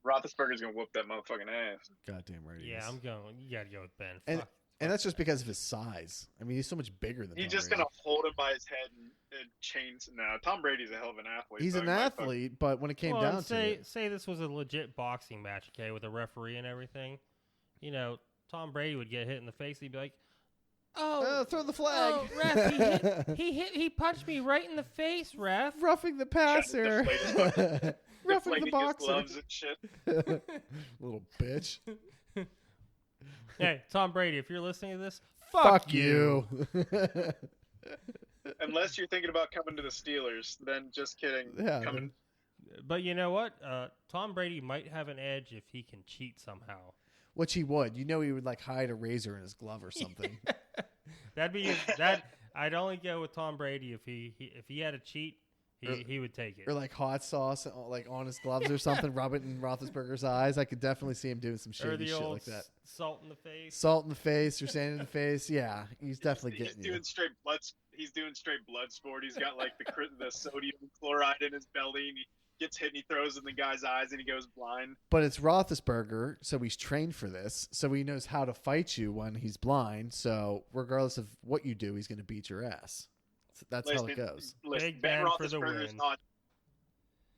Roethlisberger's gonna whoop that motherfucking ass. Goddamn right. he Yeah, is. I'm going. You gotta go with Ben. And- Fuck. And that's just because of his size. I mean, he's so much bigger than He's Tom just Brady. gonna hold him by his head and chains. No, Tom Brady's a hell of an athlete. He's so an he might fuck- athlete, but when it came Well, down and to it, say this was a legit boxing match, okay, with a referee and everything. You know, Tom Brady would get hit in the face. He'd be like, "Oh, throw the flag. oh, ref, he punched me right in the face, ref." Roughing the passer. Roughing the deflating his boxer. gloves and shit. Little bitch. Hey, Tom Brady, if you're listening to this, Fuck you. Unless you're thinking about coming to the Steelers, then just kidding. Yeah, Coming- But you know what? Tom Brady might have an edge if he can cheat somehow. Which he would. You know he would like hide a razor in his glove or something. That'd be that. I'd only go with Tom Brady if he had a cheat. He would take it. Or like hot sauce like on his gloves or something, rub it in Roethlisberger's eyes. I could definitely see him doing some Or shady the shit old like that. salt in the face. Salt in the face or sand in the face. Yeah, he's definitely he's getting doing you. straight blood. He's doing straight blood sport. He's got like the sodium chloride in his belly, and he gets hit and he throws it in the guy's eyes, and he goes blind. But it's Roethlisberger, so he's trained for this. So he knows how to fight you when he's blind. So regardless of what you do, he's going to beat your ass. That's how it goes. Listen, Big Ben for the win.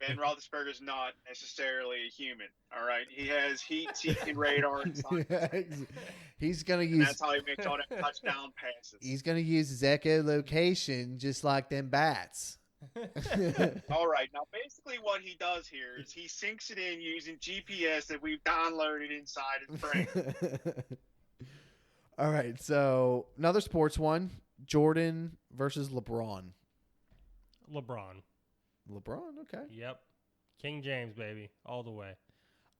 Ben Roethlisberger's not necessarily a human. All right, he has heat-seeking radar inside. He's going to And use. that's how he makes all that touchdown passes. He's going to use his echolocation just like them bats. All right, now basically what he does here is he sinks it in using GPS that we've downloaded inside his brain. All right, so another sports one: Jordan versus LeBron. LeBron. LeBron, okay. Yep. King James, baby, all the way.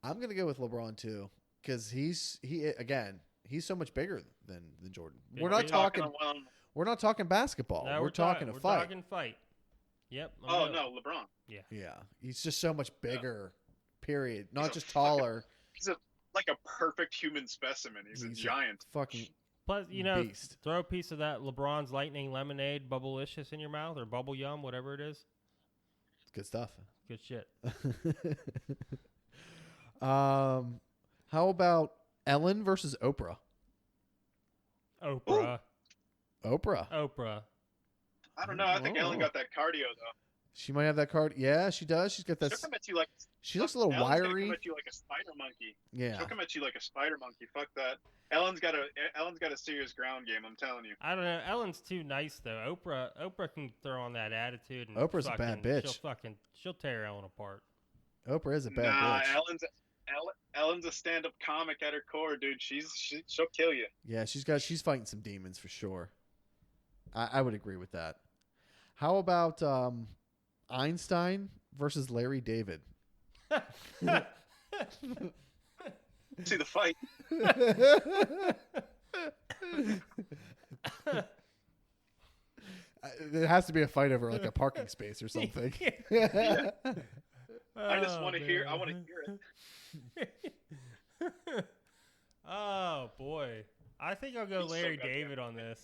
I'm gonna go with LeBron too, because he's so much bigger than Jordan. Big We're not dude. talking. We're not talking basketball. No, we're talking a we're fight. talking fight. Yep. I'm Oh good. no, LeBron. Yeah, he's just so much bigger. Period. Not He's a just fucking- taller. He's like a perfect human specimen. He's a giant. Fucking Plus, you know, beast. throw a piece of that LeBron's Lightning Lemonade Bubblicious in your mouth or Bubble Yum, whatever it is. It's good stuff. Good shit. How about Ellen versus Oprah? Oprah. Oprah. Oprah. I don't know. I think Ellen got that cardio though. She might have that card. Yeah, she does. She's got that. She'll come at you like She looks a little Ellen's gonna wiry. come at you like a spider monkey. Yeah. She'll come at you like a spider monkey. Fuck that. Ellen's got a serious ground game. I'm telling you. I don't know. Ellen's too nice though. Oprah can throw on that attitude. And Oprah's a bad bitch. She'll tear Ellen apart. Oprah is a bad bitch. Ellen's a stand-up comic at her core, dude. She'll kill you. Yeah, she's fighting some demons for sure. I would agree with that. How about Einstein versus Larry David? See the fight. There has to be a fight over like a parking space or something. Yeah. I just want to hear. I want to hear it. Oh boy, I think I'll go Larry David on this.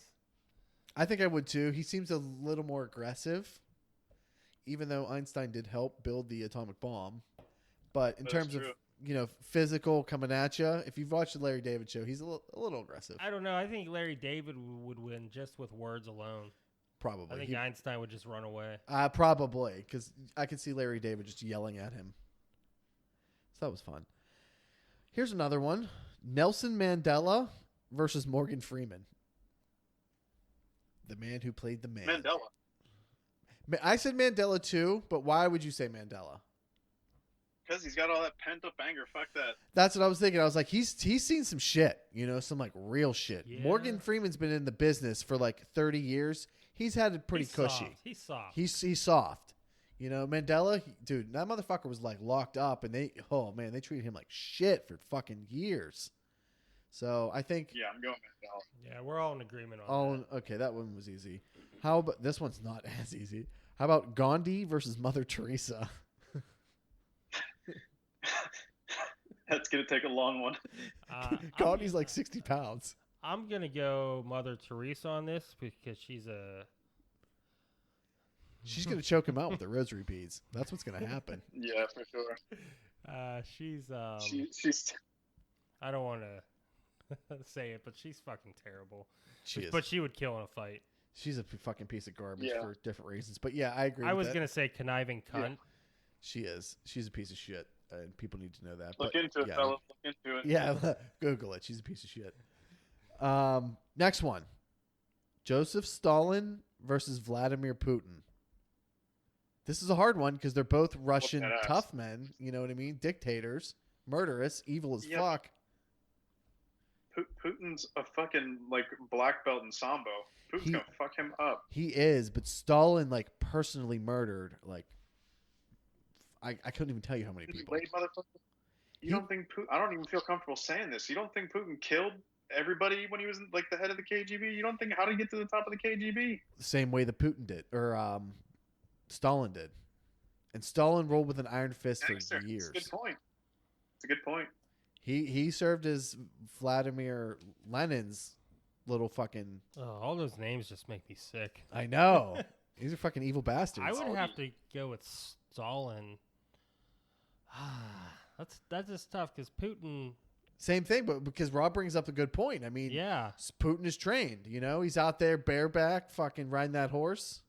I think I would too. He seems a little more aggressive, even though Einstein did help build the atomic bomb. But in terms of physical coming at you, if you've watched the Larry David show, he's a little aggressive. I don't know. I think Larry David would win just with words alone. Probably. I think Einstein would just run away. Probably, because I could see Larry David just yelling at him. So that was fun. Here's another one. Nelson Mandela versus Morgan Freeman. The man who played the man. Mandela. I said Mandela too, but why would you say Mandela? Because he's got all that pent-up anger. Fuck that. That's what I was thinking. I was like, he's seen some shit, some like real shit. Yeah. Morgan Freeman's been in the business for like 30 years. He's had it pretty cushy. Soft. He's soft. He's soft. Mandela, dude, that motherfucker was like locked up, and they treated him like shit for fucking years. So I think. Yeah, I'm going Mandela. Yeah, we're all in agreement on that. Okay, that one was easy. How about this one's not as easy? How about Gandhi versus Mother Teresa? That's gonna take a long one. Gandhi's like 60 pounds. I'm gonna go Mother Teresa on this because she's gonna choke him out with the rosary beads. That's what's gonna happen. Yeah, for sure. She's I don't want to say it, but she's fucking terrible. But she would kill in a fight. She's a fucking piece of garbage for different reasons. But yeah, I agree. I was gonna say conniving cunt. Yeah. She is. She's a piece of shit, and people need to know that. Look into it, fellas. Look into it. Yeah, Google it. She's a piece of shit. Next one. Joseph Stalin versus Vladimir Putin. This is a hard one because they're both Russian tough men. You know what I mean? Dictators, murderous, evil as fuck. Putin's a fucking like black belt in Sambo. Putin's gonna fuck him up. He is, but Stalin like personally murdered like I couldn't even tell you how many people. You don't think Putin? I don't even feel comfortable saying this. You don't think Putin killed everybody when he was like the head of the KGB? You don't think how to get to the top of the KGB? The same way that Putin did, or Stalin did, and Stalin rolled with an iron fist for years. That's a good point. It's a good point. He served as Vladimir Lenin's little fucking. Oh, all those names just make me sick. I know. These are fucking evil bastards. I would have to go with Stalin. That's just tough because Putin. Same thing, but because Rob brings up a good point. I mean, yeah, Putin is trained. He's out there bareback, fucking riding that horse.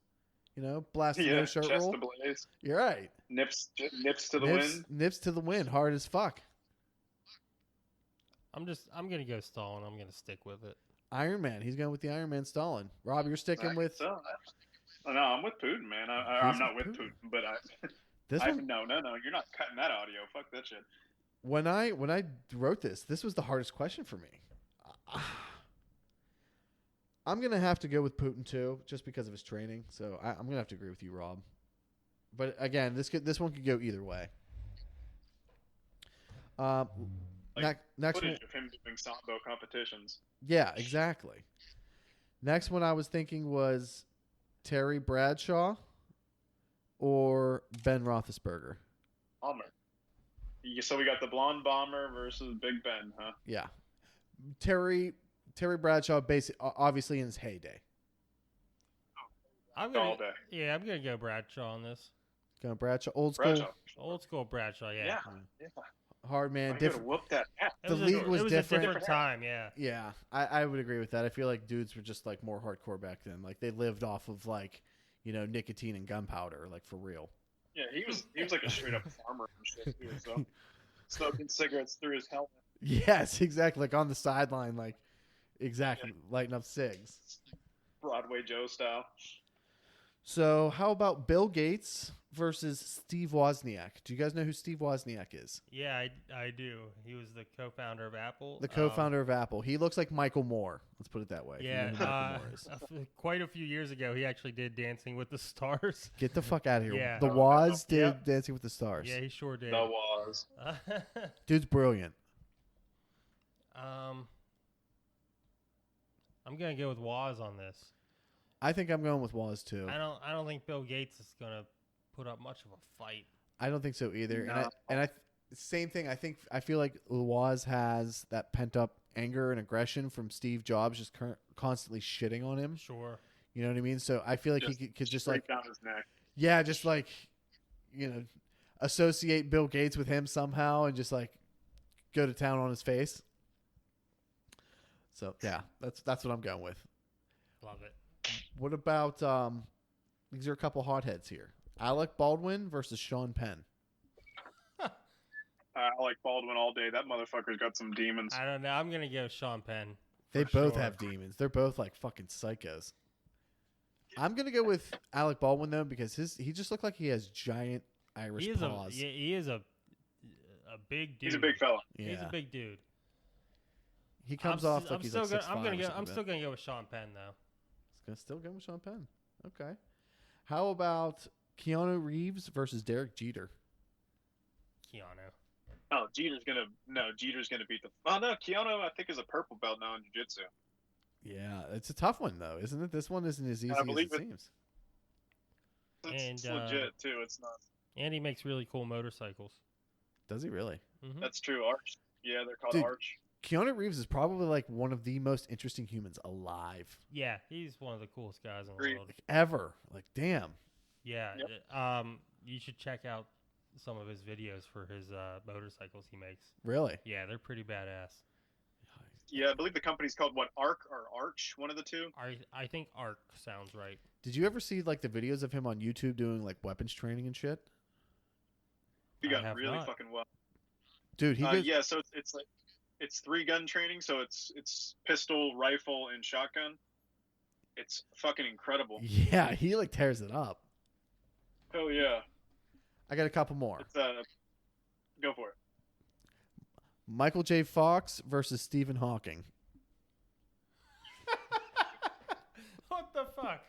Blasting no shirt roll. To blaze. You're right. Nips to the wind. Nips to the wind, hard as fuck. I'm gonna go Stalin. I'm gonna stick with it. Iron Man. He's going with the Iron Man Stalin. Rob, you're sticking with. No, I'm with Putin, man. I'm not with Putin, but no, you're not cutting that audio. Fuck that shit. When I wrote this was the hardest question for me. I'm gonna have to go with Putin too, just because of his training. So I'm gonna have to agree with you, Rob. But again, this one could go either way. Next footage one of him doing Sambo competitions. Yeah, exactly. Next one I was thinking was Terry Bradshaw or Ben Roethlisberger. Bomber. So we got the blonde bomber versus Big Ben, huh? Yeah. Terry Bradshaw, obviously in his heyday. I'm gonna go Bradshaw on this. Going Bradshaw, old school. Old school Bradshaw, yeah. Hard man, different. Whoop that. The league was different. A different time, yeah. Yeah, I would agree with that. I feel like dudes were just like more hardcore back then. Like they lived off of like, nicotine and gunpowder, like for real. Yeah, he was like a straight up farmer and shit too. So smoking cigarettes through his helmet. Yes, exactly. Like on the sideline, like exactly lighting up cigs. Broadway Joe style. So how about Bill Gates versus Steve Wozniak? Do you guys know who Steve Wozniak is? Yeah, I do. He was the co-founder of Apple. The co-founder of Apple. He looks like Michael Moore. Let's put it that way. Yeah, If you know who Michael Moore is. quite a few years ago, he actually did Dancing with the Stars. Get the fuck out of here. Yeah. The Woz did Yep. Dancing with the Stars. Yeah, he sure did. The was. Dude's brilliant. I'm gonna go with Woz on this. I think I'm going with Woz too. I don't think Bill Gates is gonna put up much of a fight. I don't think so either. No. And I same thing. I feel like Woz has that pent up anger and aggression from Steve Jobs just constantly shitting on him. Sure. You know what I mean? So I feel like he could just like down his neck. yeah, just like associate Bill Gates with him somehow and just like go to town on his face. So yeah, that's what I'm going with. Love it. What about these are a couple hotheads here. Alec Baldwin versus Sean Penn. I like Baldwin all day. That motherfucker's got some demons. I don't know. I'm gonna go Sean Penn. They for both sure. have demons. They're both like fucking psychos. I'm gonna go with Alec Baldwin though because he just looked like he has giant Irish paws. He is a big dude. He's a big fella. Yeah. He's a big dude. He comes off like he's like 6'5" I'm still gonna go with Sean Penn though. Gonna still go with Sean Penn. Okay. How about Keanu Reeves versus Derek Jeter? Keanu. Oh, Jeter's gonna beat the. Oh no, Keanu I think is a purple belt now in jiu-jitsu. Yeah, it's a tough one though, isn't it? This one isn't as easy as it seems. It's And, legit too. It's not. And he makes really cool motorcycles. Does he really? Mm-hmm. That's true. Arch. Yeah, they're called Dude. Arch. Keanu Reeves is probably like one of the most interesting humans alive. Yeah, he's one of the coolest guys in the Agreed. world. Ever. Like, damn. Yeah. Yep. You should check out some of his videos for his motorcycles he makes. Really? Yeah, they're pretty badass. Yeah, I believe the company's called what? Arc or Arch? One of the two. I think Arc sounds right. Did you ever see like the videos of him on YouTube doing like weapons training and shit? He I got have really not. fucking well. Dude, he goes, Yeah, so it's 3-gun training, so it's pistol, rifle, and shotgun. It's fucking incredible. yeah, he like tears it up. Hell yeah. I got a couple more. It's go for it. Michael J. Fox versus Stephen Hawking. What the fuck?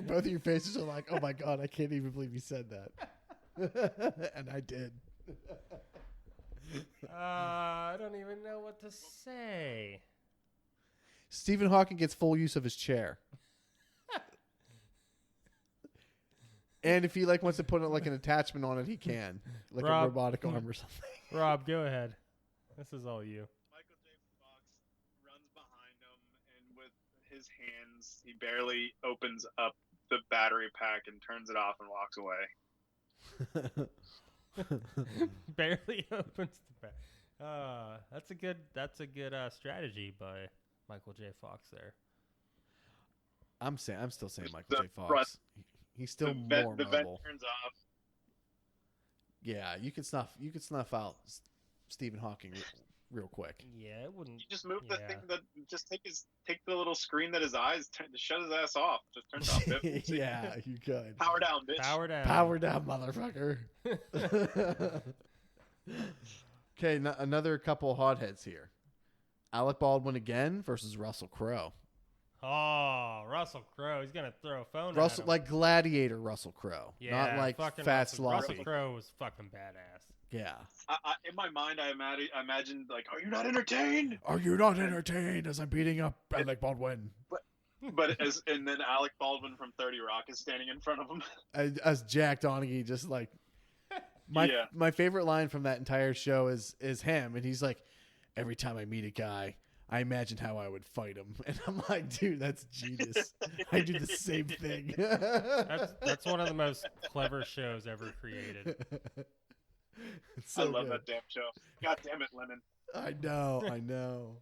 Both of your faces are like, oh my god, I can't even believe you said that. And I did. I don't even know what to say. Stephen Hawking gets full use of his chair. And if he like wants to put like an attachment on it, he can, like a robotic arm or something. Rob, go ahead. This is all you. Michael J. Fox runs behind him, and with his hands, he barely opens up the battery pack and turns it off and walks away. Barely opens the back. That's a good strategy by Michael J. Fox there. I'm still saying Michael J. The Fox. He's still more the vent mobile. turns off. Yeah, you could snuff out Stephen Hawking real quick. Yeah, it wouldn't. You just move the thing that just take the little screen that his eyes shut his ass off. Just turn it off. Bip. Yeah, you could. Power down, bitch. Power down. Power down, motherfucker. Okay, another couple hotheads here. Alec Baldwin again versus Russell Crowe. Oh, Russell Crowe. He's gonna throw a phone. Russell, at him. like Gladiator Russell Crowe, Yeah, not like fucking fat Russell sloppy. Crowe was fucking badass. Yeah. In my mind, I imagined like, are you not entertained? Are you not entertained as I'm beating up Alec Baldwin? And then Alec Baldwin from 30 Rock is standing in front of him. As Jack Donaghy, just like my favorite line from that entire show is him, and he's like, every time I meet a guy, I imagine how I would fight him, and I'm like, dude, that's genius. I do the same thing. That's one of the most clever shows ever created. So I love good. that damn show. God damn it, Lemon. I know.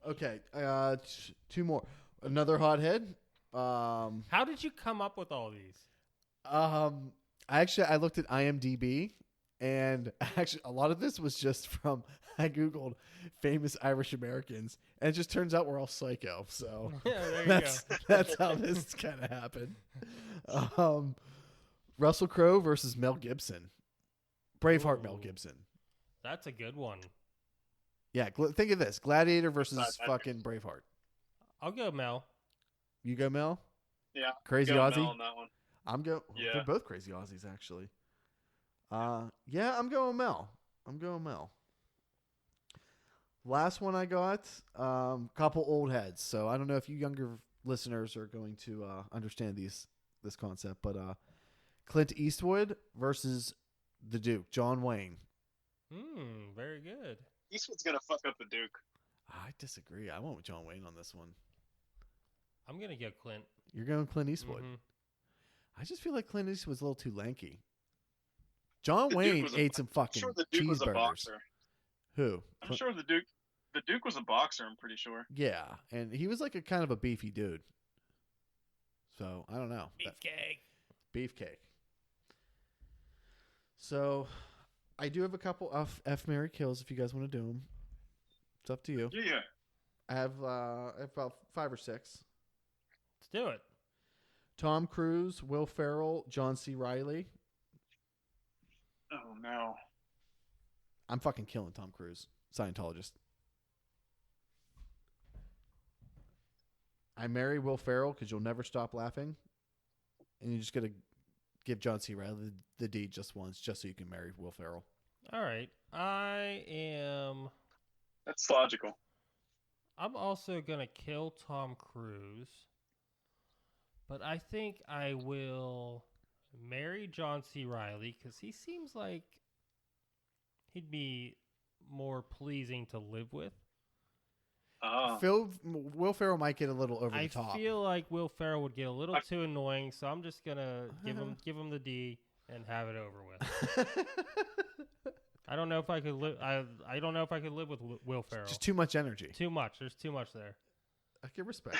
Okay, two more. Another hothead. Um, How did you come up with all these? I looked at IMDb, and actually a lot of this was just from I googled famous Irish Americans, and it just turns out we're all psycho. So Yeah, there you that's how this kind of happened. Russell Crowe versus Mel Gibson. Braveheart Mel Ooh. Gibson. That's a good one. Yeah, think of this: Gladiator versus Not that fucking Braveheart. I'll go Mel. You go, Mel. Yeah. Crazy Go Aussie. Mel on that one. I'm go. Yeah. They're both crazy Aussies, actually. Yeah, I'm going Mel. Last one I got, couple old heads. So I don't know if you younger listeners are going to understand this concept, but Clint Eastwood versus the Duke, John Wayne. Very good. Eastwood's gonna fuck up the Duke. I disagree. I went with John Wayne on this one. I'm gonna go Clint. You're going Clint Eastwood. Mhm. I just feel like Clint Eastwood's a little too lanky. John The Duke Wayne was a- ate some fucking I'm sure the Duke was a cheeseburgers. boxer. Who? I'm sure the Duke was a boxer. I'm pretty sure. Yeah, and he was like a kind of a beefy dude. So I don't know. Beefcake. So I do have a couple of Mary kills if you guys want to do them. It's up to you. Yeah. I have about 5 or 6. Let's do it. Tom Cruise, Will Ferrell, John C. Reilly. Oh no. I'm fucking killing Tom Cruise, Scientologist. I marry Will Ferrell because you'll never stop laughing, and you just gotta give John C. Reilly the deed just once, just so you can marry Will Ferrell. All right. That's logical. I'm also gonna kill Tom Cruise, but I think I will marry John C. Reilly because he seems like he'd be more pleasing to live with. Will Ferrell might get a little over the top. I feel like Will Ferrell would get a little too annoying, so I'm just gonna give him the D and have it over with. I don't know if I could live. I don't know if I could live with Will Ferrell. Just too much energy. Too much. There's too much there. I can respect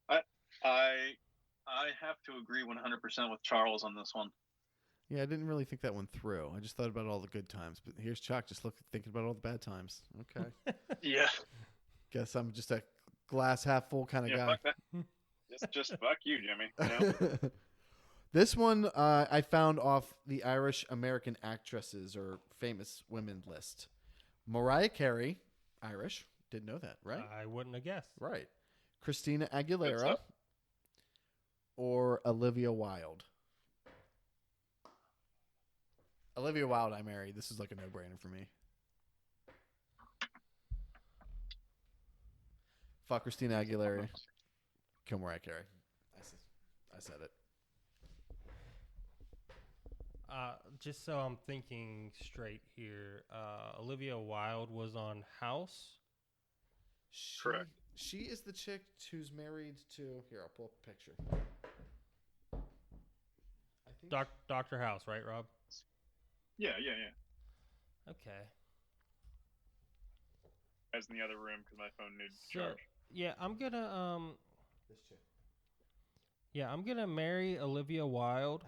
that. I have to agree 100% with Charles on this one. Yeah, I didn't really think that one through. I just thought about all the good times. But here's Chuck just thinking about all the bad times. Okay. Yeah. Guess I'm just a glass half full kind of guy. Fuck that. Just fuck you, Jimmy. You know? This one I found off the Irish American actresses or famous women list. Mariah Carey, Irish. Didn't know that, right? I wouldn't have guessed. Right. Christina Aguilera or Olivia Wilde. Olivia Wilde I married. This is like a no-brainer for me. Fuck Christina Aguilera. Kill Mariah Carey. I said it. Just so I'm thinking straight here, Olivia Wilde was on House. Correct. She is the chick who's married to. Here, I'll pull up a picture. I think Dr. House, right, Rob? Yeah. Okay. I was in the other room because my phone needed to So, charge. yeah, I'm gonna this chick. Yeah, I'm gonna marry Olivia Wilde.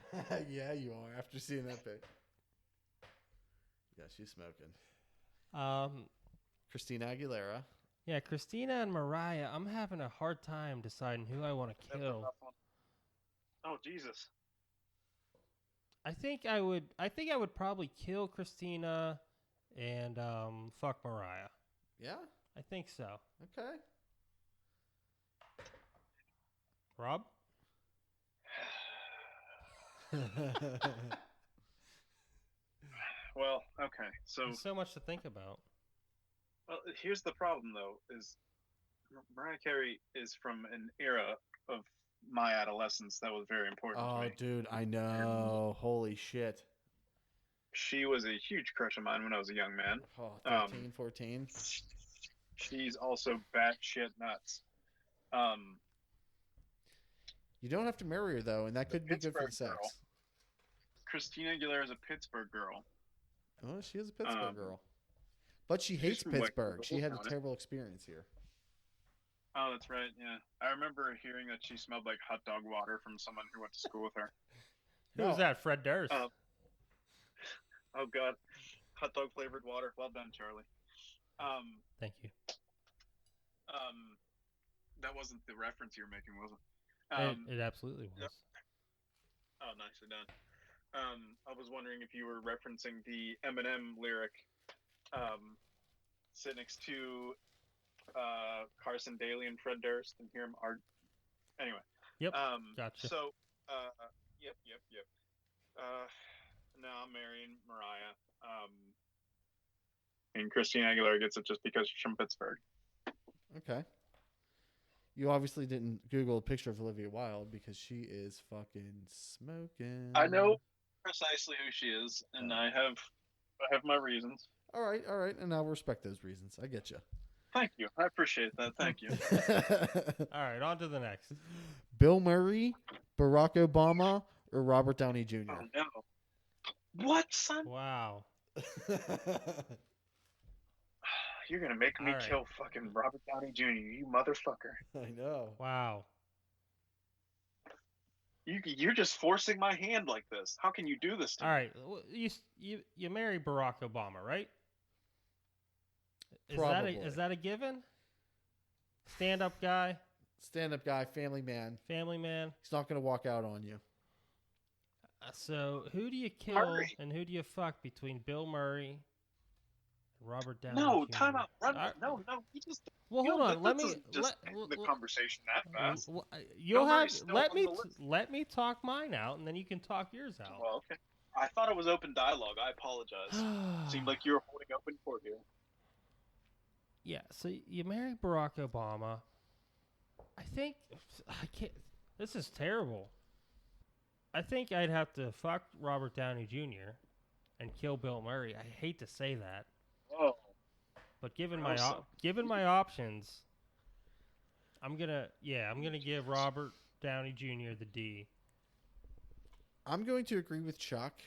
Yeah, you are. After seeing that pic. Yeah, she's smoking. Christina Aguilera. Yeah, Christina and Mariah. I'm having a hard time deciding who I want to That's a kill. tough one. Oh Jesus. I think I would probably kill Christina and fuck Mariah. Yeah? I think so. Okay. Rob? Well, okay. So There's so much to think about. well, here's the problem, though: is Mariah Carey is from an era of my adolescence that was very important to Oh, me. dude, I know. Holy shit. She was a huge crush of mine when I was a young man. Oh, 13, 14. She's also batshit nuts. You don't have to marry her, though, and that could be good for the Pittsburgh sex. girl. Christina Aguilera is a Pittsburgh girl. Oh, she is a Pittsburgh girl. But she she's hates from, like, Pittsburgh. She had a County. terrible experience here. Oh, that's right. Yeah, I remember hearing that she smelled like hot dog water from someone who went to school with her. Who was that? Fred Durst. Oh God, hot dog flavored water. Well done, Charlie. Thank you. That wasn't the reference you were making, was it? It absolutely was. Yep. Oh, nicely done. I was wondering if you were referencing the Eminem lyric, sit next to Carson Daly and Fred Durst and hear him argue. Anyway. Yep. Gotcha. So, yep. Now I'm marrying Mariah. And Christina Aguilera gets it just because she's from Pittsburgh. Okay. You obviously didn't Google a picture of Olivia Wilde because she is fucking smoking. I know precisely who she is, and I have my reasons. All right, and I'll respect those reasons. I get you. Thank you. I appreciate that. Thank you. All right, on to the next. Bill Murray, Barack Obama, or Robert Downey Jr.? Oh, no. What, son? Wow. You're going to make me kill fucking Robert Downey Jr., you motherfucker. I know. Wow. You're just forcing my hand like this. How can you do this to me? All right. You marry Barack Obama, right? Probably. Is that a given? Stand-up guy? Stand-up guy, family man. Family man. He's not going to walk out on you. So who do you kill and who do you fuck between Bill Murray and Robert Downey No, Jr.? time out. No. You just. Well, hold on. Let me just end the conversation that fast. Let me talk mine out, and then you can talk yours out. Well, okay. I thought it was open dialogue. I apologize. Seemed like you were holding open court here. Yeah. So you marry Barack Obama. I can't. This is terrible. I think I'd have to fuck Robert Downey Jr. and kill Bill Murray. I hate to say that. Oh. But given my options, I'm gonna give Robert Downey Jr. the D. I'm going to agree with Chuck,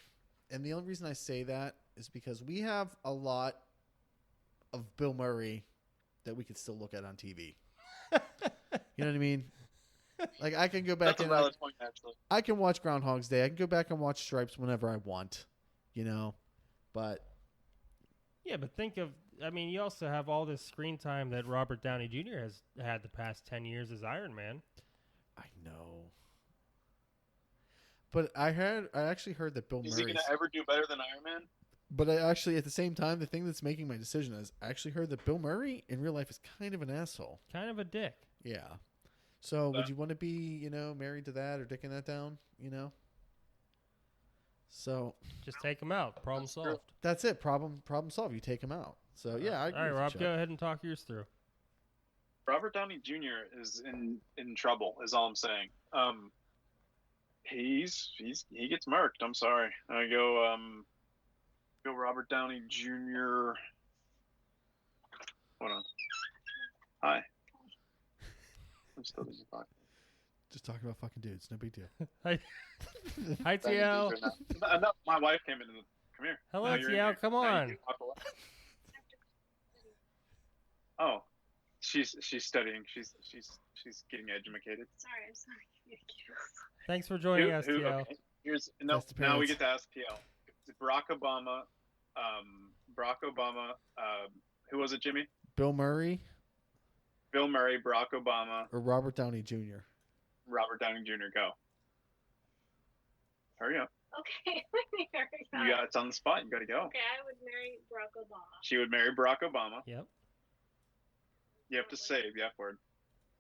and the only reason I say that is because we have a lot of Bill Murray that we could still look at on TV. You know what I mean? Like I can go back and valid point, actually. I can watch Groundhog's Day. I can go back and watch Stripes whenever I want, you know. But yeah, but think of. I mean, you also have all this screen time that Robert Downey Jr. has had the past 10 years as Iron Man. I know. But I actually heard that Bill Murray. Is he going to ever do better than Iron Man? But I actually, at the same time, the thing that's making my decision is I actually heard that Bill Murray in real life is kind of an asshole. Kind of a dick. Yeah. So would you want to be, married to that or dicking that down, So just take him out. Problem solved. That's it. Problem solved. You take him out. So yeah, I agree. All right, Rob, go ahead and talk yours through. Robert Downey Jr. is in trouble. Is all I'm saying. He gets murked. I'm sorry. I go Robert Downey Jr. Hold on. Hi. I'm still in the podcast. Just talking about fucking dudes. No big deal. Hi, TL. No, my wife came in. Come here. Hello, TL. Come on. Oh, she's studying. She's getting educated. Sorry. Thanks for joining us, TL. Okay. Now we get to ask TL. Barack Obama. Who was it, Jimmy? Bill Murray. Bill Murray, Barack Obama, or Robert Downey Jr. Robert Downey Jr. Go. Hurry up. Okay, it's on the spot. You got to go. Okay, I would marry Barack Obama. She would marry Barack Obama. Yep. You have to say the F word.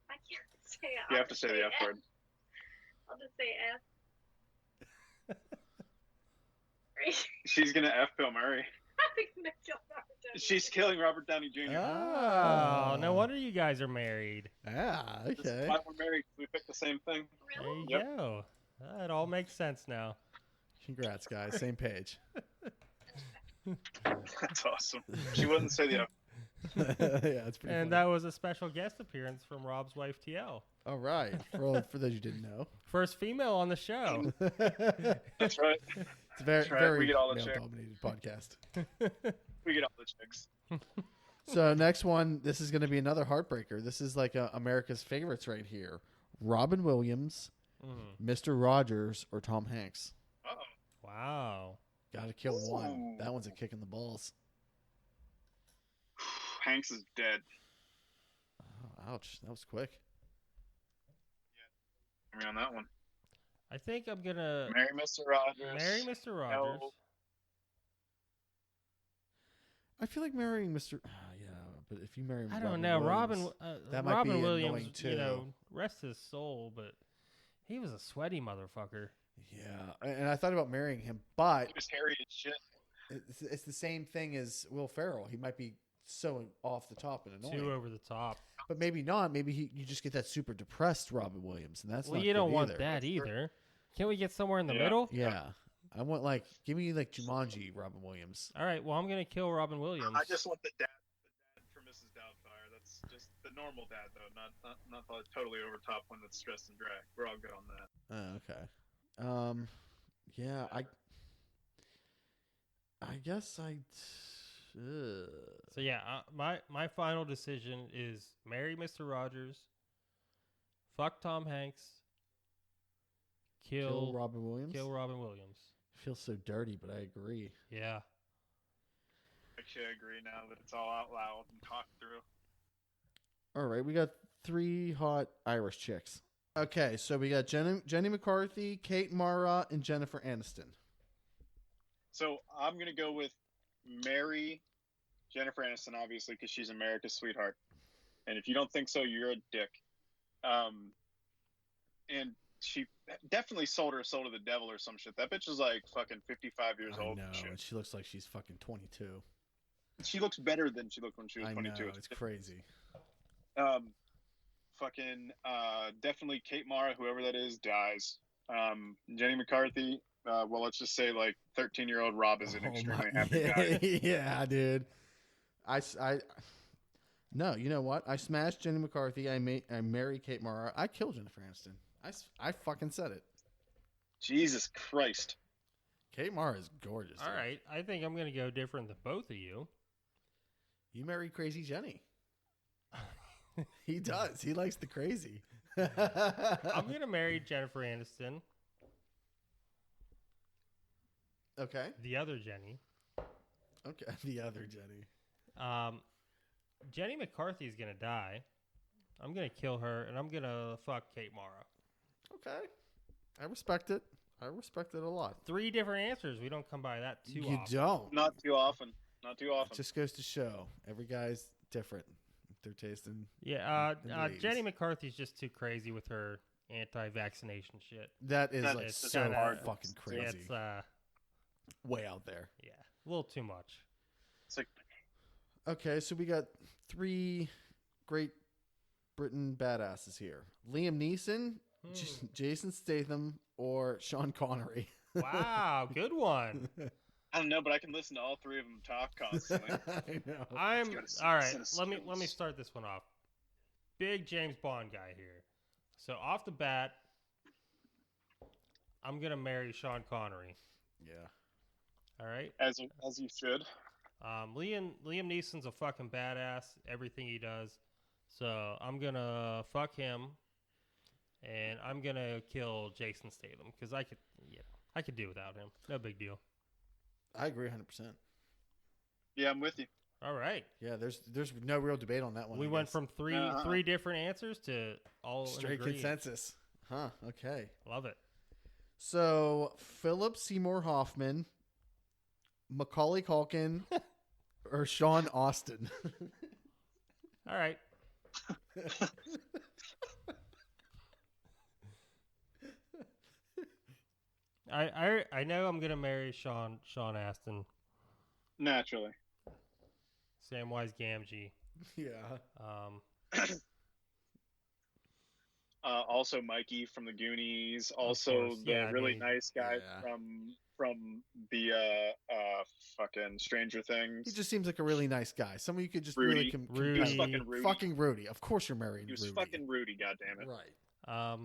I can't say it. You have to say the F word. I'll just say F. She's gonna F Bill Murray. She's killing Robert Downey Jr. Oh, no wonder you guys are married. Ah, okay. This is why we're married. We picked the same thing. Really? There you go. It all makes sense now. Congrats, guys. Same page. That's awesome. She wouldn't say the F. Yeah, it's pretty funny. That was a special guest appearance from Rob's wife, TL. All right. For those you didn't know. First female on the show. That's right. It's a very we get all the male-dominated podcast. We get all the chicks. So next one, this is going to be another heartbreaker. This is like America's favorites right here. Robin Williams, Mr. Rogers, or Tom Hanks. Uh-oh. Wow. Got to kill one. Ooh. That one's a kick in the balls. Hanks is dead. Oh, ouch. That was quick. I mean, on that one. I think I'm gonna Marry Mr. Rogers. marry Mr. Rogers. No. I feel like marrying Mr. yeah, but if you marry I don't know. Williams, that might Robin be Williams, annoying, too. you know, rest his soul, but he was a sweaty motherfucker. Yeah, and I thought about marrying him, but He was hairy as shit. it's the same thing as Will Ferrell. He might be so off the top and annoying. Too over the top. But maybe not. Maybe you just get that super depressed Robin Williams, and that's Well, not you don't good want either. that either. Can't we get somewhere in the Yeah. middle? Yeah, I want give me Jumanji Robin Williams. All right. Well, I'm gonna kill Robin Williams. I just want the dad for Mrs. Doubtfire. That's just the normal dad, though, not the totally over top one that's stressed and drag. We're all good on that. Oh, okay. Yeah, I guess I. So yeah, my final decision is marry Mr. Rogers, fuck Tom Hanks, Kill Robin Williams. kill Robin Williams. Feels so dirty, but I agree. Yeah. Actually, I agree now that it's all out loud and talked through. All right, we got 3 hot Irish chicks. Okay, so we got Jenny McCarthy, Kate Mara, and Jennifer Aniston. So I'm gonna go with marry Jennifer Aniston, obviously, because she's America's sweetheart. And if you don't think so, you're a dick. And she definitely sold her soul to the devil or some shit. That bitch is like fucking 55 years I old. know, And shit. and she looks like she's fucking 22. She looks better than she looked when she was I 22. know, it's crazy. Definitely Kate Mara, whoever that is, dies. Jenny McCarthy, well, let's just say like 13-year-old Rob is an extremely happy guy. Yeah, dude. No, you know what? I smashed Jenny McCarthy. I marry Kate Mara. I kill Jennifer Aniston. I fucking said it. Jesus Christ. Kate Mara is gorgeous. All dude. right. I think I'm gonna go different than both of you. You marry Crazy Jenny. He does. He likes the crazy. I'm gonna marry Jennifer Aniston. Okay. The other Jenny. Okay. The other Jenny. Jenny McCarthy is gonna die. I'm gonna kill her, and I'm gonna fuck Kate Mara. Okay. I respect it. I respect it a lot. 3 different answers. We don't come by that too You often. don't. Not too often. Not too It often. just goes to show every guy's different. Their taste in Yeah. in ladies. Jenny McCarthy's just too crazy with her anti-vaccination shit. that is That like is so kinda- hard. fucking crazy. It's Way out there. yeah, a little too much. It's like, Okay, so we got 3 Great Britain badasses here: Liam Neeson, Jason Statham, or Sean Connery. Wow, good one. I don't know, but I can listen to all 3 of them talk constantly. I know. I'm gotta see all the right. set of Let me skills. start this one off. Big James Bond guy here. So off the bat, I'm gonna marry Sean Connery. Yeah. All right. as you should. Liam Neeson's a fucking badass. Everything he does. So I'm gonna fuck him, and I'm gonna kill Jason Statham because I could do without him. No big deal. I agree 100%. Yeah, I'm with you. All right. Yeah, there's no real debate on that one. We I went guess. from three different answers to all in straight agreement. consensus. Huh, okay. Love it. So, Philip Seymour Hoffman, Macaulay Culkin, or Sean Austin? All right. I know I'm gonna marry Sean Astin, Naturally. Samwise Gamgee. Yeah. Also Mikey from the Goonies. Also course, the yeah, I really mean, nice guy yeah. from the fucking Stranger Things. He just seems like a really nice guy. Someone you could just Rudy. Rudy. He was fucking Rudy. Fucking Rudy. Of course you're marrying He was Rudy. fucking Rudy, goddammit. Right.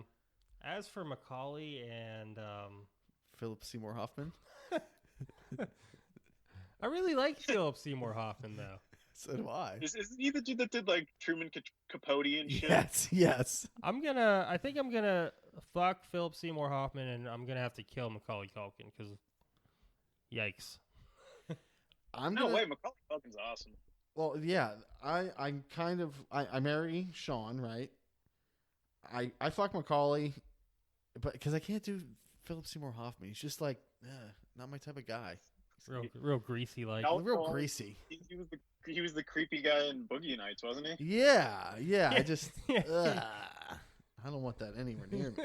As for Macaulay and Philip Seymour Hoffman. I really like Philip Seymour Hoffman though. So do I. Isn't he the dude that did like Truman Capote and shit? Yes. I think I'm gonna fuck Philip Seymour Hoffman, and I'm gonna have to kill Macaulay Culkin because, yikes. No way, Macaulay Culkin's awesome. Well, yeah, I'm kind of I marry Sean, right? I fuck Macaulay, but because I can't do Philip Seymour Hoffman. He's just like not my type of guy. Real greasy like. Real greasy. He was the creepy guy in Boogie Nights, wasn't he? Yeah. I just I don't want that anywhere near me.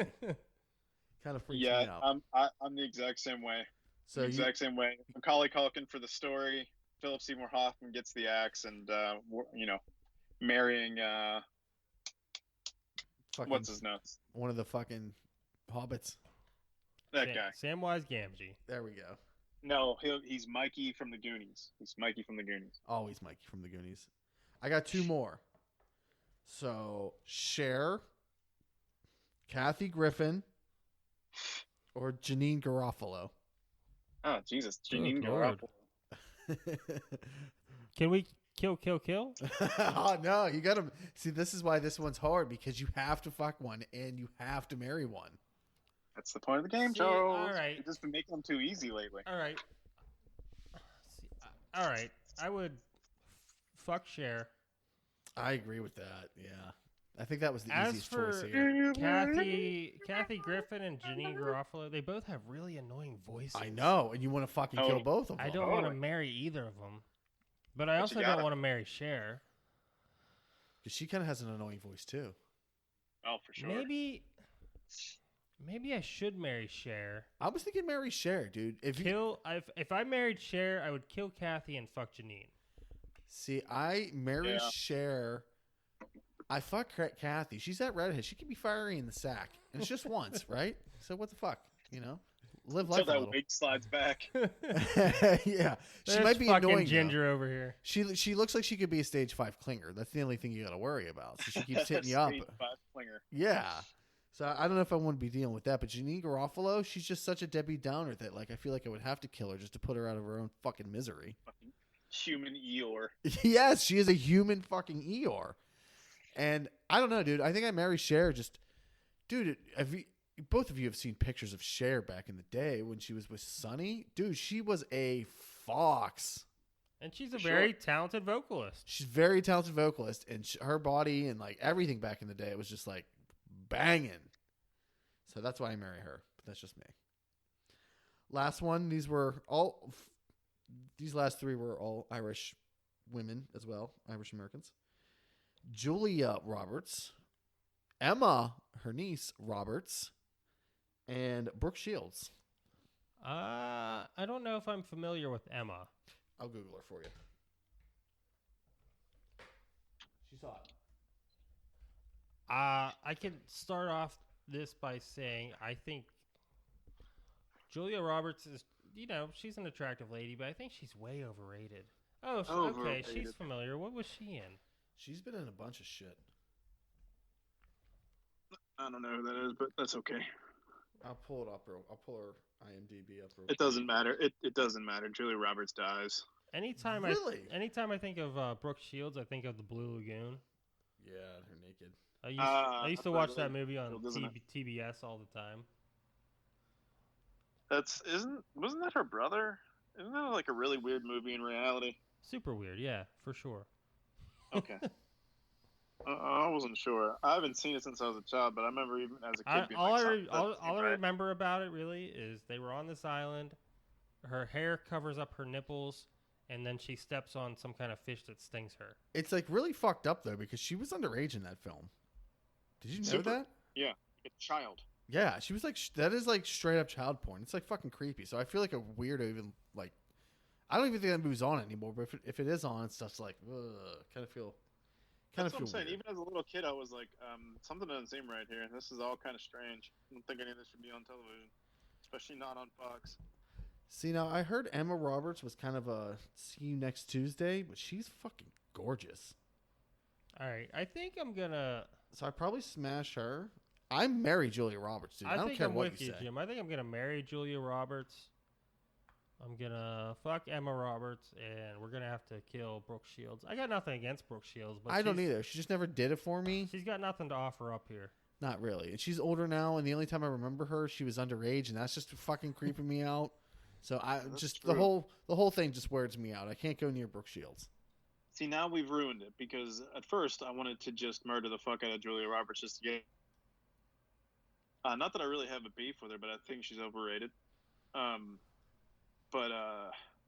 Kind of freaks me out. I'm the exact same way. So Same way. Macaulay Culkin for the story. Philip Seymour Hoffman gets the axe, and marrying what's his nuts? One of the fucking hobbits. That guy. Samwise Gamgee. There we go. No, he's Mikey from the Goonies. Always Mikey from the Goonies. I got two more. So Cher, Kathy Griffin, or Janine Garofalo. Oh Jesus, Janine Garofalo. Can we kill? Oh no, you gotta see. This is why this one's hard, because you have to fuck one and you have to marry one. That's the point of the game, Charles. All right. You've just been making them too easy lately. All right. All right. I would fuck Cher. I agree with that. Yeah, I think that was the As easiest for choice here. Kathy Griffin and Janine Garofalo, they both have really annoying voices. I know, and you want to fucking kill both of them. I don't want to marry either of them, but I also don't want to marry Cher. Because she kind of has an annoying voice too. Oh, for sure. Maybe I should marry Cher. I was thinking marry Cher, dude. If I married Cher, I would kill Kathy and fuck Janine. See, I marry Cher. I fuck Kathy. She's that redhead. She can be fiery in the sack, and it's just once, right? So what the fuck, Live life. Until that wig slides back. Yeah, she There's might be fucking annoying. Ginger over here. She looks like she could be a stage 5 clinger. That's the only thing you got to worry about. So she keeps hitting you up. Stage 5 clinger. Yeah. So I don't know if I want to be dealing with that, but Janine Garofalo, she's just such a Debbie Downer that I feel like I would have to kill her just to put her out of her own fucking misery. Fucking human Eeyore. Yes, she is a human fucking Eeyore. And I don't know, dude. I think I marry Cher. Dude, both of you have seen pictures of Cher back in the day when she was with Sonny. Dude, she was a fox. And she's a very talented vocalist. She's a very talented vocalist, and her body and everything back in the day, it was just banging. So that's why I marry her. But that's just me. Last one. These last three were all Irish women as well, Irish Americans. Julia Roberts, Emma, her niece Roberts, and Brooke Shields. I don't know if I'm familiar with Emma. I'll Google her for you. She's hot. I can start off this by saying I think Julia Roberts is, she's an attractive lady, but I think she's way overrated. Oh, okay, she's familiar. What was she in? She's been in a bunch of shit. I don't know who that is, but that's okay. I'll pull it up, bro. I'll pull her IMDb up. It doesn't matter. It doesn't matter. Julia Roberts dies. Anytime I think of Brooke Shields, I think of the Blue Lagoon. Yeah, her naked. I used to watch that movie on TBS all the time. Wasn't that her brother? Isn't that a really weird movie in reality? Super weird, yeah, for sure. Okay. I wasn't sure. I haven't seen it since I was a child, but I remember even as a kid being all I remember about it really is they were on this island. Her hair covers up her nipples, and then she steps on some kind of fish that stings her. It's really fucked up though, because she was underage in that film. Did you know that? Yeah, a child. Yeah, she was that is straight up child porn. It's fucking creepy. So I feel like a weirdo even I don't even think that movie's on anymore. But if it is on, it's just kind of feel. That's what I'm saying. Even as a little kid, I was like, something doesn't seem right here. This is all kind of strange. I don't think any of this should be on television, especially not on Fox. See, now I heard Emma Roberts was kind of a see you next Tuesday, but she's fucking gorgeous. All right, I think I'm gonna. So I probably smash her. I'm marry Julia Roberts, dude. I don't care what you say. Jim. I think I'm gonna marry Julia Roberts. I'm gonna fuck Emma Roberts, and we're gonna have to kill Brooke Shields. I got nothing against Brooke Shields, but I don't either. She just never did it for me. She's got nothing to offer up here. Not really. And she's older now, and the only time I remember her, she was underage, and that's just fucking creeping me out. So the whole thing just weirds me out. I can't go near Brooke Shields. See, now we've ruined it because at first I wanted to just murder the fuck out of Julia Roberts just to get. Not that I really have a beef with her, but I think she's overrated. But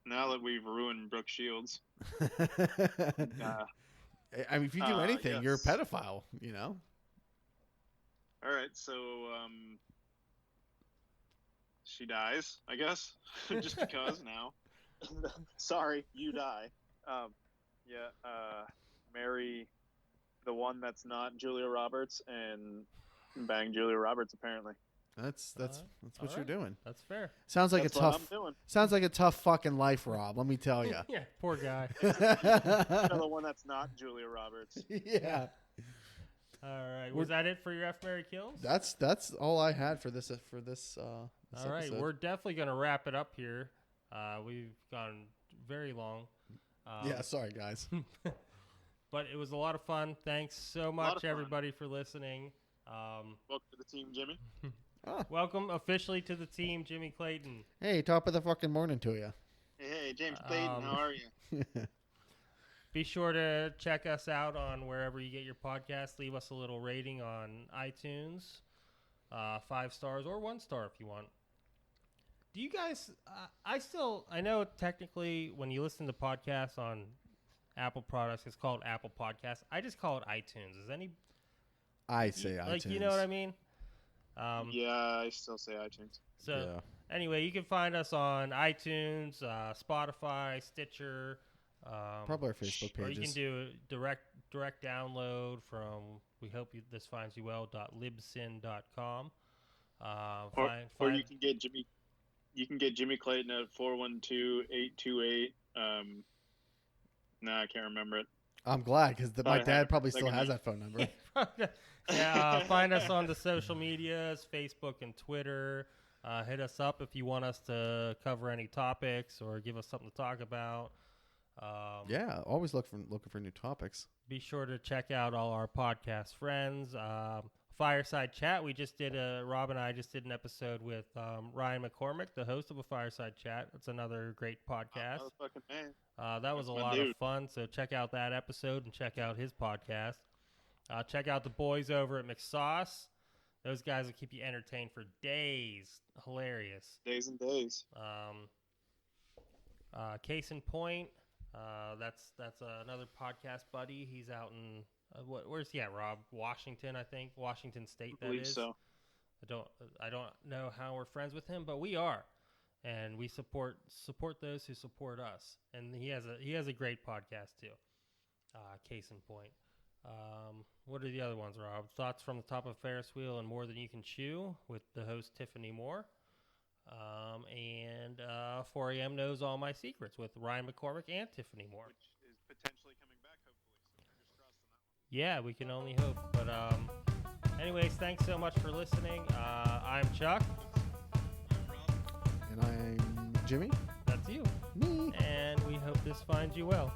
now that we've ruined Brooke Shields, I mean, if you do anything, you're a pedophile. You know. All right, so she dies, I guess, just because now. Sorry, you die. Marry the one that's not Julia Roberts and bang Julia Roberts. Apparently, that's what you're doing. That's fair. Sounds like I'm doing. a tough fucking life, Rob. Let me tell you. Yeah, poor guy. The one that's not Julia Roberts. Yeah. All right. Was that it for your F, Marry, Kills? That's all I had for this All right. episode. We're definitely gonna wrap it up here. We've gone very long. Yeah. Sorry, guys. But it was a lot of fun. Thanks so much, everybody, for listening. Welcome to the team, Jimmy. Welcome officially to the team, Jimmy Clayton. Hey, top of the fucking morning to you. Hey, James Clayton, how are you? Be sure to check us out on wherever you get your podcast. Leave us a little rating on iTunes, 5 stars or 1 star if you want. Do you guys? I know technically when you listen to podcasts on Apple products, it's called Apple Podcasts. I just call it iTunes. Is any? I say iTunes. Like, you know what I mean? Yeah, I still say iTunes. So anyway, you can find us on iTunes, Spotify, Stitcher. Probably our Facebook pages. Or you can do direct download from we hope this finds you well.libsyn.com. Or you can get Jimmy. You can get Jimmy Clayton at 412-828. I can't remember it. I'm glad because my dad probably still has that phone number. Yeah, find us on the social medias, Facebook and Twitter. Hit us up if you want us to cover any topics or give us something to talk about. Always looking for new topics. Be sure to check out all our podcast friends. Fireside Chat. Rob and I just did an episode with Ryan McCormick, the host of a Fireside Chat. It's another great podcast. That was a lot of fun. So check out that episode and check out his podcast. Check out the boys over at McSauce. Those guys will keep you entertained for days. Hilarious. Days and days. Case in point. That's another podcast buddy. He's out in where's he at, Rob? Washington, I think. Washington State, that is. So. I don't know how we're friends with him, but we are, and we support those who support us. And he has a great podcast too. Case in point. What are the other ones, Rob? Thoughts from the Top of Ferris Wheel and More Than You Can Chew with the host Tiffany Moore. And 4 a.m. Knows All My Secrets with Ryan McCormick and Tiffany Moore. Which is potentially coming back, hopefully. So fingers crossed on that one. Yeah, we can only hope. But anyways, thanks so much for listening. I'm Chuck. I'm Rob. And I'm Jimmy. That's you. Me. And we hope this finds you well.